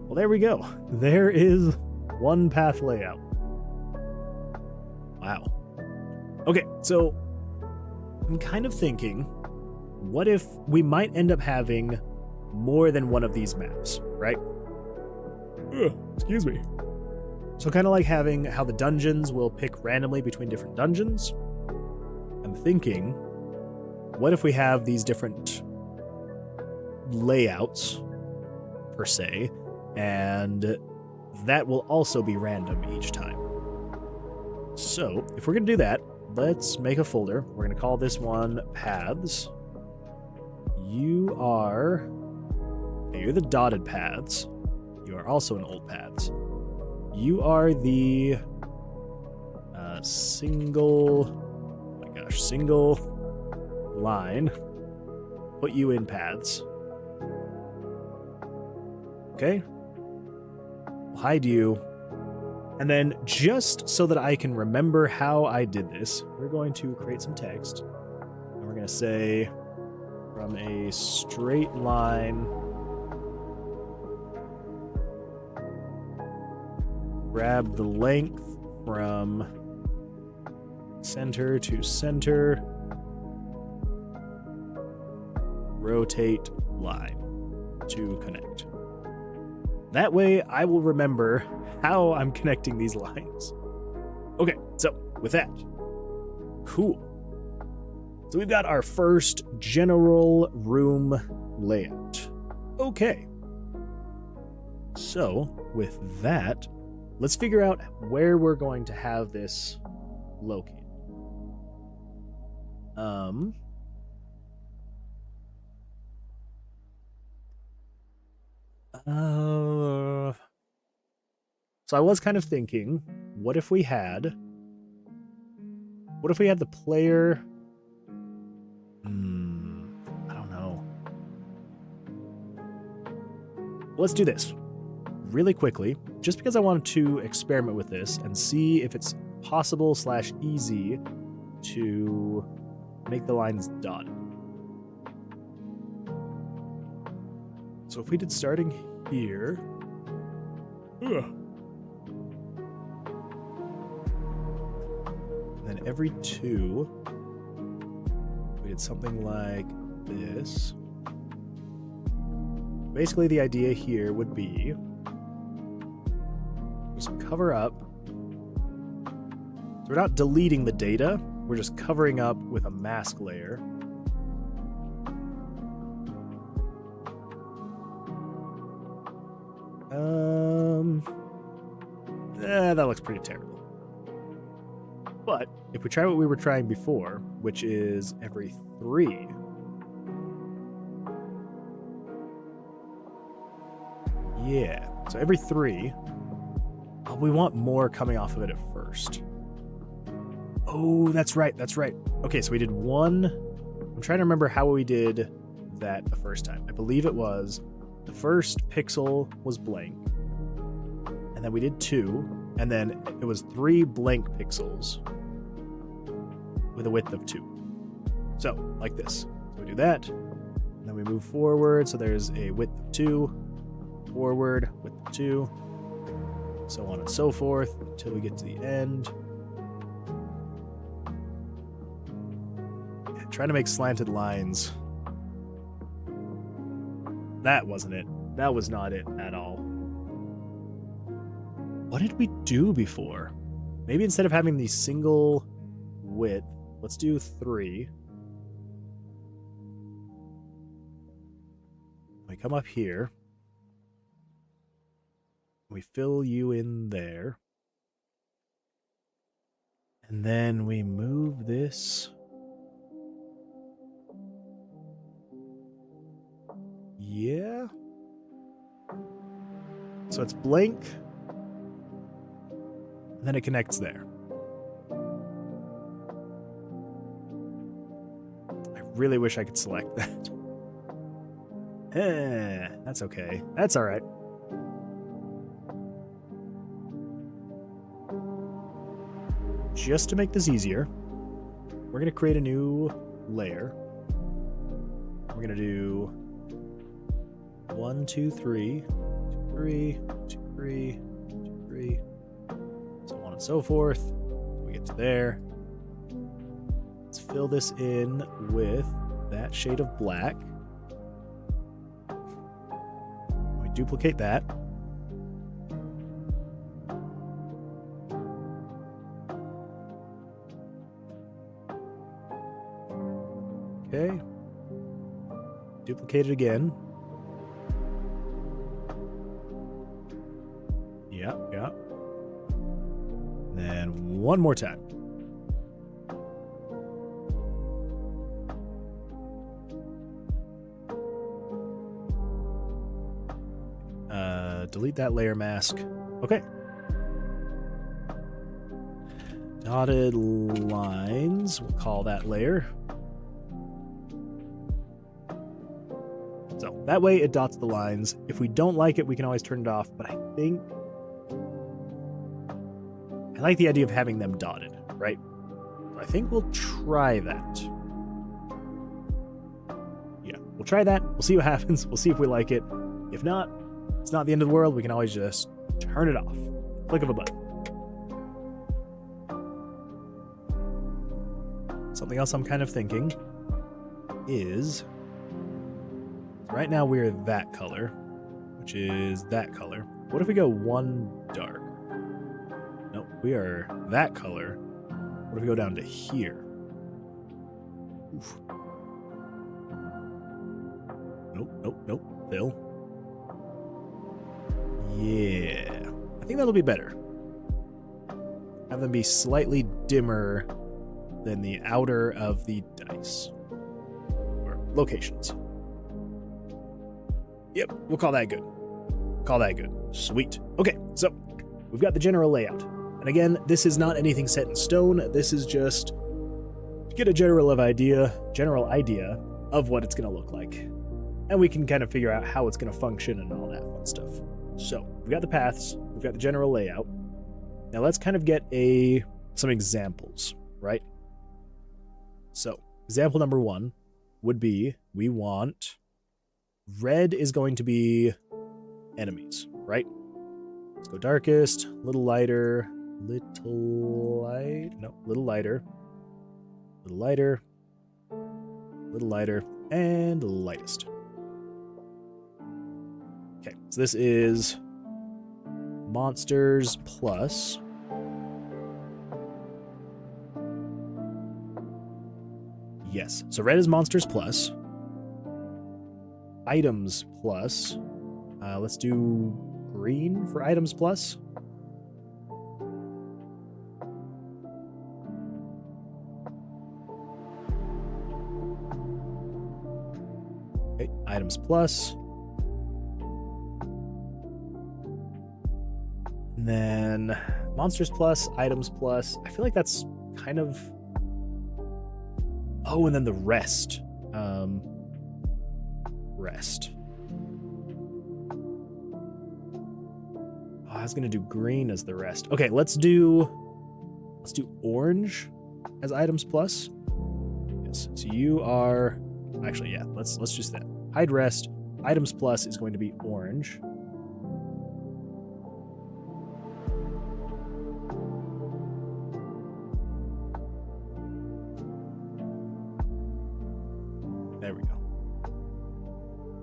Well, there we go. There is one path layout. Wow. Okay, so I'm kind of thinking, what if we might end up having more than one of these maps, right? Excuse me. So kind of like having how the dungeons will pick randomly between different dungeons. I'm thinking, what if we have these different layouts, per se, and that will also be random each time. So, if we're going to do that, let's make a folder. We're going to call this one Paths. You're the dotted paths. You are also an old paths. You are the single line. Put you in paths. Okay. We'll hide you. And then just so that I can remember how I did this, we're going to create some text. And we're going to say from a straight line, grab the length from center to center, rotate line to connect. That way I will remember how I'm connecting these lines. Okay, so with that, cool. So we've got our first general room layout. Okay. So with that, let's figure out where we're going to have this located. So I was kind of thinking, what if we had the player? I don't know. Let's do this really quickly, just because I wanted to experiment with this and see if it's possible / easy to make the lines dotted. So if we did starting here, then every 2, we did something like this. Basically, the idea here would be just cover up. So we're not deleting the data, we're just covering up with a mask layer. That looks pretty terrible. But if we try what we were trying before, which is every 3, yeah, so every 3, we want more coming off of it at first. Oh, that's right. Okay, so we did 1. I'm trying to remember how we did that the first time. I believe it was the first pixel was blank, and then we did 2, and then it was 3 blank pixels with a width of 2. So, like this. So we do that, and then we move forward, so there's a width of 2, forward, width of 2, so on and so forth, until we get to the end. Yeah, trying to make slanted lines. That wasn't it. That was not it at all. What did we do before? Maybe instead of having the single width, let's do 3. We come up here. We fill you in there. And then we move this. Yeah. So it's blank. And then it connects there. I really wish I could select that. That's okay. That's all right. Just to make this easier, we're going to create a new layer. We're going to do 1, 2, 3, 3, 2, 3, 2, 3, so on and so forth. We get to there. Let's fill this in with that shade of black. We duplicate that. Okay. Duplicate it again. Yeah, yeah. Then one more time. Delete that layer mask. Okay. Dotted lines. We'll call that layer. So that way it dots the lines. If we don't like it, we can always turn it off. But I think I like the idea of having them dotted, right? So I think we'll try that. Yeah, we'll try that. We'll see what happens. We'll see if we like it. If not, it's not the end of the world. We can always just turn it off. Click of a button. Something else I'm kind of thinking is right now we're that color, which is that color. What if we go one dark? Nope, we are that color. What if we go down to here? Oof. Nope, nope, nope. Fill. Yeah. I think that'll be better. Have them be slightly dimmer than the outer of the dice. Or locations. Yep, we'll call that good. Call that good. Sweet. Okay, so we've got the general layout. And again, this is not anything set in stone. This is just to get a general idea of what it's going to look like. And we can kind of figure out how it's going to function and all that fun stuff. So, we've got the paths, we've got the general layout. Now let's kind of get some examples, right? So, example number 1 would be, we want red is going to be enemies, right? Let's go darkest, little lighter, little lighter, and lightest. Okay, so this is monsters plus yes. So red is monsters plus items plus. Let's do green for items plus. Okay, items plus. And then monsters plus, items plus. I feel like that's kind of... Oh, and then the rest. Rest. Oh, I was gonna do green as the rest. Okay, let's do orange as items plus. Yes. So you are actually, yeah, let's just that. Hide rest. Items plus is going to be orange. There we go.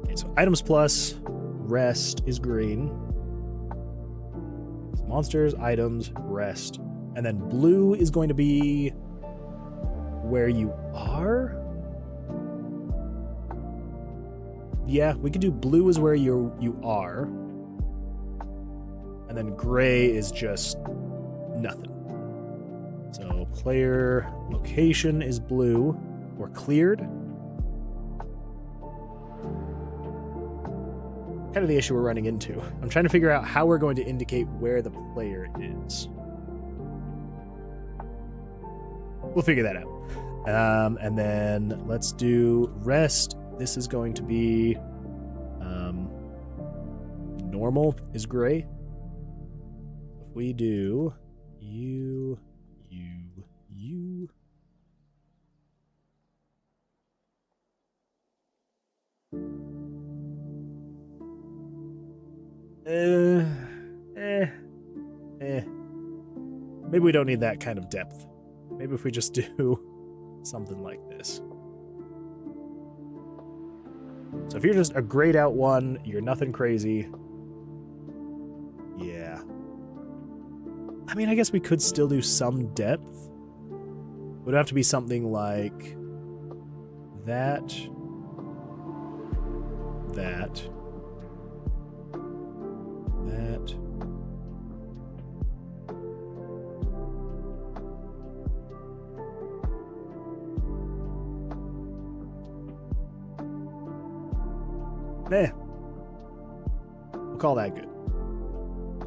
Okay, so items plus, rest is green. Monsters, items, rest. And then blue is going to be where you are? Yeah, we could do blue is where you are. And then gray is just nothing. So player location is blue or cleared. Kind of the issue we're running into. I'm trying to figure out how we're going to indicate where the player is. We'll figure that out. And then let's do rest. This is going to be normal is gray. If we do you. Maybe we don't need that kind of depth. Maybe if we just do something like this. So if you're just a grayed out one, you're nothing crazy. Yeah. I mean, I guess we could still do some depth. It would have to be something like that. That. We'll call that good.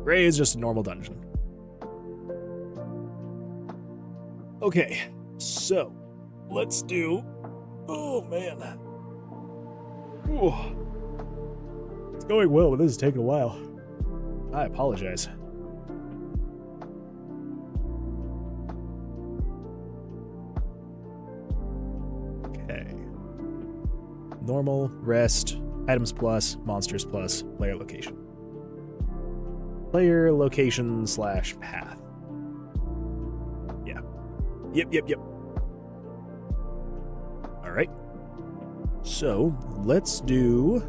Gray is just a normal dungeon. Okay, so let's do. Oh man. Ooh. It's going well, but this is taking a while. I apologize. Okay. Normal, rest, items plus, monsters plus, player location. Player location / path. Yeah. Yep. Alright. So, let's do...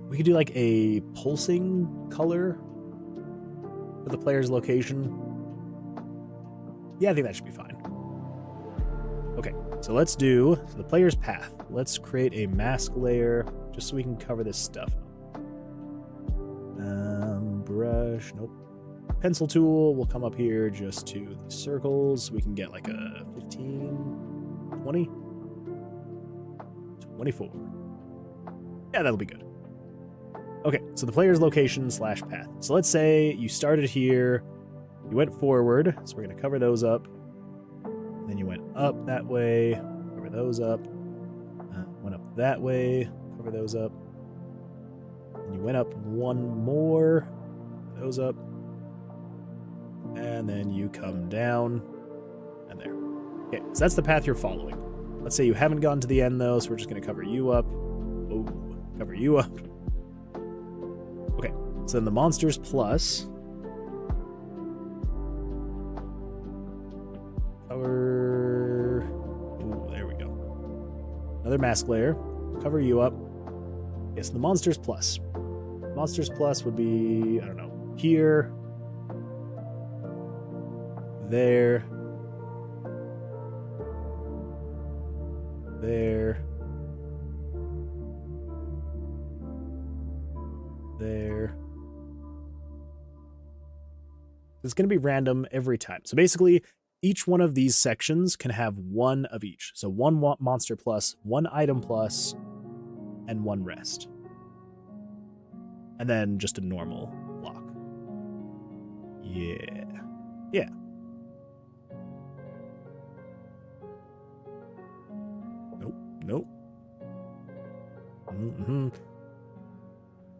We could do like a pulsing color for the player's location. Yeah, I think that should be fine. Okay, so let's do the player's path. Let's create a mask layer just so we can cover this stuff. Brush, nope. Pencil tool, we'll come up here just to the circles. We can get like a 15, 20, 24. Yeah, that'll be good. Okay, so the player's location / path. So let's say you started here, you went forward, so we're going to cover those up. Then you went up that way, cover those up. Went up that way, cover those up. And you went up one more, cover those up. And then you come down, and there. Okay, so that's the path you're following. Let's say you haven't gotten to the end, though, so we're just going to cover you up. Oh, cover you up. Okay, so then the monsters plus... Cover... Ooh, there we go. Another mask layer. Cover you up. Yes, the monsters plus. Monsters plus would be, I don't know, here... There. There. There. It's going to be random every time. So basically, each one of these sections can have one of each. So one monster plus, one item plus, and one rest. And then just a normal block. Yeah. Yeah. Nope. Mm-hmm.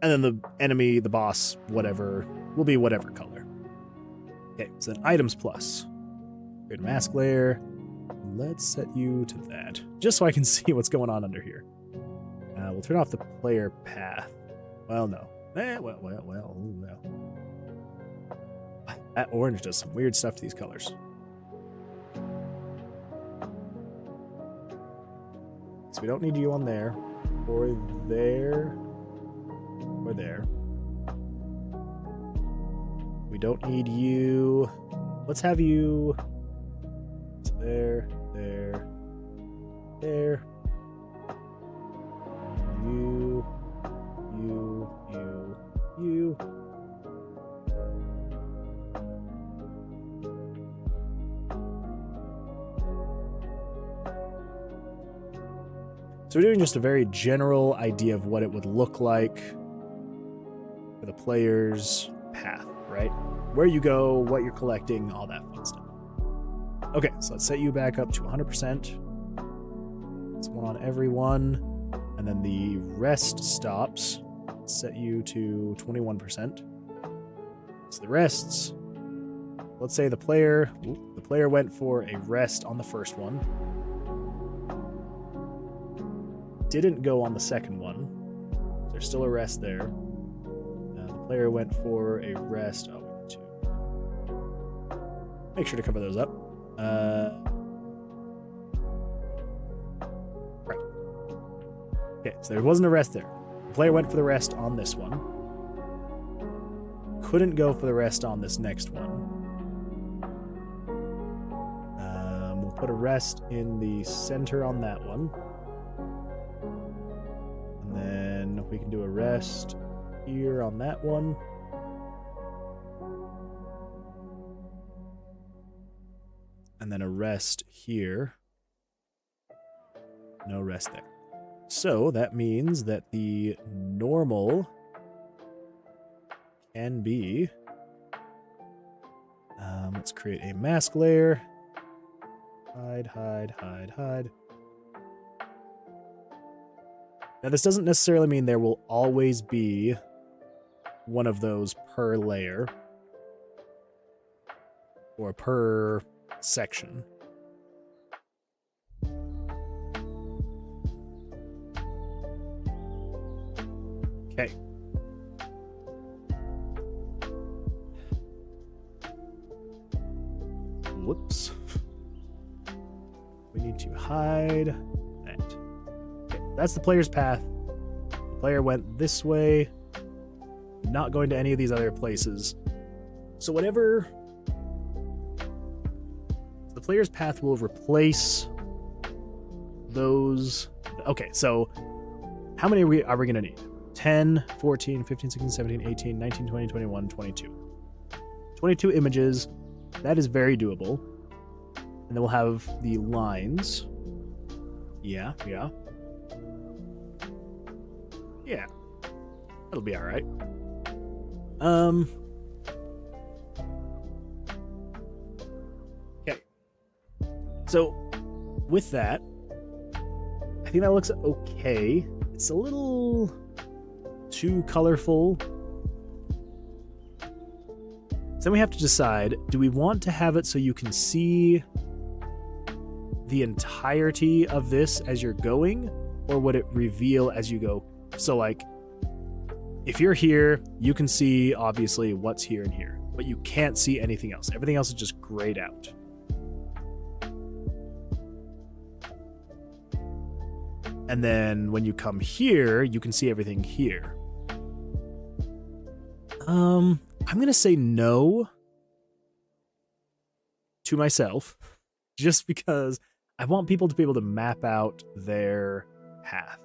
And then the enemy, the boss, whatever, will be whatever color. Okay, so then items plus. Create a mask layer. Let's set you to that, just so I can see what's going on under here. We'll turn off the player path. Well, no. Well. That orange does some weird stuff to these colors. So we don't need you on there, or there, or there. We don't need you. Let's have you. There. You. So we're doing just a very general idea of what it would look like for the player's path, right? Where you go, what you're collecting, all that fun stuff. Okay, so let's set you back up to 100%. It's one on every one. And then the rest stops. Let's set you to 21%. So the rests, let's say the player went for a rest on the first one. didn't go on the second one. There's still a rest there. The player went for a rest. Oh, we need to make sure to cover those up. Right. Okay, so there wasn't a rest there. The player went for the rest on this one. Couldn't go for the rest on this next one. We'll put a rest in the center on that one. And then we can do a rest here on that one. And then a rest here. No rest there. So that means that the normal can be... let's create a mask layer. Hide, hide, hide, hide. Now this doesn't necessarily mean there will always be one of those per layer. Or per section. Okay. Whoops. We need to hide that. Okay, that's the player's path. The player went this way, not going to any of these other places. So whatever... The player's path will replace those... Okay, so how many are we going to need? 10, 14, 15, 16, 17, 18, 19, 20, 21, 22. 22 images. That is very doable. And then we'll have the lines. Yeah. Yeah. That'll be alright. Okay. So, with that, I think that looks okay. It's a little too colorful. So then we have to decide, do we want to have it so you can see the entirety of this as you're going, or would it reveal as you go? So like, if you're here, you can see obviously what's here and here, but you can't see anything else. Everything else is just grayed out. And then when you come here, you can see everything here. I'm going to say no to myself, just because I want people to be able to map out their path.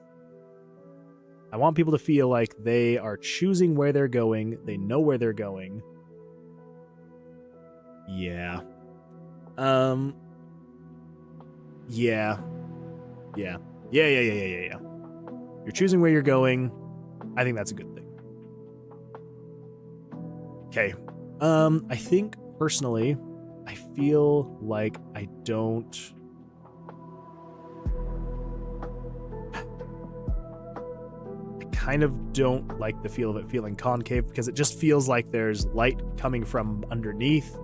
I want people to feel like they are choosing where they're going. They know where they're going. Yeah. Yeah. You're choosing where you're going. I think that's a good thing. Okay. I think personally, I feel like I don't... I kind of don't like the feel of it feeling concave, because it just feels like there's light coming from underneath.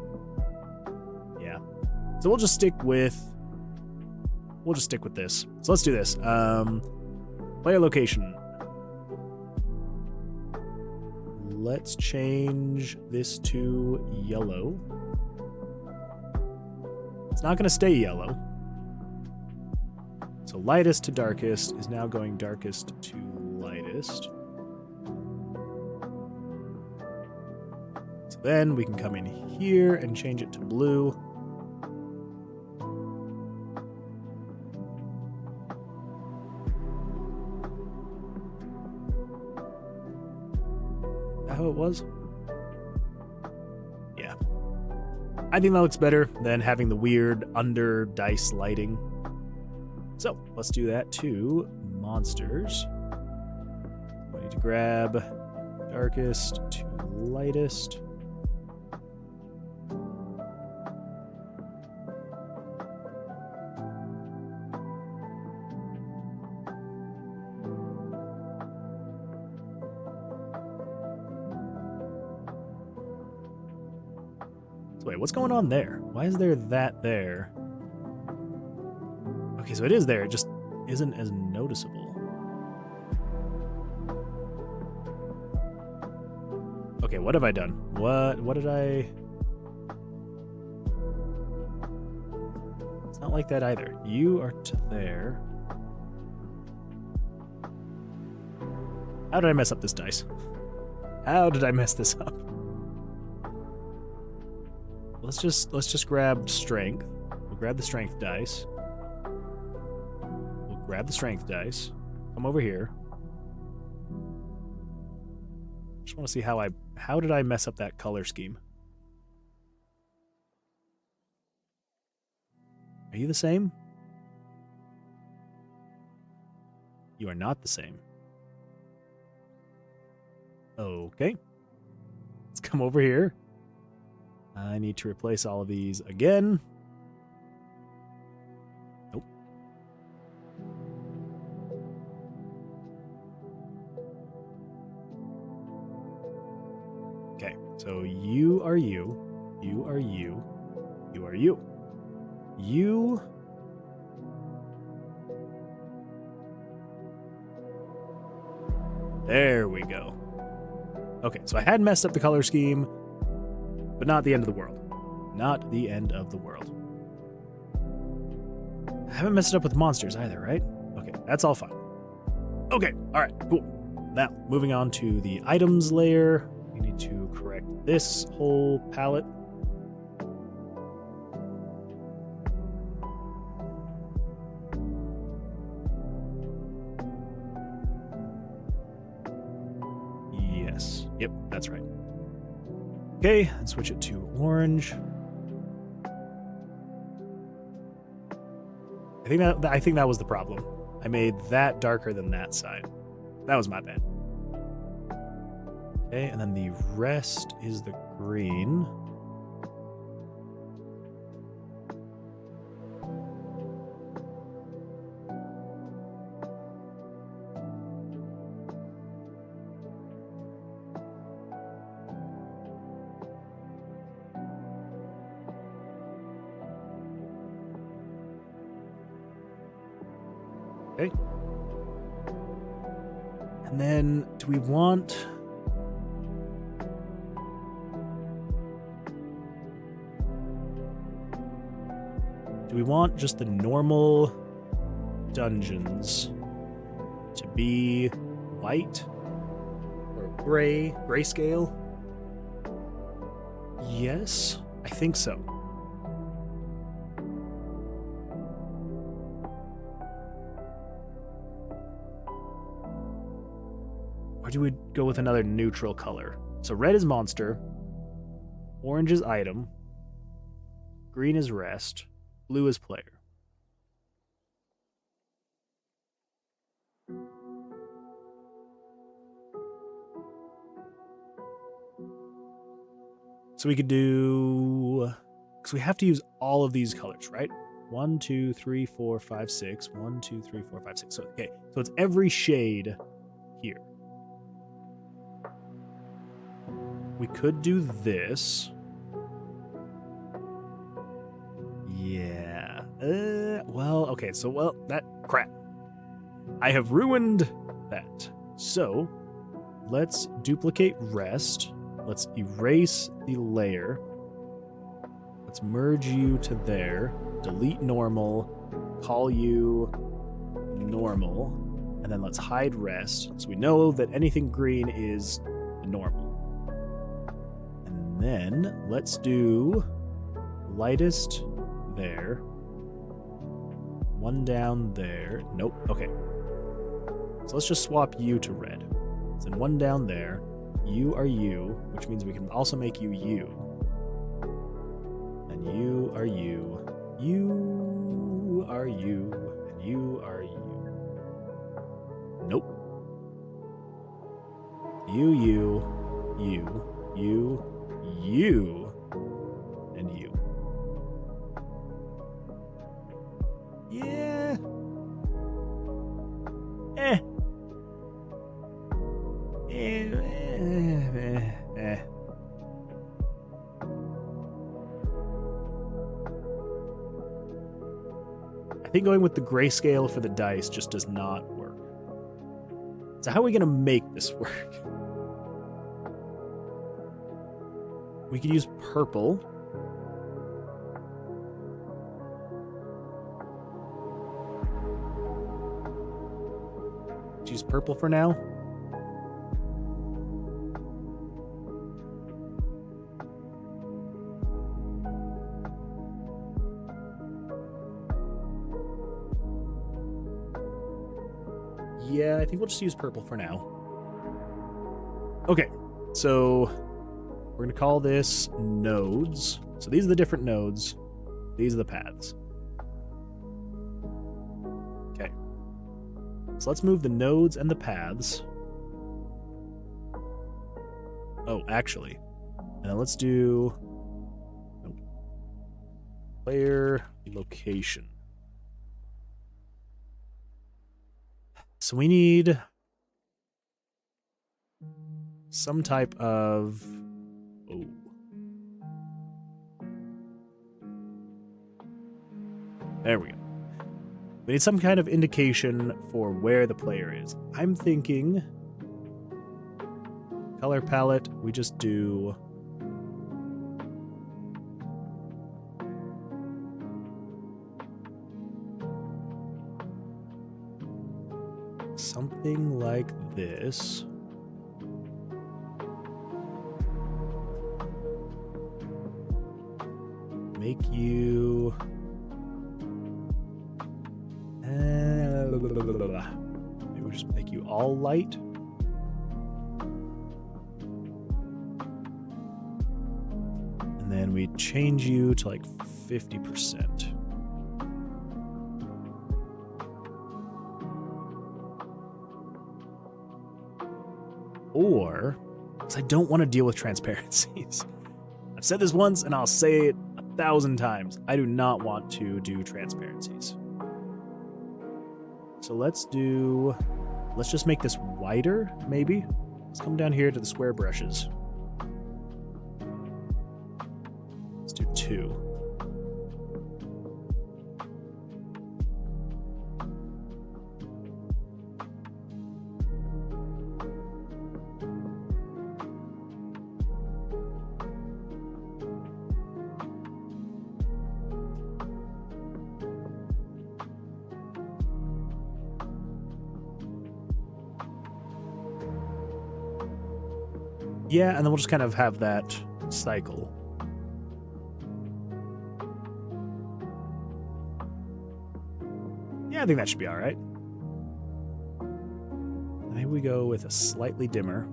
Yeah. So we'll just stick with this. So let's do this. Player location. Let's change this to yellow. It's not going to stay yellow. So lightest to darkest is now going darkest to lightest. So then we can come in here and change it to blue. How it was? Yeah. I think that looks better than having the weird under dice lighting. So let's do that to monsters. We need to grab darkest to lightest. Wait, what's going on there? Why is there that there? Okay, so it is there. It just isn't as noticeable. Okay, what have I done? What did I... It's not like that either. You are to there. How did I mess up this dice? How did I mess this up? Let's just grab strength. We'll grab the strength dice. We'll grab the strength dice. Come over here. Just want to see how did I mess up that color scheme? Are you the same? You are not the same. Okay. Let's come over here. I need to replace all of these again. Nope. Okay, so you are you. You are you. You are you. You... There we go. Okay, so I had messed up the color scheme, but not the end of the world. Not the end of the world. I haven't messed it up with monsters either, right? Okay, that's all fine. Okay, alright, cool. Now, moving on to the items layer. We need to correct this whole palette. Yes. Yep, that's right. Okay, and switch it to orange. I think that was the problem. I made that darker than that side. That was my bad. Okay, and then the rest is the green. Okay. And then, do we want... Do we want just the normal dungeons to be white or grayscale? Yes, I think so. Or do we go with another neutral color? So red is monster, orange is item, green is rest, blue is player. So we could do... Because we have to use all of these colors, right? 1, 2, 3, 4, 5, 6. 1, 2, 3, 4, 5, 6. So, okay, so it's every shade here. We could do this. Yeah. Well, okay, so, well, that crap. I have ruined that. So, let's duplicate rest. Let's erase the layer. Let's merge you to there. Delete normal. Call you normal. And then let's hide rest. So we know that anything green is normal. And then let's do lightest there. One down there. Nope. Okay. So let's just swap you to red. So then one down there. You are you, which means we can also make you you. And you are you. You are you. And you are you. Nope. You, and you. Yeah. I think going with the grayscale for the dice just does not work. So how are we going to make this work? We could use purple. Let's use purple for now. Yeah, I think we'll just use purple for now. Okay, so we're going to call this nodes. So these are the different nodes. These are the paths. Okay. So let's move the nodes and the paths. Oh, actually. And then let's do player location. So we need some type of... Oh. There we go. We need some kind of indication for where the player is. I'm thinking... Color palette, we just do... something like this. Make you... maybe we'll just make you all light. And then we change you to like 50%. Or, because I don't want to deal with transparencies. I've said this once and I'll say it 1,000 times. I do not want to do transparencies. So let's just make this wider, maybe. Let's come down here to the square brushes. Let's do 2. Yeah, and then we'll just kind of have that cycle. Yeah, I think that should be all right. Maybe we go with a slightly dimmer.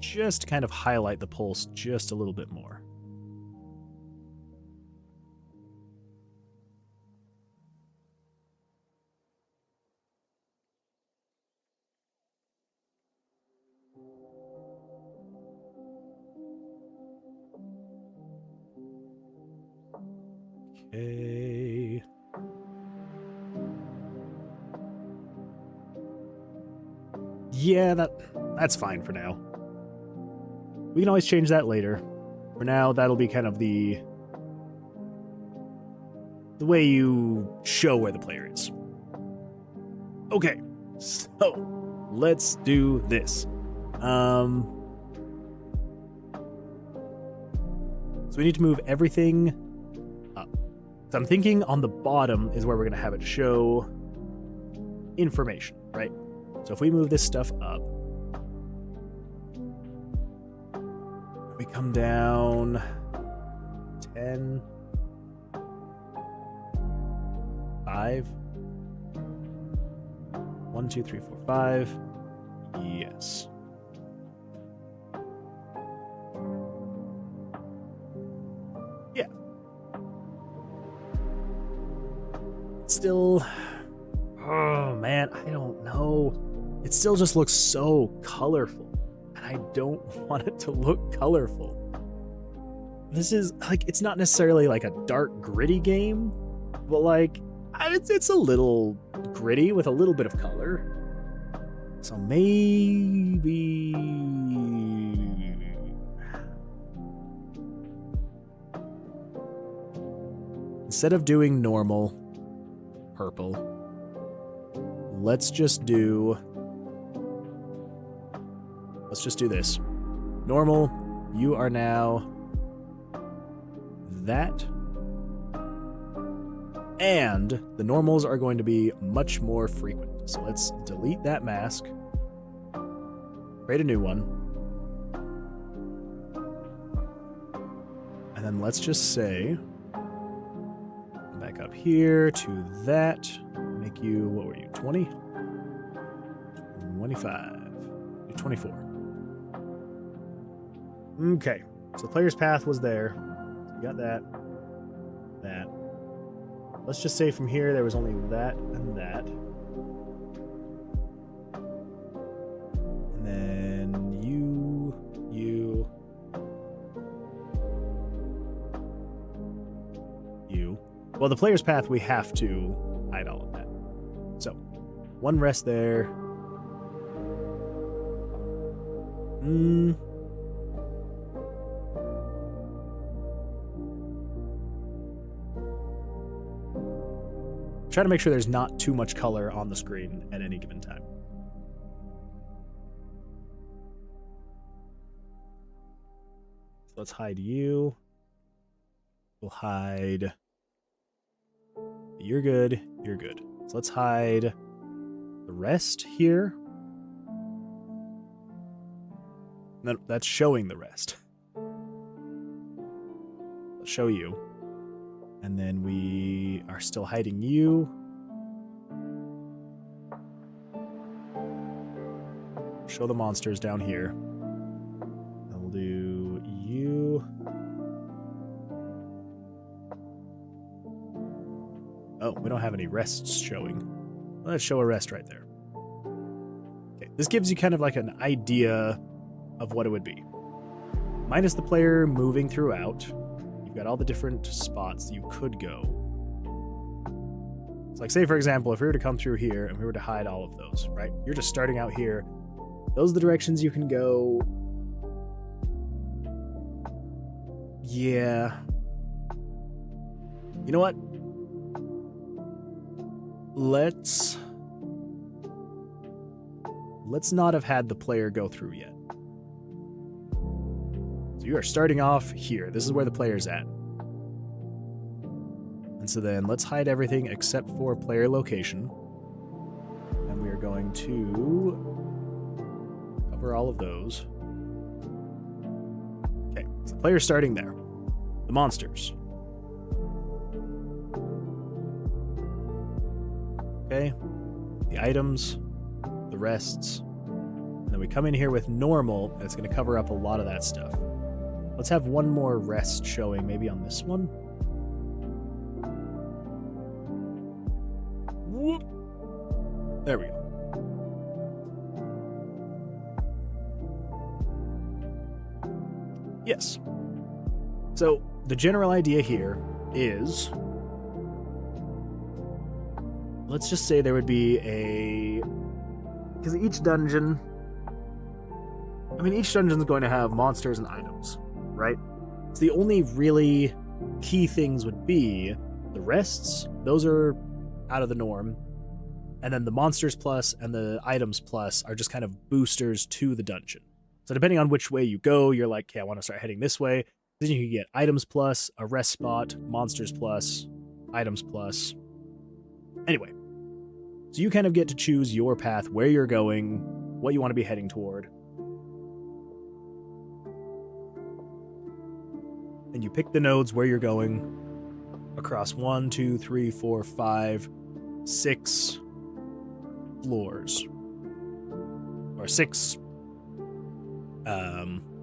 Just to kind of highlight the pulse just a little bit more. Okay. Yeah, that's fine for now. We can always change that later. For now, that'll be kind of the way you show where the player is. Okay, so let's do this. So we need to move everything up. So I'm thinking on the bottom is where we're going to have it show information, right? So if we move this stuff up, we come down 10, 5, 1, 2, 3, 4, 5. Yes. Yeah. Still, oh man, I don't know. It still just looks so colorful, and I don't want it to look colorful. This is like, it's not necessarily like a dark, gritty game, but like, it's a little gritty with a little bit of color. So maybe... instead of doing normal purple, let's just do let's just do this. Normal, you are now that. And the normals are going to be much more frequent. So let's delete that mask. Create a new one. And then let's just say, back up here to that. Make you, what were you, 20? 25. 24. Okay, so player's path was there. So we got that. That. Let's just say from here there was only that and that. And then you. Well, the player's path, we have to hide all of that. So, one rest there. Try to make sure there's not too much color on the screen at any given time. So let's hide you. We'll hide. You're good. You're good. So let's hide the rest here. No, that's showing the rest. Let's show you. And then we are still hiding you. Show the monsters down here. And we'll do you. Oh, we don't have any rests showing. Let's show a rest right there. Okay, this gives you kind of like an idea of what it would be. Minus the player moving throughout. You've got all the different spots that you could go. It's like, say, for example, if we were to come through here and we were to hide all of those, right? You're just starting out here. Those are the directions you can go. Yeah. You know what? Let's not have had the player go through yet. So you are starting off here. This is where the player's at. And so then let's hide everything except for player location. And we are going to cover all of those. Okay, so the player's starting there. The monsters. Okay, the items, the rests, and then we come in here with normal, and it's going to cover up a lot of that stuff. Let's have one more rest showing, maybe on this one. Whoop. There we go. Yes. So the general idea here is, let's just say there would be because each dungeon, each dungeon is going to have monsters and items, right? So the only really key things would be the rests. Those are out of the norm. And then the monsters plus and the items plus are just kind of boosters to the dungeon. So depending on which way you go, you're like, okay, I want to start heading this way. Then you can get items plus, a rest spot, monsters plus, items plus. Anyway, so you kind of get to choose your path, where you're going, what you want to be heading toward. And you pick the nodes where you're going across 1, 2, 3, 4, 5, 6 floors. Or 6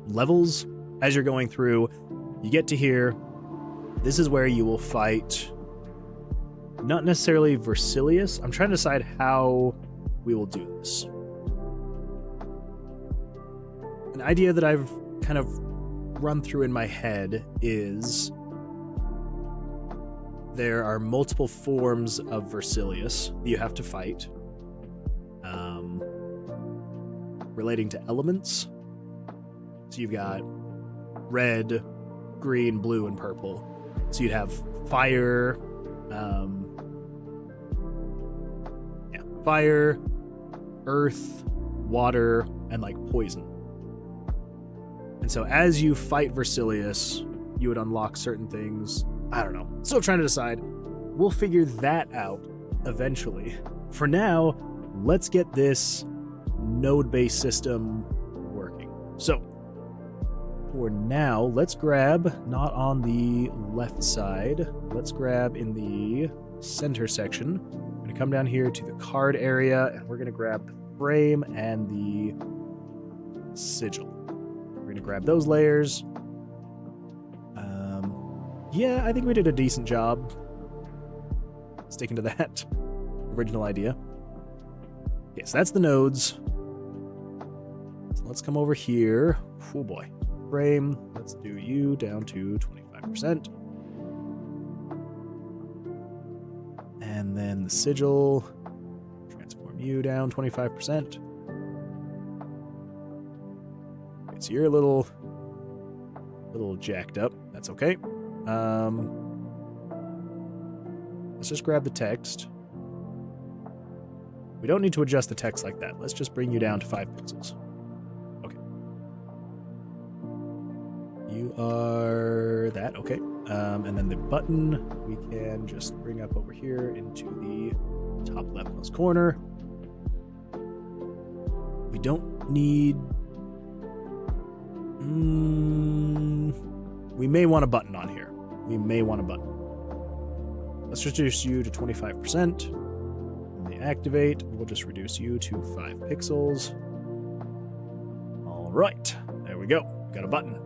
levels as you're going through. You get to here. This is where you will fight. Not necessarily Versilius. I'm trying to decide how we will do this. An idea that I've kind of run through in my head is there are multiple forms of Versilius that you have to fight, relating to elements. So you've got red, green, blue, and purple. So you'd have fire, fire, earth, water, and like poison. And so as you fight Versilius, you would unlock certain things. I don't know. Still trying to decide. We'll figure that out eventually. For now, let's get this node-based system working. So, for now, let's grab, not on the left side, let's grab in the center section. I'm going to come down here to the card area, and we're going to grab the frame and the sigil. We're going to grab those layers. Yeah, I think we did a decent job sticking to that original idea. Okay, so that's the nodes. So let's come over here. Oh boy. Frame. Let's do you down to 25%. And then the sigil. Transform you down 25%. Okay, so you're a little jacked up. That's okay. Let's just grab the text. We don't need to adjust the text like that. Let's just bring you down to 5 pixels. Okay. You are that. Okay. And then the button we can just bring up over here into the top leftmost corner. We don't need... we may want a button on here. We may want a button. Let's reduce you to 25%. When they activate, we'll just reduce you to 5 pixels. All right, there we go. Got a button.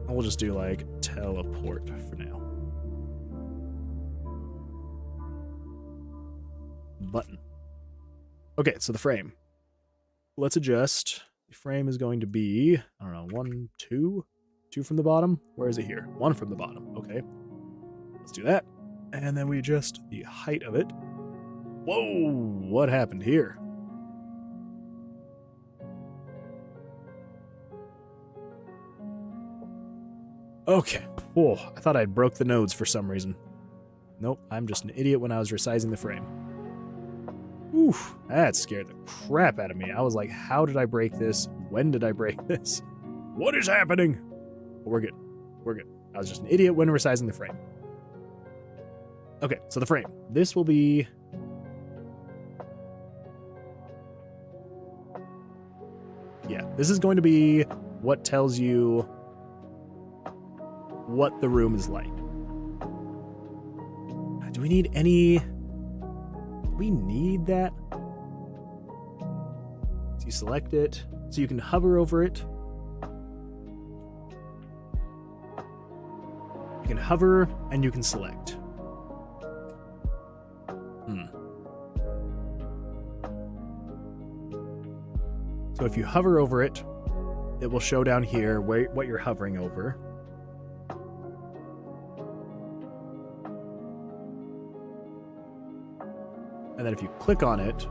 We'll just do like teleport for now. Button. Okay, so the frame. Let's adjust. The frame is going to be, I don't know, 1, 2? 2 from the bottom? Where is it here? 1 from the bottom. Okay. Let's do that. And then we adjust the height of it. Whoa! What happened here? Okay. Whoa, I thought I broke the nodes for some reason. Nope, I'm just an idiot when I was resizing the frame. Oof, that scared the crap out of me. I was like, how did I break this? When did I break this? What is happening? But we're good. We're good. I was just an idiot when resizing the frame. Okay, so the frame. This will be... yeah, this is going to be what tells you what the room is like. Do we need any... do we need that? So you select it, so you can hover over it. You can hover and you can select. So if you hover over it, it will show down here what you're hovering over. And then if you click on it,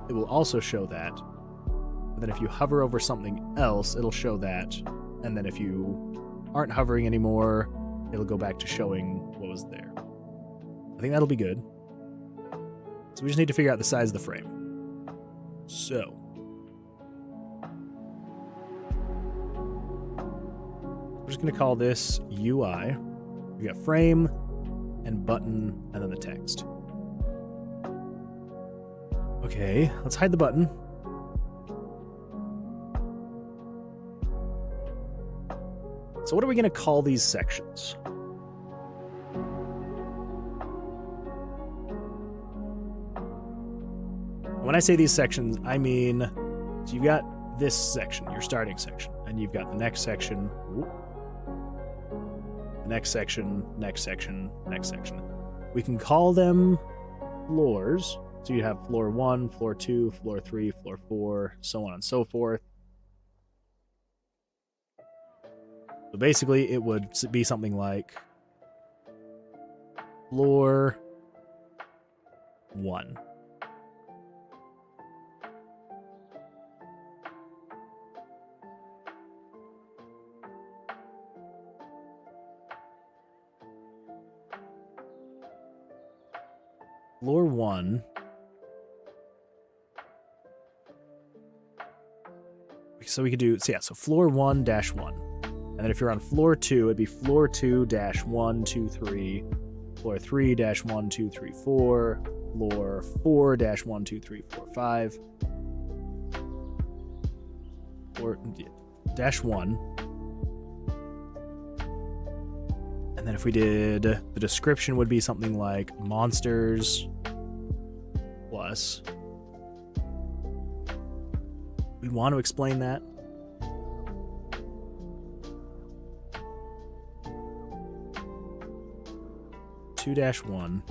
it will also show that. And then if you hover over something else, it'll show that. And then if you aren't hovering anymore, it'll go back to showing what was there. I think that'll be good. So we just need to figure out the size of the frame. So. We're just going to call this UI. We got frame and button and then the text. Okay, let's hide the button. So what are we going to call these sections? When I say these sections, I mean, so you've got this section, your starting section, and you've got the next section, the next section, next section, next section. We can call them floors. So you have floor 1, floor 2, floor 3, floor 4, so on and so forth. So basically, it would be something like floor 1. Floor 1 So we could do, so yeah, so floor 1-1. And then if you're on floor 2, it'd be floor 2-1, 2, 3, floor 3-1, 2, 3, 4, floor 4-1, 2, 3, 4, 5, or -1. And then if we did, the description would be something like monsters plus. We want to explain that. -1.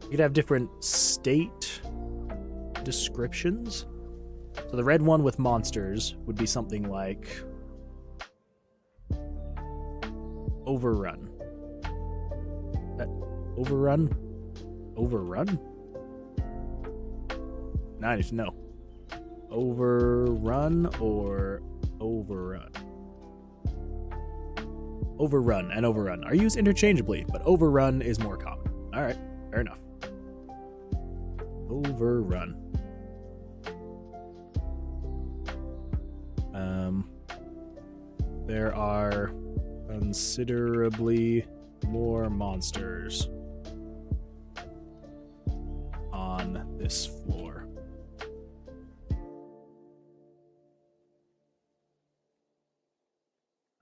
You could have different state descriptions. So the red one with monsters would be something like overrun. Overrun? Overrun? Now I need to know. Overrun or overrun? Overrun and overrun are used interchangeably, but overrun is more common. Alright, fair enough. Overrun. There are considerably more monsters on this floor.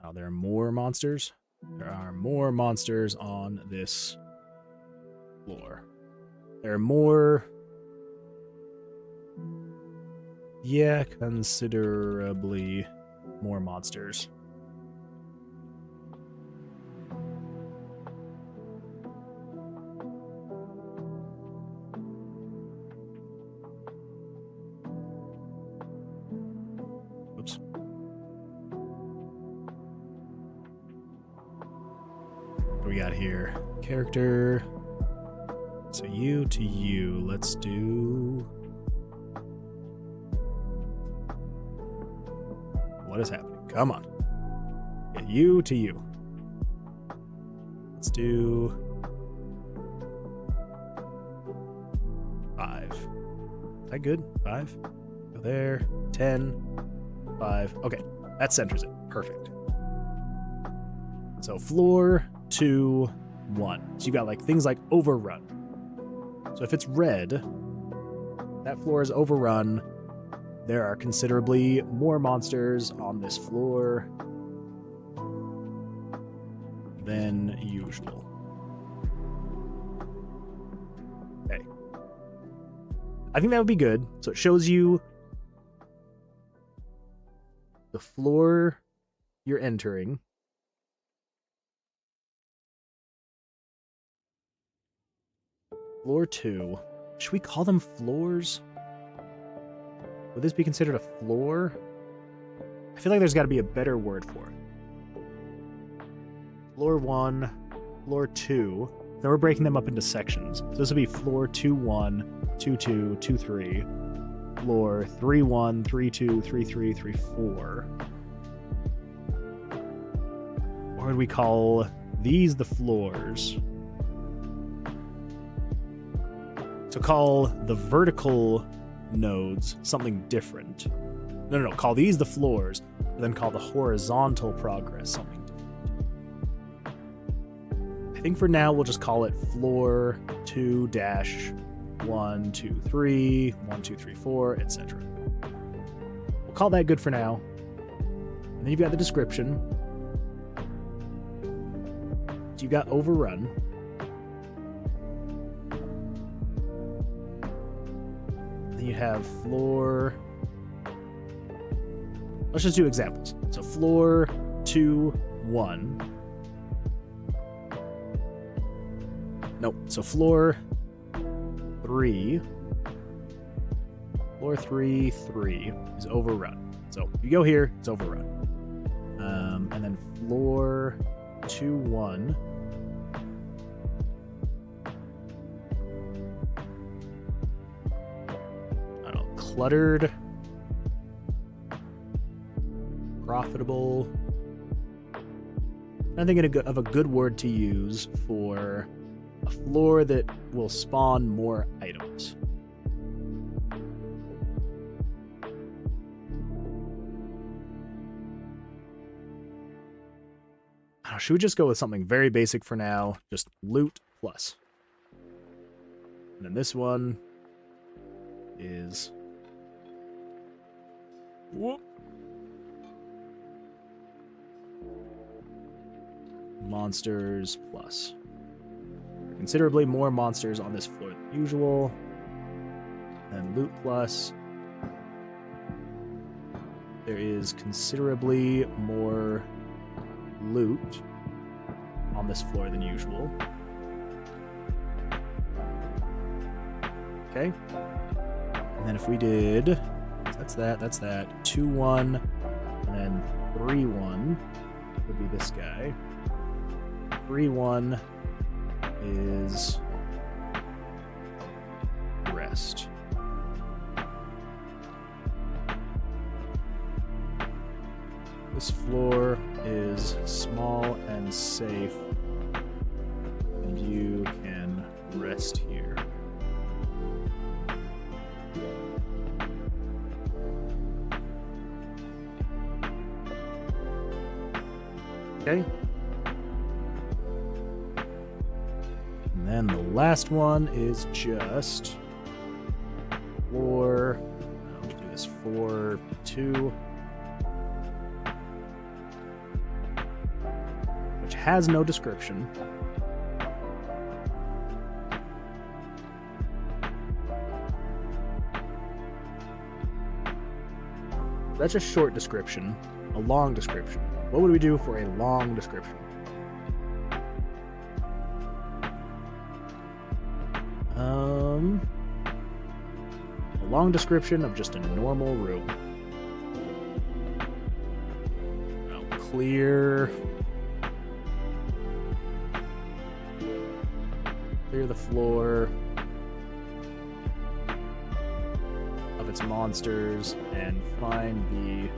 Oh, there are more monsters? There are more monsters on this floor. There are more... Yeah, considerably more monsters. Oops. What do we got here? Character. So you to you. Let's do... What is happening? Come on. Yeah, you to you. Let's do 5. Is that good? 5? Go there. 10. 5. Okay. That centers it. Perfect. So floor 2, 1. So you got like things like overrun. So if it's red, that floor is overrun. There are considerably more monsters on this floor than usual. Okay. I think that would be good. So it shows you the floor you're entering. Floor 2. Should we call them floors? Would this be considered a floor? I feel like there's got to be a better word for it. Floor 1, floor 2. Then we're breaking them up into sections. So this would be floor 2-1, 2-2, 2-3. Floor 3-1, 3-2, 3-3, 3-4. Or would we call these the floors? So call the vertical nodes something different. No, call these the floors, but then call the horizontal progress something different. I think for now we'll just call it floor 2-1, 2, 3, 1, 2, 3, 4, etc. We'll call that good for now. And then you've got the description. So you've got overrun. You have floor... Let's just do examples. So floor 2, 1. Nope. So floor 3. Floor 3, 3 is overrun. So you go here, it's overrun. And then floor 2, 1. Cluttered, profitable, I think of a good word to use for a floor that will spawn more items. Should we just go with something very basic for now? Just loot plus. And then this one is... Whoop. Monsters plus. Considerably more monsters on this floor than usual. And loot plus. There is considerably more loot on this floor than usual. Okay. And then if we did... That's that. 2-1, and then 3-1 would be this guy. 3-1 is rest. This floor is small and safe, and you can rest here. Okay. And then the last one is just floor. We'll do this 4-2. Which has no description. That's a short description. A long description. What would we do for a long description? A long description of just a normal room. Clear the floor of its monsters and find the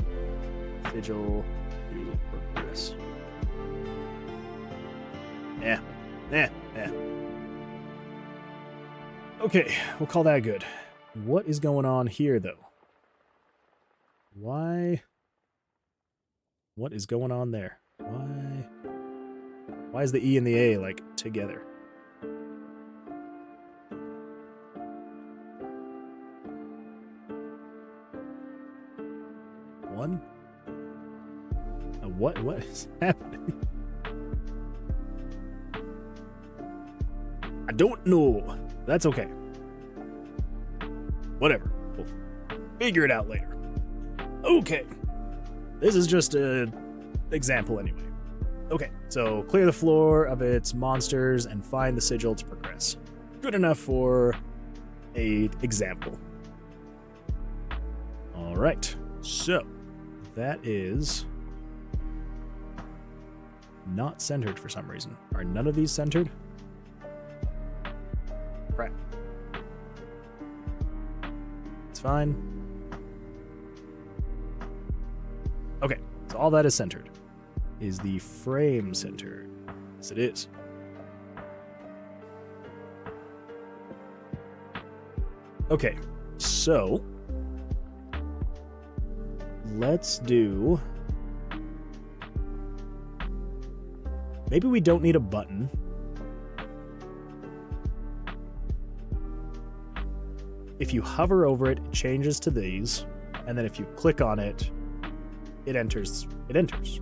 sigil to progress. Yeah. Okay, we'll call that good. What is going on here, though? Why? What is going on there? Why is the E and the A, like, together? One? What is happening? I don't know. That's okay. Whatever. We'll figure it out later. Okay. This is just an example anyway. Okay, so clear the floor of its monsters and find the sigil to progress. Good enough for an example. All right, so that is not centered for some reason. Are none of these centered? Crap. It's fine. Okay, so all that is centered. Is the frame centered? Yes, it is. Okay, so let's do... Maybe we don't need a button. If you hover over it, it changes to these, and then if you click on it, it enters. It enters.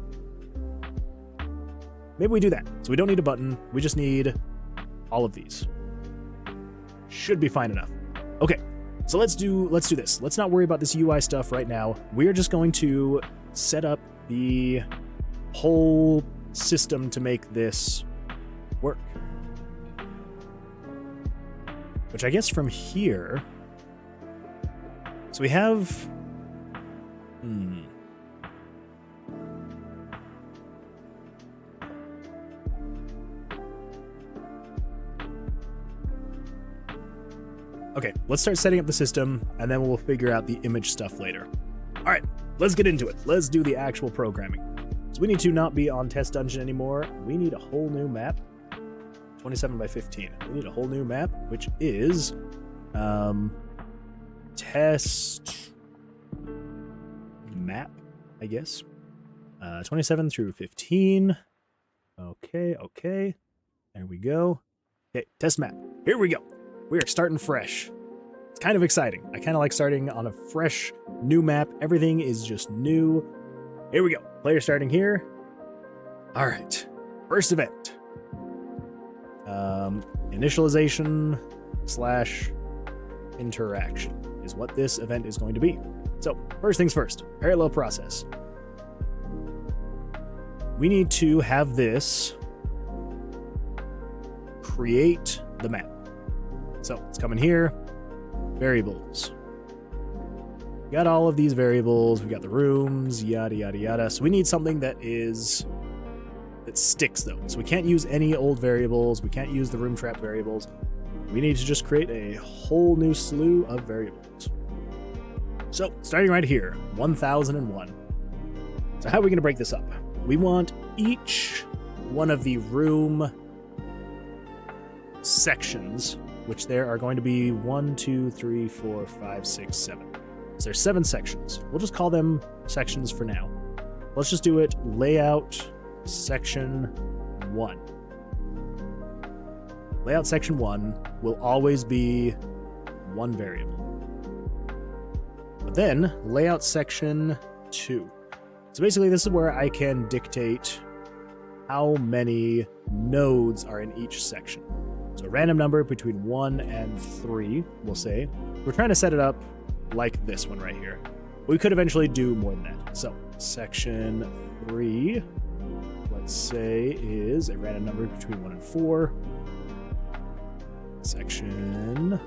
Maybe we do that. So we don't need a button. We just need all of these. Should be fine enough. Okay. So let's do this. Let's not worry about this UI stuff right now. We're just going to set up the whole system to make this work. Which I guess from here... So we have... Okay, let's start setting up the system, and then we'll figure out the image stuff later. All right, let's get into it. Let's do the actual programming. So we need to not be on test dungeon anymore. We need a whole new map. 27 by 15. We need a whole new map, which is test map, I guess. 27 through 15. Okay. There we go. Okay, test map. Here we go. We are starting fresh. It's kind of exciting. I kind of like starting on a fresh new map. Everything is just new. Here we go. Player starting here. All right. First event. Initialization / interaction is what this event is going to be. So, first things first. Parallel process. We need to have this create the map. So, let's come in here. Variables. We got all of these variables. We got the rooms, yada, yada, yada. So we need something that sticks, though. So we can't use any old variables. We can't use the room trap variables. We need to just create a whole new slew of variables. So, starting right here, 1001. So how are we going to break this up? We want each one of the room sections, which there are going to be 1, 2, 3, 4, 5, 6, 7. So there's 7 sections. We'll just call them sections for now. Let's just do it layout section 1. Layout section 1 will always be one variable. But then layout section 2. So basically this is where I can dictate how many nodes are in each section. So a random number between 1 and 3, we'll say. We're trying to set it up like this one right here. We could eventually do more than that. So section 3, let's say, is a random number between 1 and 4. Section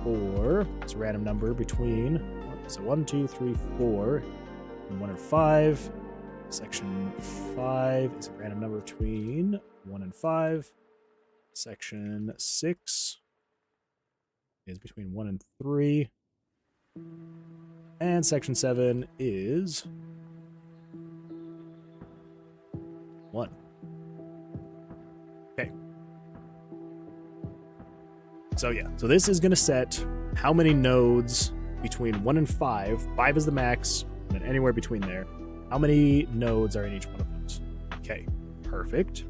4 is a random number between 1, 2, 3, 4, and 1 and 5. Section 5 is a random number between 1 and 5. Section 6 is between 1 and 3. And section 7 is 1. Okay. So yeah, so this is going to set how many nodes between 1 and 5. 5 is the max, and then anywhere between there. How many nodes are in each one of those? Okay, perfect.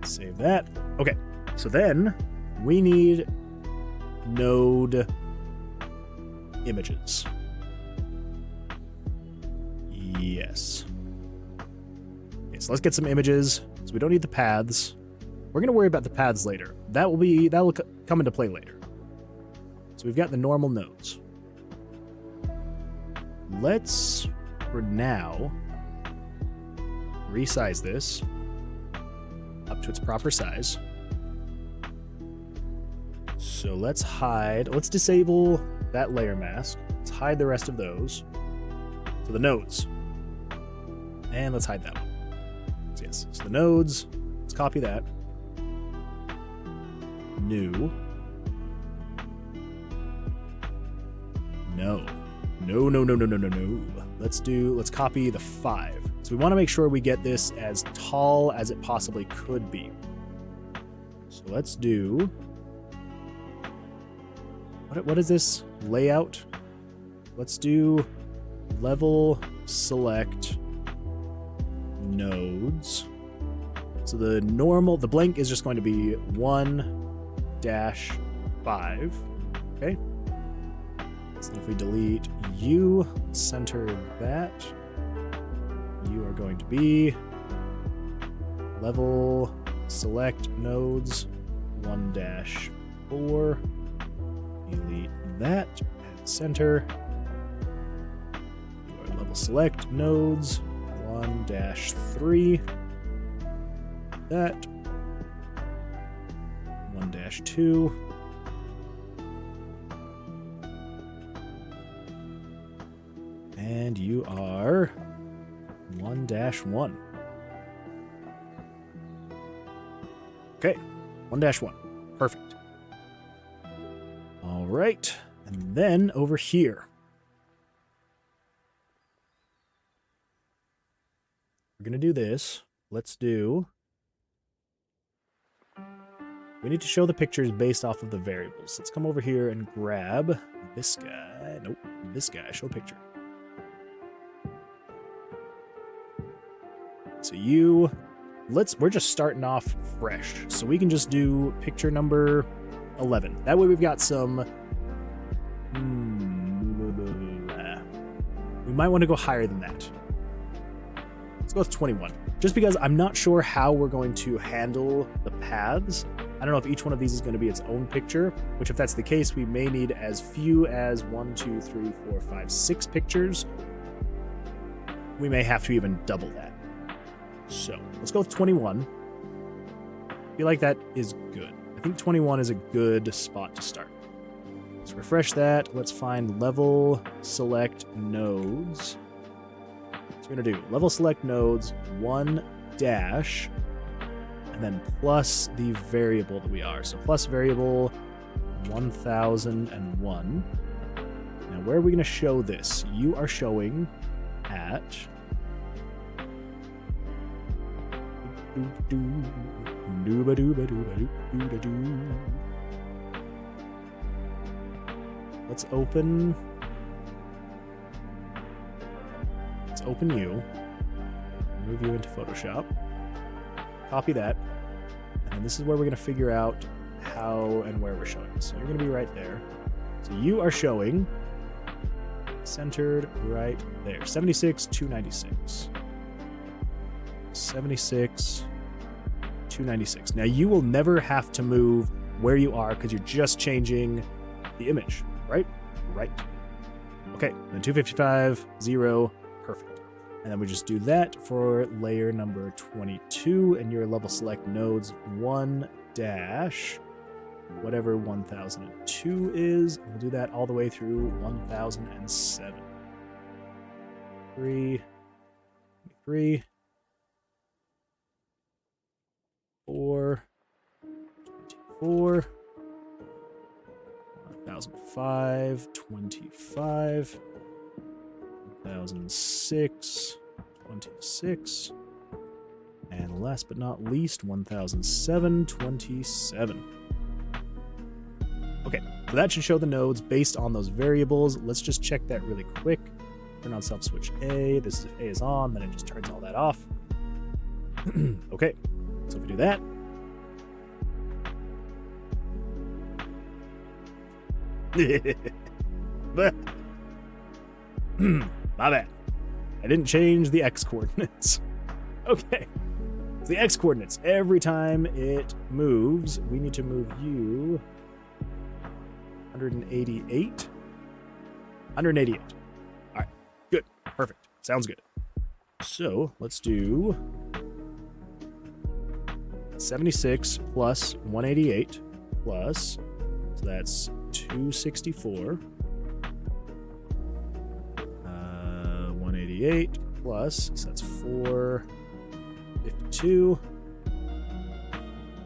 Save that. Okay, so then we need node images. Yes. Okay, so let's get some images. So we don't need the paths. We're going to worry about the paths later. That will come into play later. So we've got the normal nodes. Let's, for now, resize this up to its proper size. So let's disable that layer mask. Let's hide the rest of those. So the nodes. And let's hide that one. So yes, so the nodes, let's copy that. New. No. Let's copy the 5. So we want to make sure we get this as tall as it possibly could be. So let's do, what is this? Layout. Let's do level select nodes. So the blank is just going to be 1-5. Okay. So if we delete you, center that, you are going to be level select nodes 1-4. Delete that and center. You are level select nodes 1-3. That 1-2. And you are 1-1. Okay, 1-1. Perfect. All right, and then over here. we're going to do this. Let's do... We need to show the pictures based off of the variables. Let's come over here and grab this guy. Nope, this guy. Show picture. So you... We're just starting off fresh. So we can just do picture number 11. That way we've got some... We might want to go higher than that. Let's go with 21. Just because I'm not sure how we're going to handle the paths. I don't know if each one of these is going to be its own picture, which if that's the case, we may need as few as 1, 2, 3, 4, 5, 6 pictures. We may have to even double that. So let's go with 21. I feel like that is good. I think 21 is a good spot to start. Let's refresh that. Let's find level select nodes. So we're going to do level select nodes 1 dash and then plus the variable that we are. So plus variable 1001. Now where are we going to show this? You are showing at Let's open you. Move you into Photoshop. Copy that. And this is where we're going to figure out how and where we're showing. So you're going to be right there. So you are showing centered right there. 76, 296. 76, 296. Now you will never have to move where you are because you're just changing the image, right? Right. Okay, then 255, 0, perfect. And then we just do that for layer number 22 and your level select nodes 1 dash whatever 1002 is. We'll do that all the way through 1007. 3, 4, 24, 1005, 25, 1006, 26, and last but not least, 1007, 27. Okay, so that should show the nodes based on those variables. Let's just check that really quick. Turn on self switch A. This is if A is on, then it just turns all that off. Okay, so if we do that, my bad. I didn't change the X coordinates. Okay. So the X coordinates, every time it moves, we need to move you 188. 188. All right. Good. Perfect. Sounds good. So let's do 76 plus 188 plus, so that's 264. 188 plus, so that's 452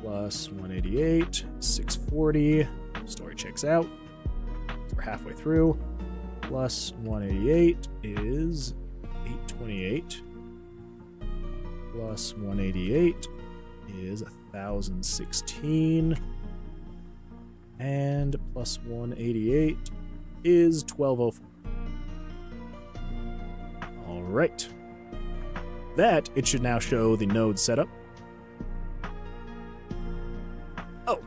plus 188, 640. Story checks out. So we're halfway through. Plus 188 is 828. Plus 188 is 1016. And plus 188 is 1204. All right. That, it should now show the node setup. Oh,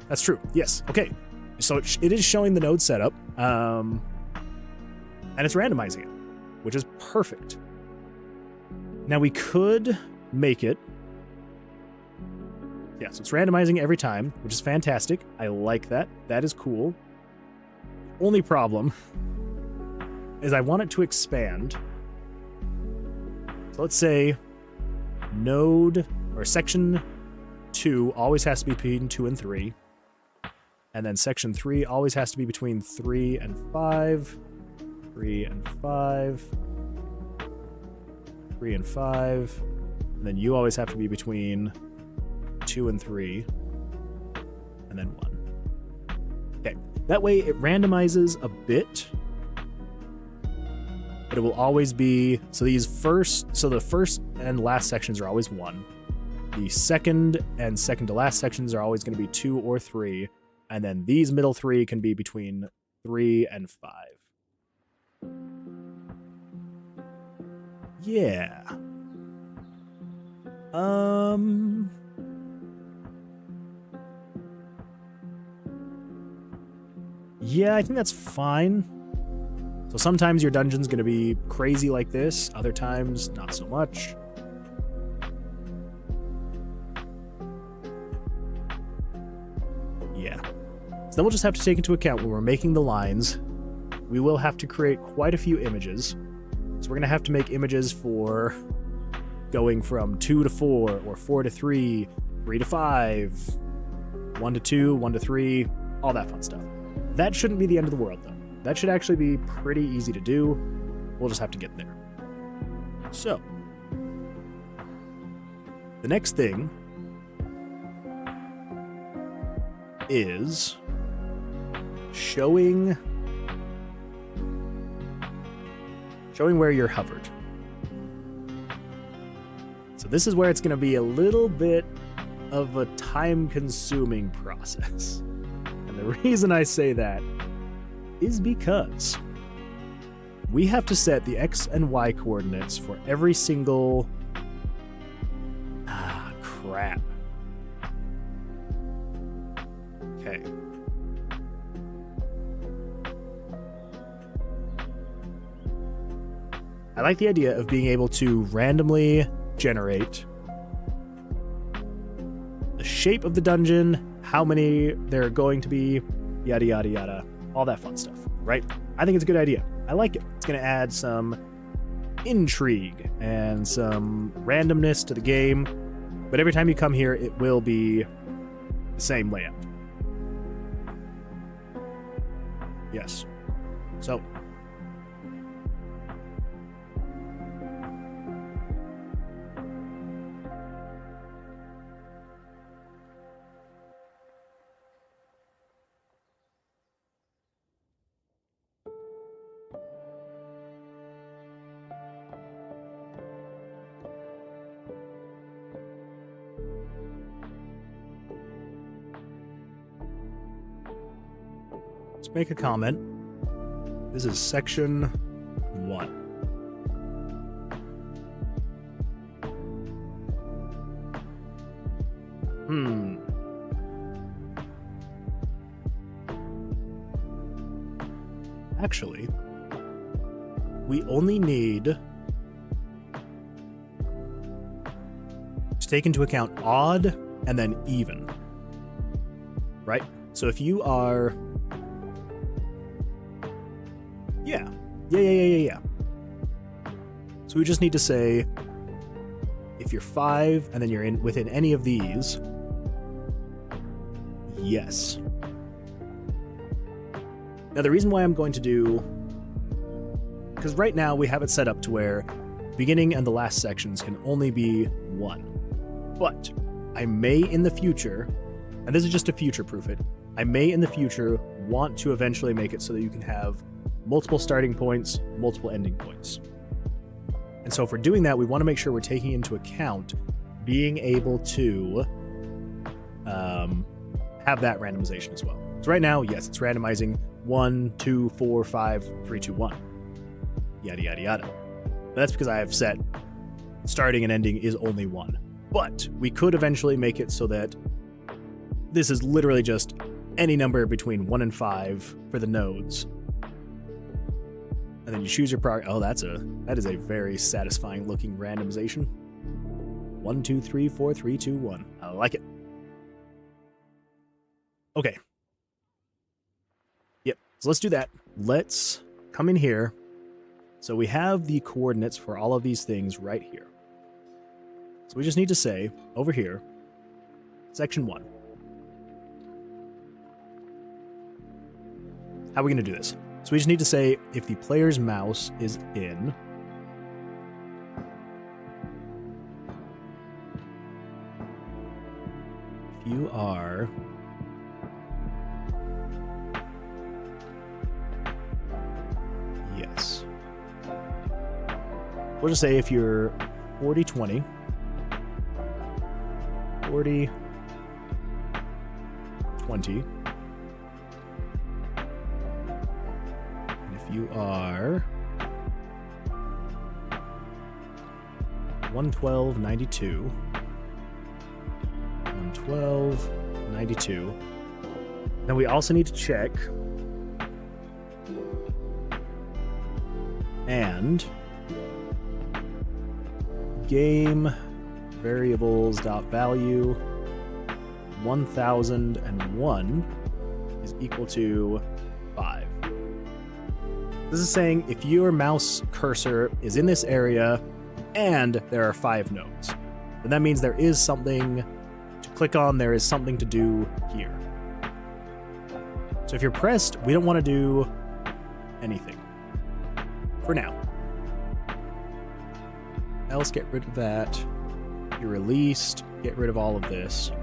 that's true. Yes. Okay. So it is showing the node setup. And it's randomizing it, which is perfect. Now we could make it. Yeah, so it's randomizing every time, which is fantastic. I like that. That is cool. Only problem is I want it to expand. So let's say node or section 2 always has to be between 2 and 3. And then section 3 always has to be between 3 and 5. 3 and 5. 3 and 5. And then you always have to be between 2 and 3. And then 1. Okay. That way it randomizes a bit. But but it will always be, so the first and last sections are always 1. The second and second to last sections are always going to be 2 or 3, and then these middle 3 can be between 3 and 5. Yeah. Yeah, I think that's fine. So sometimes your dungeon's going to be crazy like this, other times not so much. Yeah. So then we'll just have to take into account when we're making the lines, we will have to create quite a few images. So we're going to have to make images for going from 2 to 4, or 4 to 3, 3 to 5, 1 to 2, 1 to 3, all that fun stuff. That shouldn't be the end of the world, though. That should actually be pretty easy to do. We'll just have to get there. So, the next thing is showing where you're hovered. So this is where it's going to be a little bit of a time-consuming process. And the reason I say that is because we have to set the X and Y coordinates for every single... crap. Okay. I like the idea of being able to randomly generate the shape of the dungeon, how many there are going to be, yada, yada, yada, all that fun stuff, right? I think it's a good idea. I like it. It's going to add some intrigue and some randomness to the game, but every time you come here, it will be the same layout. Yes. So, let's make a comment. This is section 1. Actually, we only need to take into account odd and then even. Right? So if you are... Yeah. So we just need to say, if you're 5 and then you're within any of these, yes. Now the reason why I'm going to do, because right now we have it set up to where beginning and the last sections can only be 1. But I may in the future, and this is just to future-proof it, I may in the future want to eventually make it so that you can have multiple starting points, multiple ending points. And so for doing that, we want to make sure we're taking into account being able to have that randomization as well. So right now, yes, it's randomizing 1, 2, 4, 5, 3, 2, 1. Yada, yada, yada. But that's because I have set starting and ending is only 1. But we could eventually make it so that this is literally just any number between 1 and 5 for the nodes. And then you choose your oh, that is a very satisfying looking randomization. 1, 2, 3, 4, 3, 2, 1. I like it. Okay. Yep. So let's do that. Let's come in here. So we have the coordinates for all of these things right here. So we just need to say over here, section 1. How are we going to do this? So we just need to say if the player's mouse is in if you are yes. we'll just say if you're 40, 20, 40, 20, and if you are 112, 92, 112, 92, then we also need to check and game variables dot value 1001 is equal to 5. This is saying if your mouse cursor is in this area and there are 5 nodes, then that means there is something to click on, there is something to do here. So if you're pressed, we don't want to do anything for now. Else, get rid of that. You're released, get rid of all of this.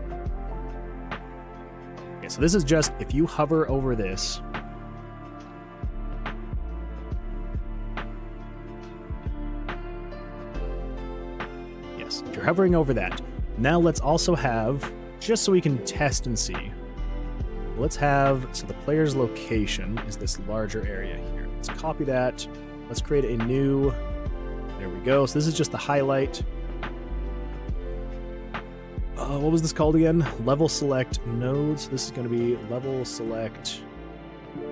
Okay, so this is just if you hover over this. Yes, if you're hovering over that. Now let's also have, just so we can test and see, let's have, so the player's location is this larger area here. Let's copy that. Let's create a new, there we go. So this is just the highlight. What was this called again? Level select nodes. This is going to be level select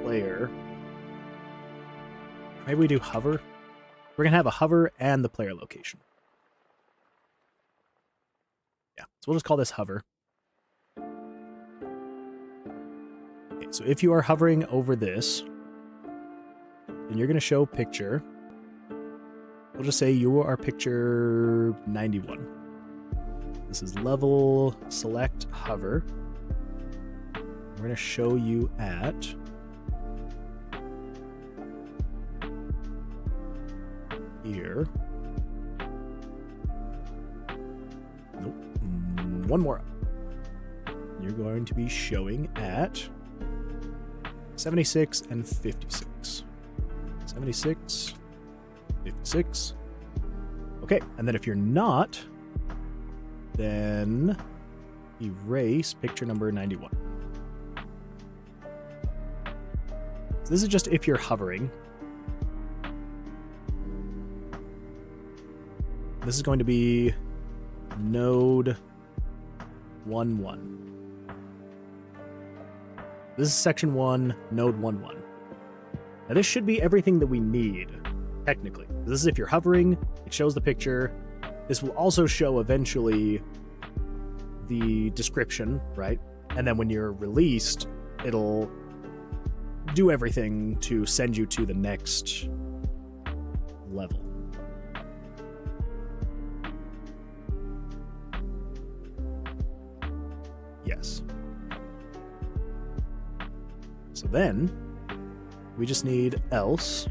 player. Maybe we do hover. We're going to have a hover and the player location. Yeah, so we'll just call this hover. Okay, so if you are hovering over this, then you're going to show picture. We'll just say you are picture 91. This is level select hover. We're going to show you at here. Nope. One more up. You're going to be showing at 76 and 56. 76, 56. Okay, and then if you're not, then erase picture number 91. So this is just if you're hovering. This is going to be node 11. This is section 1, node 11. Now this should be everything that we need, technically. This is if you're hovering, it shows the picture. This will also show eventually the description, right? And then when you're released, it'll do everything to send you to the next level. Yes. So then, we just need else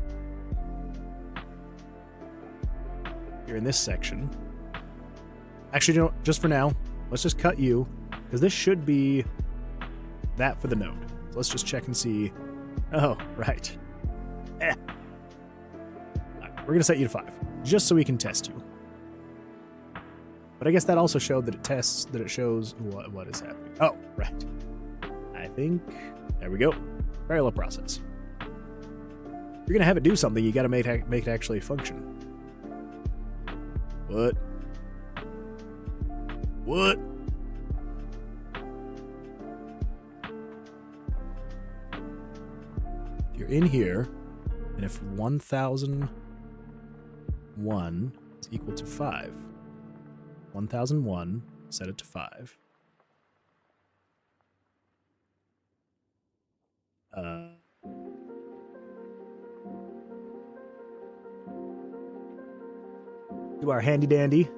here in this section. Actually, you know, just for now, let's just cut you, because this should be that for the node. So let's just check and see. Oh, right. All right, we're going to set you to 5, just so we can test you. But I guess that also showed that it tests, that it shows what is happening. Oh, right. I think, there we go. Parallel process. If you're going to have it do something, you got to make it actually function. What? What? If you're in here, and if 1001 is equal to 5, 1001, set it to 5. Do our handy dandy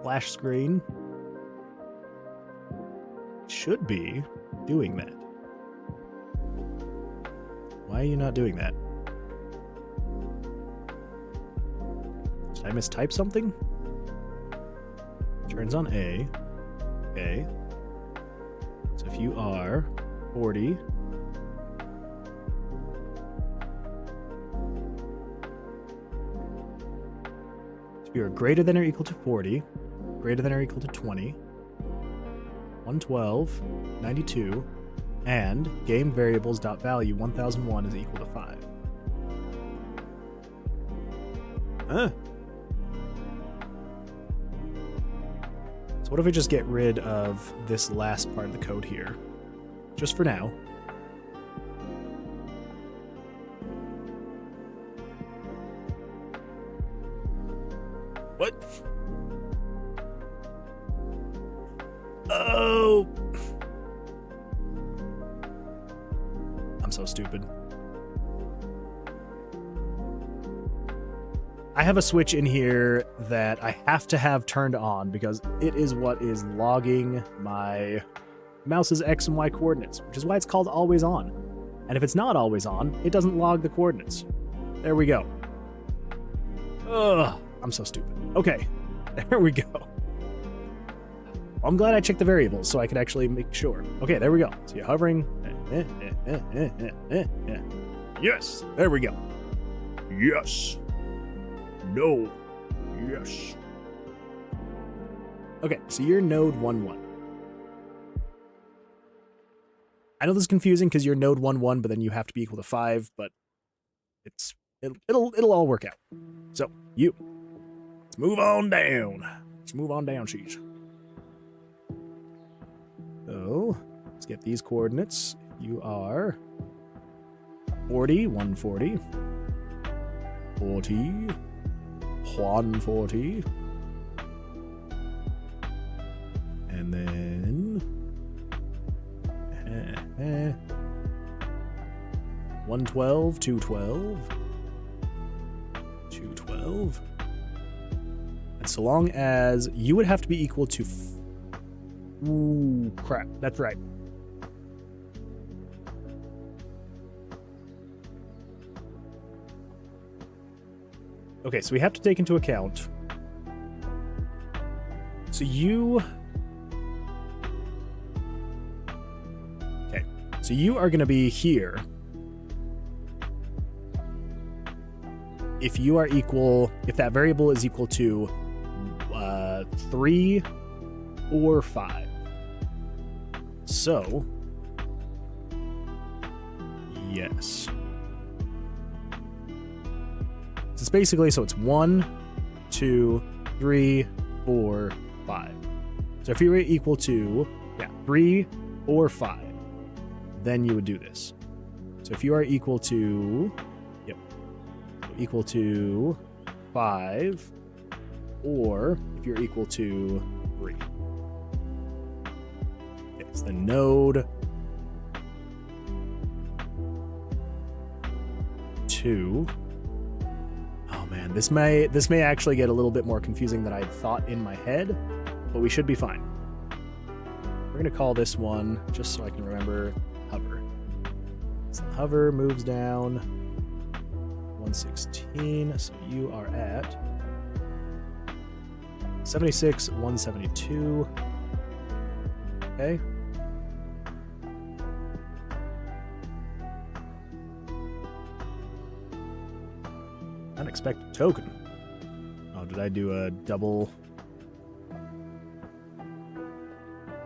flash screen. Should be doing that. Why are you not doing that? Did I mistype something? Turns on A. Okay. So if you are 40, If you're greater than or equal to 40, greater than or equal to 20, 112, 92, and game variables dot value 1001 is equal to 5. Huh. So what if we just get rid of this last part of the code here? Just for now. What? Oh! I'm so stupid. I have a switch in here that I have to have turned on because it is what is logging my mouse's X and Y coordinates, which is why it's called always on. And if it's not always on, it doesn't log the coordinates. There we go. Ugh, I'm so stupid. Okay, there we go. I'm glad I checked the variables so I could actually make sure. Okay, there we go. So you're hovering. Yes, there we go. Yes. No. Yes. Okay, so you're node 1-1. I know this is confusing because you're node 1-1, but then you have to be equal to 5, but it'll all work out. So, you. Let's move on down. Let's move on down, cheese. So, let's get these coordinates. You are 40, 140, 40, 140, and then 112, 212, 212. And so long as you would have to be equal to... Ooh, crap. That's right. Okay, so we have to take into account... So you... Okay, so you are going to be here. If you are equal... If that variable is equal to 3 or 5. So... Yes. So it's basically, so it's 1, 2, 3, 4, 5. So if you were equal to, 3 or 5, then you would do this. So if you are equal to, equal to 5, or if you're equal to 3. It's the node 2. Oh man, this may actually get a little bit more confusing than I thought in my head, but we should be fine. We're gonna call this one, just so I can remember, hover. So hover moves down 116, so you are at 76, 172. Okay. Unexpected token. Oh, did I do a double?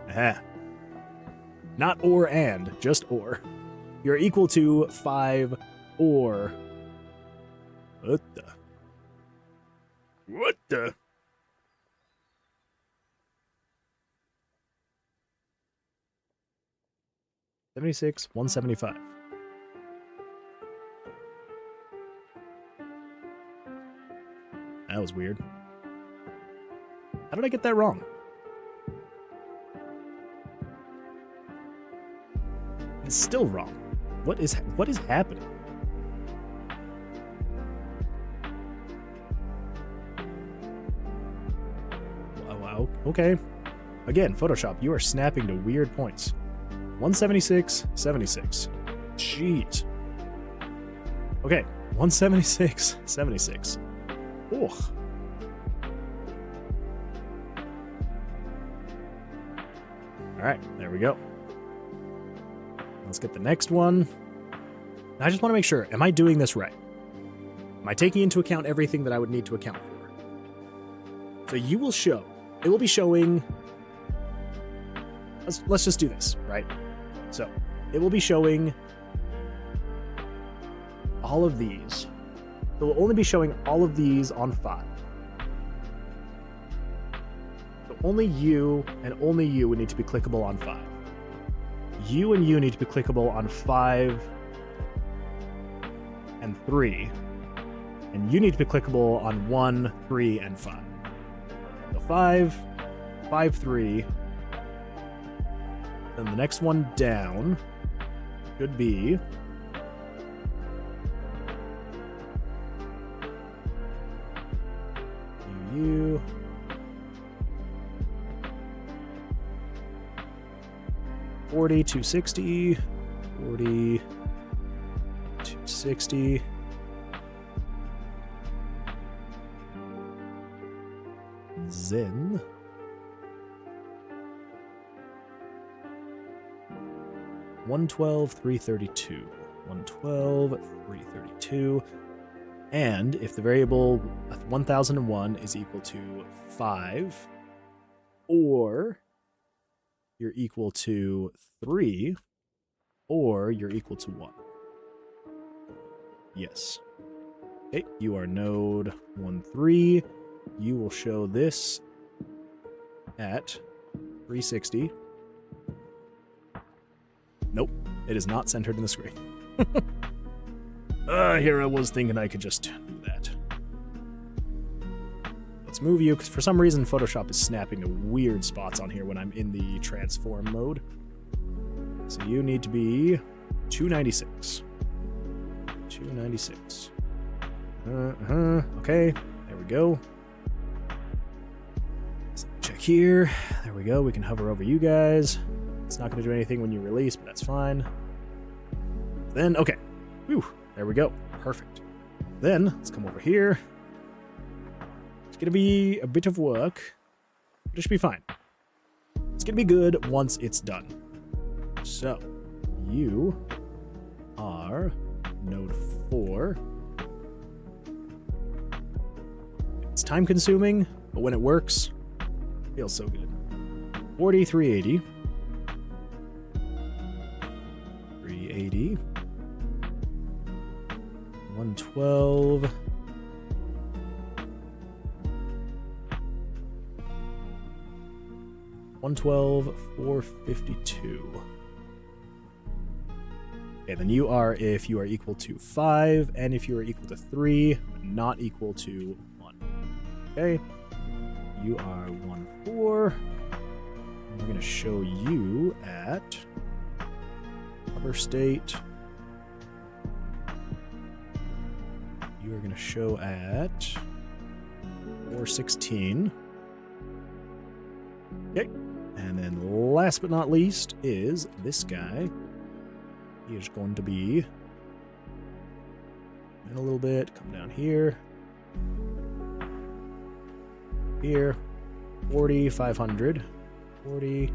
Aha. Not or and, just or. You're equal to 5 or. What the? What the? $76, $175. That was weird. How did I get that wrong? It's still wrong. What is happening? Wow. Okay. Again, Photoshop, you are snapping to weird points. 176, 76. Jeez. Okay, 176, 76. Oh. All right, there we go. Let's get the next one. I just want to make sure, am I doing this right? Am I taking into account everything that I would need to account for? So you will show, it will be showing, let's just do this, right? So it will be showing all of these. It will only be showing all of these on 5. So only you and only you would need to be clickable on 5. You and you need to be clickable on 5 and 3. And you need to be clickable on 1, 3, and 5. So 5, 5, 3. Then the next one down should be you. 40, 260. 40, 260. Zen. 112, 332. 112, 332. And if the variable 1001 is equal to 5, or you're equal to 3, or you're equal to 1. Yes. Okay, you are node 13. You will show this at 360. Nope, it is not centered in the screen. Here I was thinking I could just do that. Let's move you, because for some reason Photoshop is snapping to weird spots on here when I'm in the transform mode. So you need to be 296. 296. Okay, there we go. So check here. There we go. We can hover over you guys. It's not going to do anything when you release, but that's fine. Then, okay. Whew, there we go. Perfect. Then, let's come over here. It's going to be a bit of work, but it should be fine. It's going to be good once it's done. So, you are node 4. It's time consuming, but when it works, it feels so good. 40, 380. 380. 112. 112, 452. Okay, then you are if you are equal to 5, and if you are equal to 3, but not equal to 1. Okay. You are 1, 4. And we're going to show you at hover state. You are going to show at 416. Okay. And then last but not least is this guy. He is going to be in a little bit. Come down here. Here. 40, 500. 40.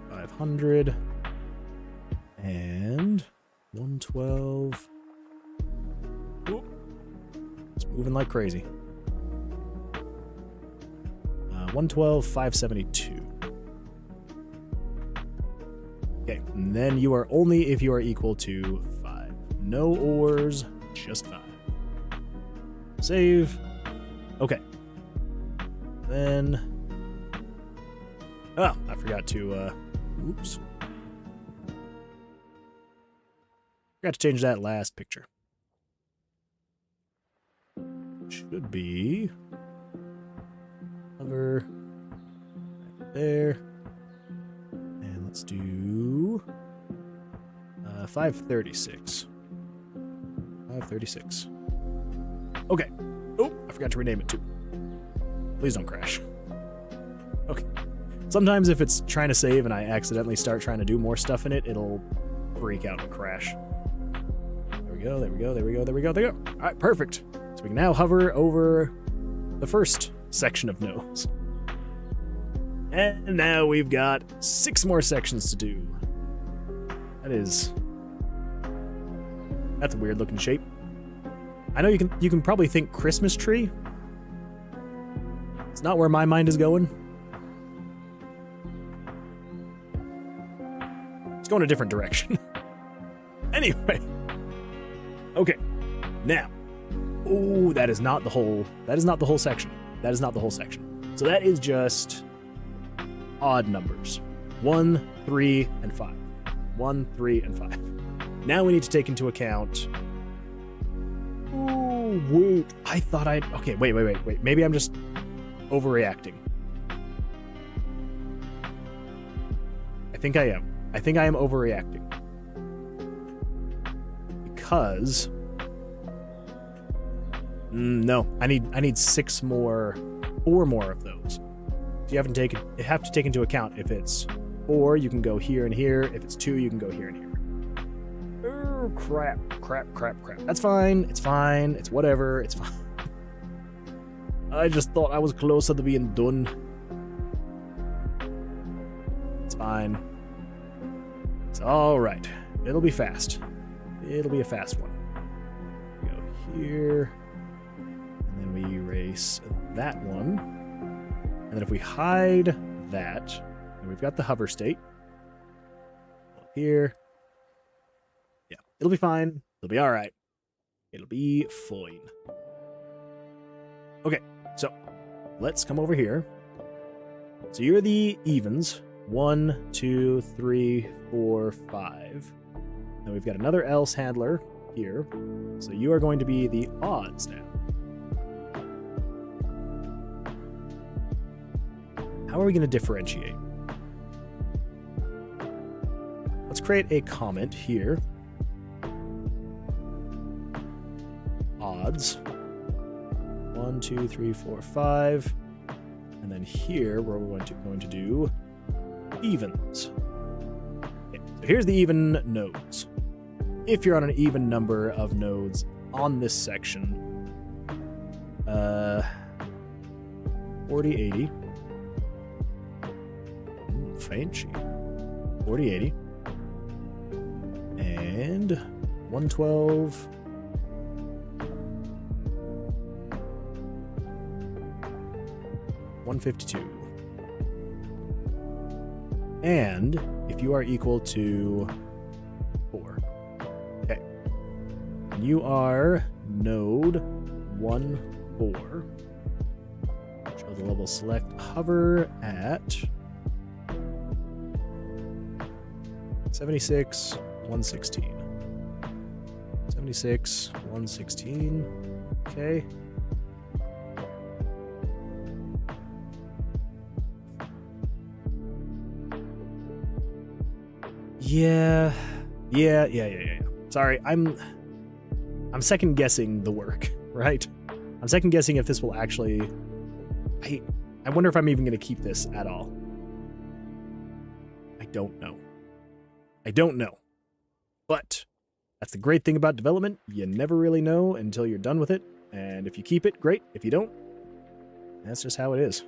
500. And 112. Oop. It's moving like crazy. 112, 572. Okay, and then you are only if you are equal to 5. No ors, just 5. Save. Okay. Then... Oh, I forgot to, oops. Forgot to change that last picture. Should be... Hover. Right there. And let's do... 536. 536. Okay. Oh, I forgot to rename it too. Please don't crash. Okay. Sometimes if it's trying to save and I accidentally start trying to do more stuff in it, it'll freak out and crash. There we go, there we go, there we go, there we go, there we go. All right, perfect. So we can now hover over the first section of nodes. And now we've got 6 more sections to do. That's a weird looking shape. I know you can probably think Christmas tree, It's not where my mind is going. It's going a different direction. Anyway. Okay. Now. Oh, that is not the whole section. That is not the whole section. So that is just odd numbers. 1, 3, and 5. 1, 3, and 5. Now we need to take into account... Oh, wait. I thought I'd... Okay, wait. Maybe I'm just overreacting. I think I am. I think I am overreacting. Because... no, I need 4 more of those. So you have to take into account if it's 4, you can go here and here. If it's 2, you can go here and here. Oh, crap. That's fine. It's fine. It's whatever. It's fine. I just thought I was closer to being done. It's fine. It's all right. It'll be fast. It'll be a fast one. We go here. And then we erase that one. And then if we hide that, and we've got the hover state. Up here. Yeah, it'll be fine. It'll be all right. It'll be fine. Okay, so let's come over here. So you're the evens. 1, 2, 3, 4, 5. Then we've got another else handler here. So you are going to be the odds now. How are we going to differentiate? Let's create a comment here. Odds. 1, 2, 3, 4, 5. And then here, where we're going to do evens. Okay, so here's the even nodes. If you're on an even number of nodes on this section, 40, 80. Fancy. 40, 80. And 112. 152. And if you are equal to 4. Okay. And you are node 1, 4. Show the level select hover at 76, 116. 76, 116. Okay. Yeah. Sorry, I'm second guessing the work, right? I'm second guessing if this will actually... I wonder if I'm even going to keep this at all. I don't know. But that's the great thing about development. You never really know until you're done with it. And if you keep it, great. If you don't, that's just how it is.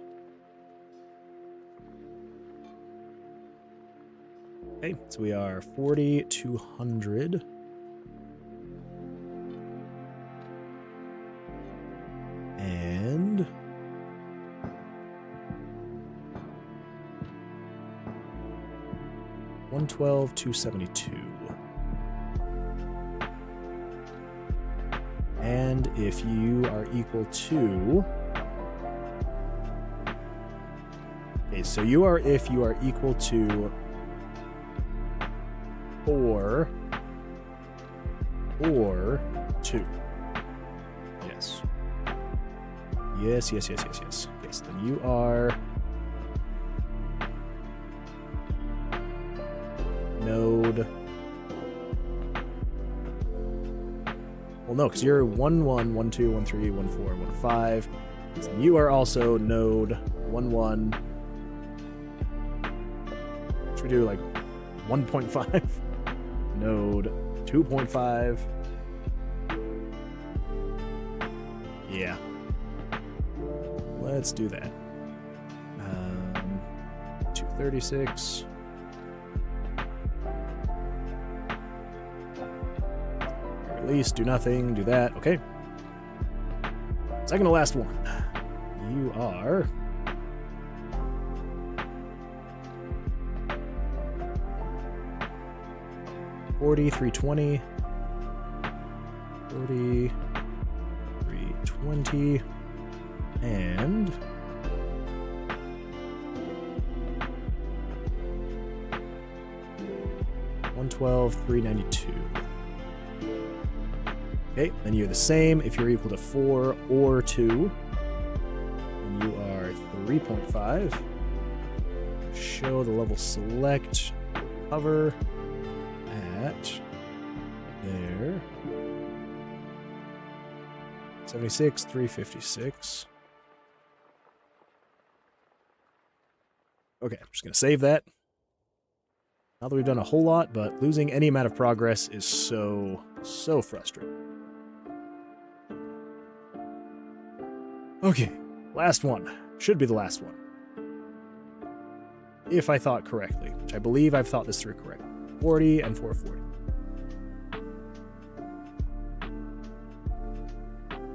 Okay, so we are 40, 200. And 112, 272. And if you are equal to... Okay, so if you are equal to 4 or 2. Yes. Yes. Okay, so then you are node. Well, no, because you're 1, 1, 1, 2, 1, 3, 1, 4, 1, 5. So you are also node 1, 1. Should we do like 1.5? Node 2.5. Yeah. Let's do that. 236. Release, do nothing, do that. Okay. Second to last one. You are 40, 320. 40, 320. And 112, 392. Okay, then you're the same if you're equal to 4 or 2. And you are 3.5. Show the level select hover at there. 76, 356. Okay, I'm just going to save that. Not that we've done a whole lot, but losing any amount of progress is so frustrating. Okay, last one. Should be the last one. If I thought correctly, which I believe I've thought this through correctly. 40 and 440.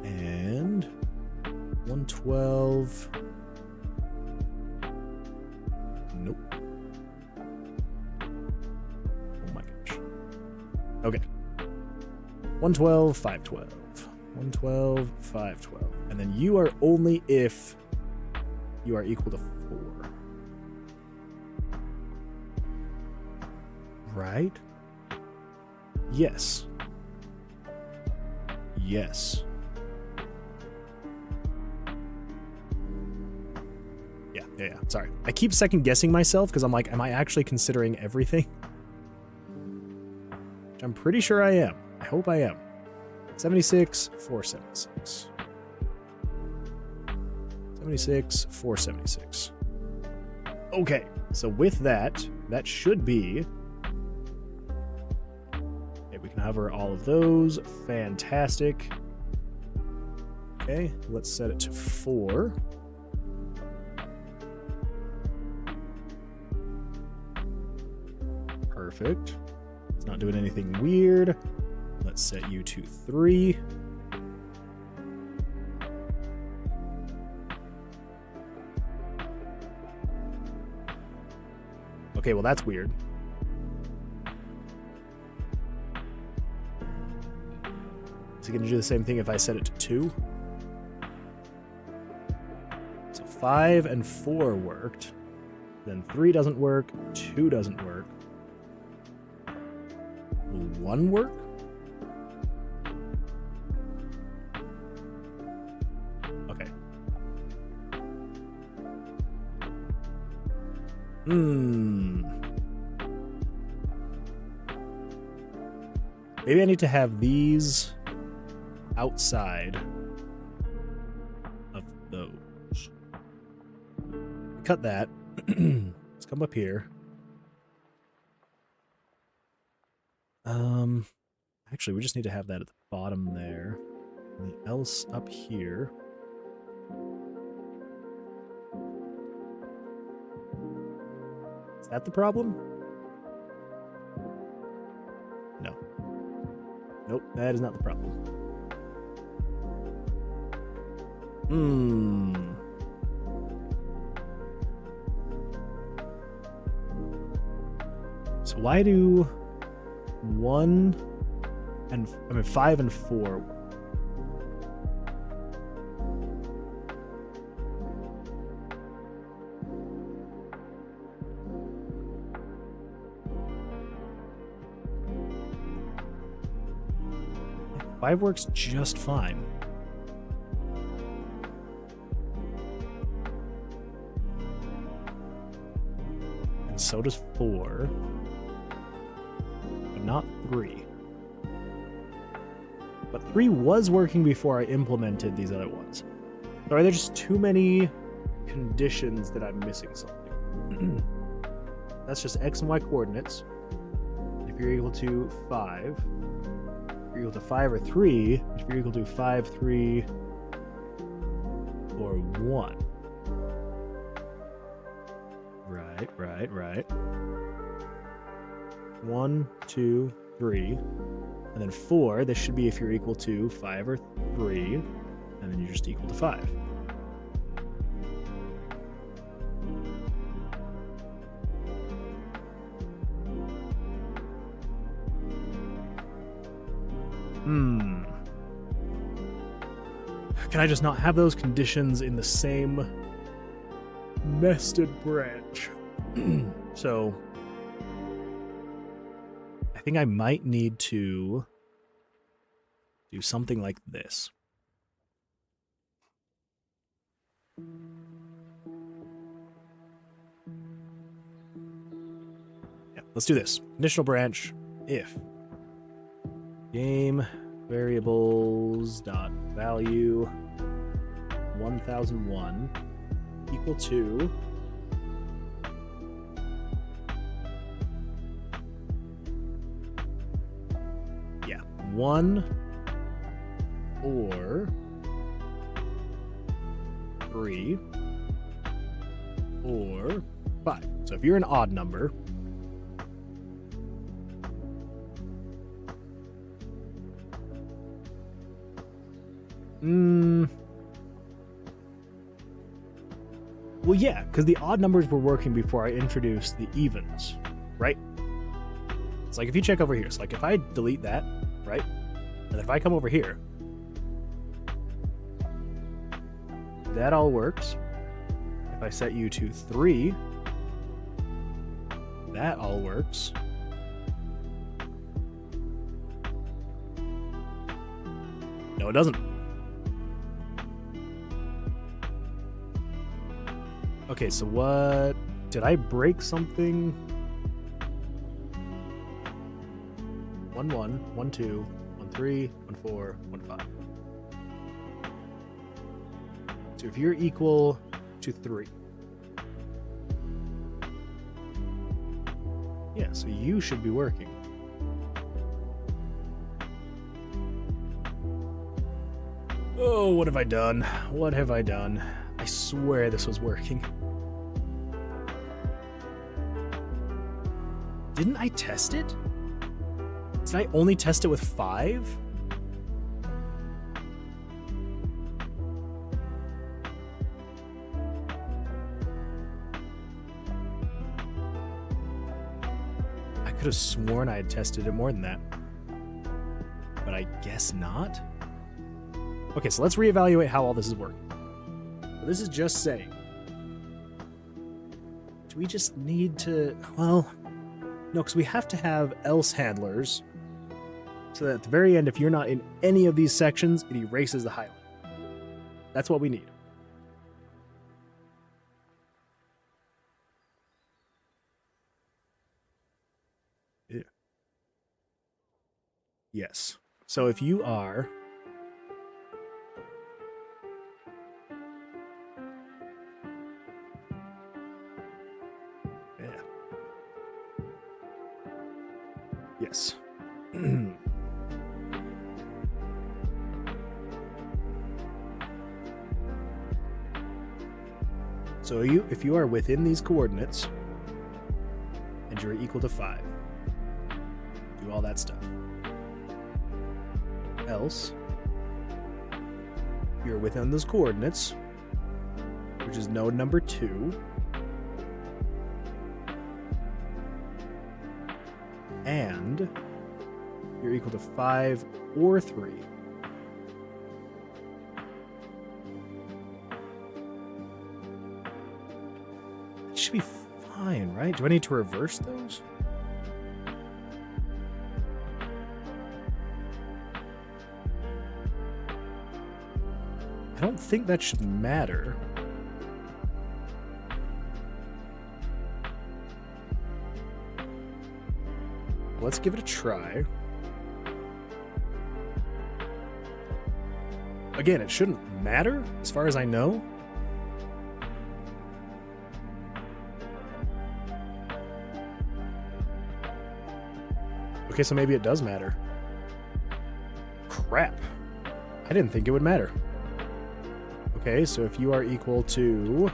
And 112. Nope. Oh my gosh. Okay. 112, 512. 112, 512. And then you are only if you are equal to 4. Right? Yes. Yes. Yeah. Sorry. I keep second guessing myself because I'm like, am I actually considering everything? Which I'm pretty sure I am. I hope I am. 76, 476. 76, 476. Okay, so with that, that should be... Okay, we can hover all of those. Fantastic. Okay, let's set it to 4. Perfect. It's not doing anything weird. Let's set you to 3. Okay, well that's weird. Is it going to do the same thing if I set it to 2? So 5 and 4 worked. Then 3 doesn't work, 2 doesn't work. Will 1 work? Okay. Maybe I need to have these outside of those. Cut that. Let's come up here. Actually, we just need to have that at the bottom there. Anything else up here? Is that the problem? No. Nope, that is not the problem. So why do 5 and 4 work? Five works just fine. And so does 4. But not 3. But 3 was working before I implemented these other ones. So are there just too many conditions that I'm missing something? That's just X and Y coordinates. If you're equal to 5, if you're equal to 5 or 3, if you're equal to 5, 3, or 1. Right. 1, 2, 3. And then 4, this should be if you're equal to 5 or 3. And then you're just equal to 5. can I just not have those conditions in the same nested branch? So I think I might need to do something like this. Yeah, let's do this. Conditional branch if game variables dot value 1001 equal to yeah 1 or 3 or 5. So if you're an odd number, well, yeah, because the odd numbers were working before I introduced the evens, right? It's like if you check over here, it's like if I delete that, right? And if I come over here, that all works. If I set you to 3, that all works. No, it doesn't. Okay, so what? Did I break something? 1 1 1 2 1 3 1 4 1 5. So if you're equal to 3, yeah, so you should be working. Oh, what have I done? What have I done? I swear this was working. Didn't I test it? Did I only test it with 5? I could have sworn I had tested it more than that. But I guess not. Okay, so let's reevaluate how all this is working. So this is just saying, do we just need to, well, no, because we have to have else handlers so that at the very end, if you're not in any of these sections, it erases the highlight. That's what we need. Yeah. Yes. So if you are yes. So if you are within these coordinates and you're equal to 5, do all that stuff. Else, you're within those coordinates, which is node number 2, and you're equal to 5 or 3. It should be fine, right? Do I need to reverse those? I don't think that should matter. Let's give it a try. Again, it shouldn't matter as far as I know. Okay, so maybe it does matter. Crap. I didn't think it would matter. Okay, so if you are equal to...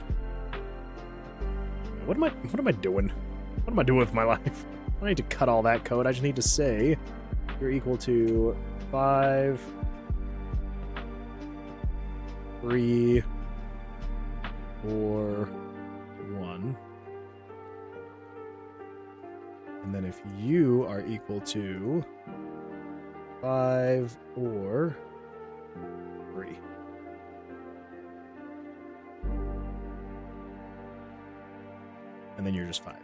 What am I doing? What am I doing with my life? I don't need to cut all that code. I just need to say you're equal to 5, 3, 4, 1. And then if you are equal to 5 or 3. and then you're just 5.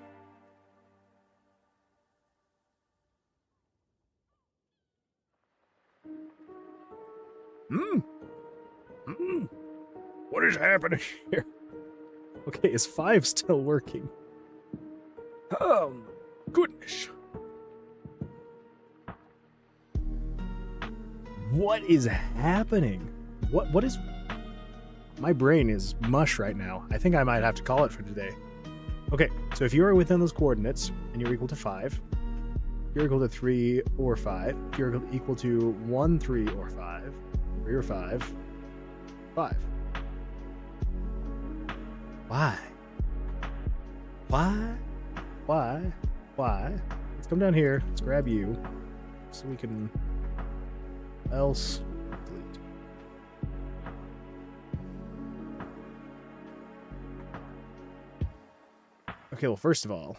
What is happening here? Okay, is 5 still working? Goodness. What is happening? What is... My brain is mush right now. I think I might have to call it for today. Okay, so if you are within those coordinates and you're equal to 5, you're equal to 3 or 5, you're equal to 1, 3 or 5, 3 or 5, 5. Why? Why? Why? Why? Let's come down here. Let's grab you so we can... Else... delete. Okay, well, first of all,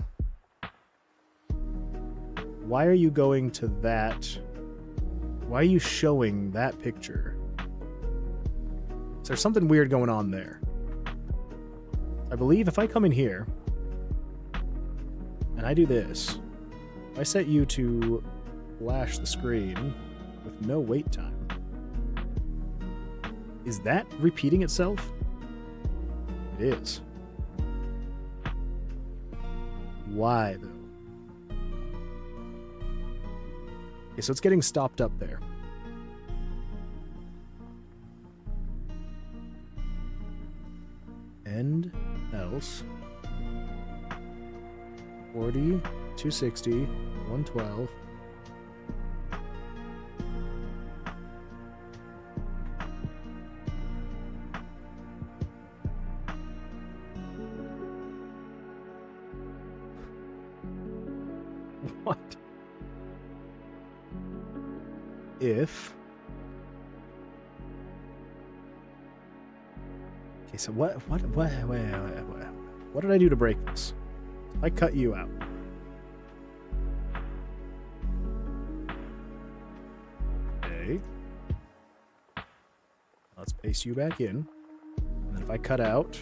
why are you going to that? Why are you showing that picture? Is there something weird going on there? I believe if I come in here and I do this, if I set you to flash the screen with no wait time, is that repeating itself? It is. Why, though? Okay, so it's getting stopped up there. And else 40, 260, 112. What? If... Okay, so what did I do to break this? I cut you out. Okay. Let's paste you back in. And then if I cut out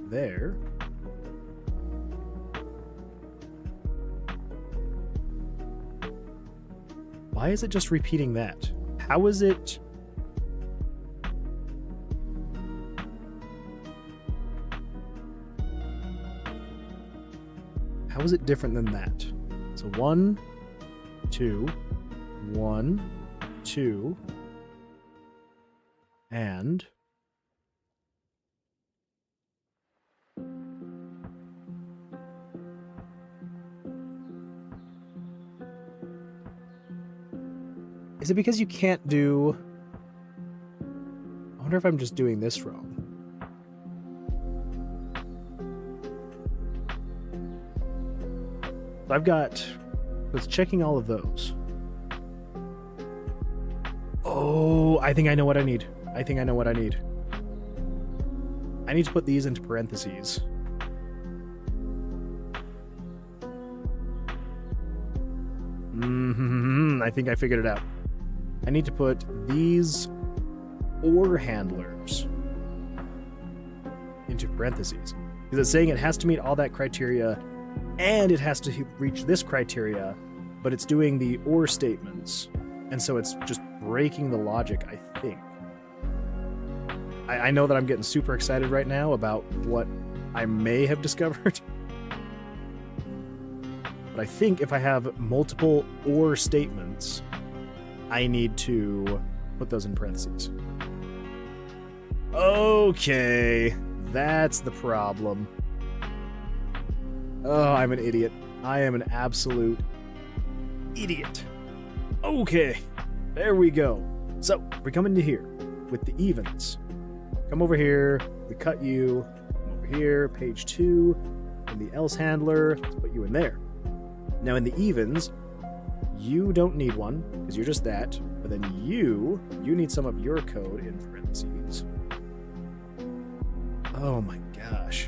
there... Why is it just repeating that? How is it... How is it different than that? So 1, 2, 1, 2, and... Is it because you can't do... I wonder if I'm just doing this wrong. I've got... It's checking all of those. Oh, I think I know what I need. I think I know what I need. I need to put these into parentheses. I think I figured it out. I need to put these OR handlers into parentheses. Because it's saying it has to meet all that criteria and it has to reach this criteria, but it's doing the OR statements. And so it's just breaking the logic, I think. I know that I'm getting super excited right now about what I may have discovered. But I think if I have multiple OR statements, I need to put those in parentheses. Okay, that's the problem. Oh, I'm an idiot. I am an absolute idiot. Okay, there we go. So, we come into here with the evens. Come over here, we cut you. Come over here, page 2, and the else handler, let's put you in there. Now in the evens, you don't need one, because you're just that, but then you need some of your code in parentheses. Oh my gosh.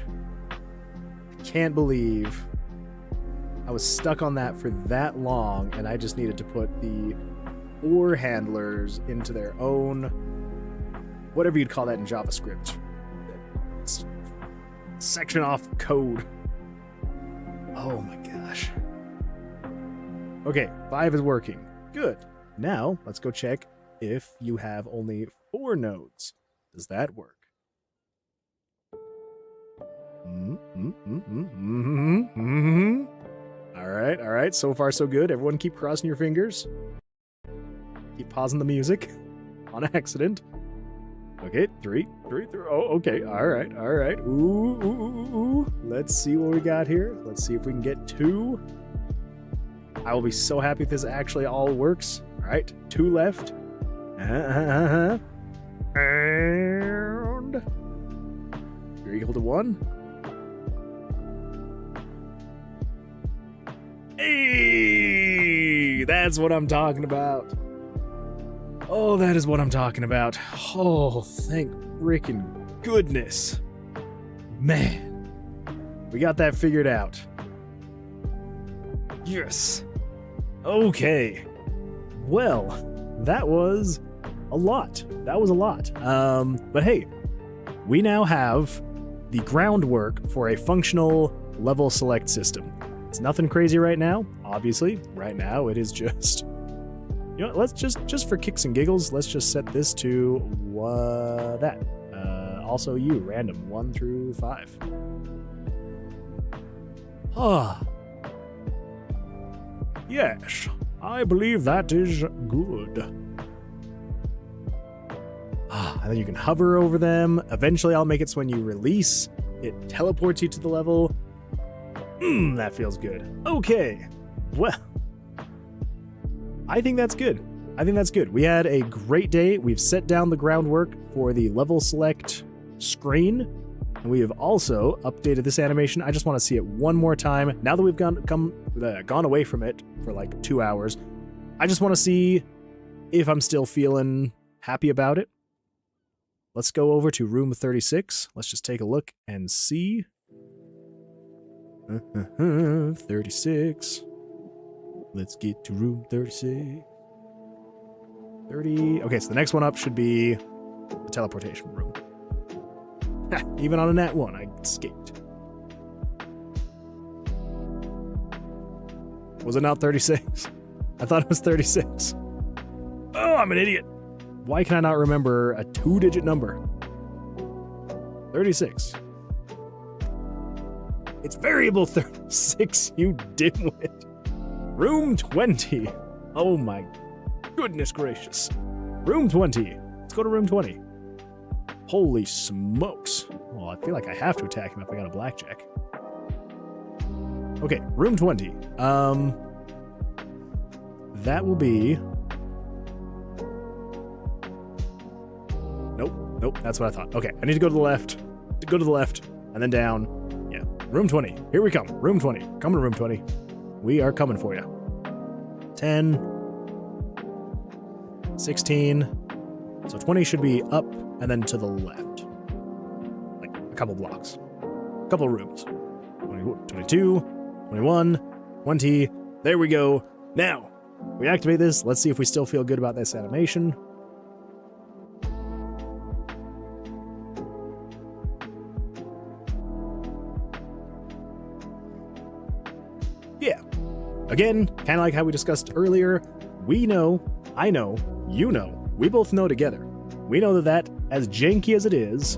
I can't believe I was stuck on that for that long, and I just needed to put the OR handlers into their own, whatever you'd call that in JavaScript. Section off code. Oh my gosh. Okay, 5 is working. Good. Now, let's go check if you have only 4 nodes. Does that work? All right. So far, so good. Everyone keep crossing your fingers. Keep pausing the music on accident. Okay, 3. Oh, okay. All right. Ooh. Let's see what we got here. Let's see if we can get 2. I will be so happy if this actually all works. All right, 2 left. And you're equal to 1. Hey, that's what I'm talking about. Oh, that is what I'm talking about. Oh, thank freaking goodness. Man, we got that figured out. Yes. Okay. Well, that was a lot. But hey, we now have the groundwork for a functional level select system. It's nothing crazy right now, obviously. Right now, it is just... You know, let's just for kicks and giggles, let's just set this to that. Also you, random, 1 through 5. Ah. Yes, I believe that is good. And then you can hover over them. Eventually I'll make it so when you release, it teleports you to the level. That feels good. Okay, well, I think that's good. We had a great day. We've set down the groundwork for the level select screen, and we have also updated this animation. I just want to see it one more time. Now that we've gone away from it for like 2 hours, I just want to see if I'm still feeling happy about it. Let's go over to room 36. Let's just take a look and see. 36. Let's get to room 36. 30. Okay, so the next one up should be the teleportation room. Even on a nat 1, I escaped. Was it not 36? I thought it was 36. Oh, I'm an idiot. Why can I not remember a 2-digit number? 36. It's variable 36, you dimwit. Room 20. Oh my goodness gracious. Room 20. Let's go to room 20. Holy smokes. Well, I feel like I have to attack him if I got a blackjack. Okay, room 20. That will be... Nope, that's what I thought. Okay, I need to go to the left. And then down. Yeah, room 20. Here we come. Room 20. Coming to room 20. We are coming for you. 10. 16. So 20 should be up and then to the left. Like a couple blocks. A couple rooms. 22. 21. 20. There we go. Now, we activate this. Let's see if we still feel good about this animation. Yeah. Again, kind of like how we discussed earlier, we know, I know, you know, we both know together. We know that as janky as it is,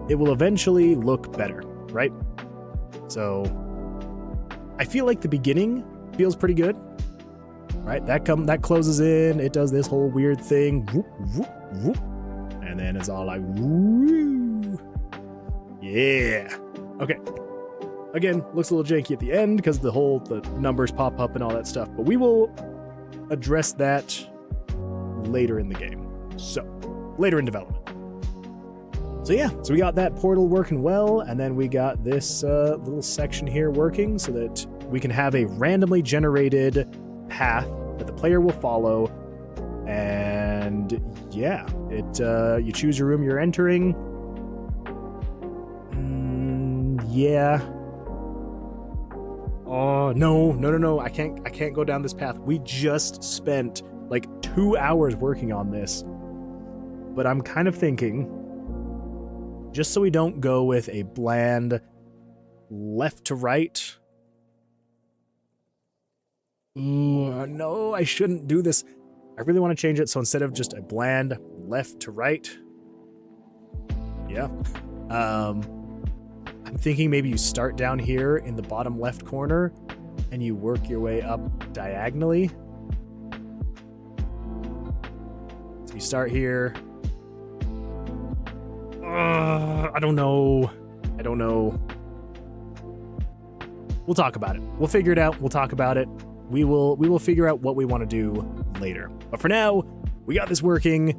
it will eventually look better, right? So, I feel like the beginning feels pretty good, right? That closes in, it does this whole weird thing, whoop, whoop, whoop, and then it's all like, woo, yeah. Okay. Again, looks a little janky at the end because the numbers pop up and all that stuff, but we will address that later in the game. So, later in development. So yeah, so we got that portal working well, and then we got this little section here working so that we can have a randomly generated path that the player will follow, and yeah, you choose your room you're entering. Yeah. Oh, no. I can't go down this path. We just spent like 2 hours working on this. But I'm kind of thinking, just so we don't go with a bland left to right, Ooh, no, I shouldn't do this. I really want to change it, so instead of just a bland left to right, yeah. I'm thinking maybe you start down here in the bottom left corner and you work your way up diagonally. So you start here. I don't know. We'll talk about it. We'll figure it out. We'll talk about it. We will figure out what we want to do later. But for now, we got this working.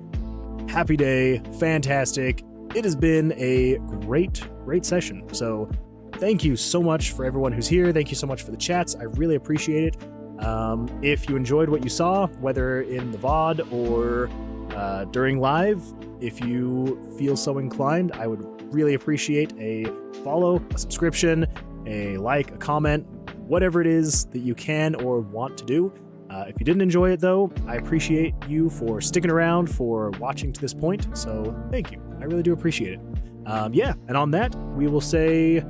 Happy day. Fantastic. It has been a great session. So thank you so much for everyone who's here. Thank you so much for the chats. I really appreciate it. If you enjoyed what you saw, whether in the VOD or during live, if you feel so inclined, I would really appreciate a follow, a subscription, a like, a comment, whatever it is that you can or want to do. If you didn't enjoy it, though, I appreciate you for sticking around, for watching to this point. So thank you. I really do appreciate it. Yeah, and on that, we will say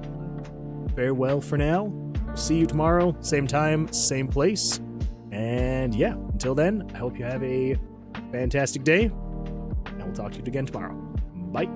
farewell for now. See you tomorrow, same time, same place. And yeah, until then, I hope you have a fantastic day, and we'll talk to you again tomorrow. Bye.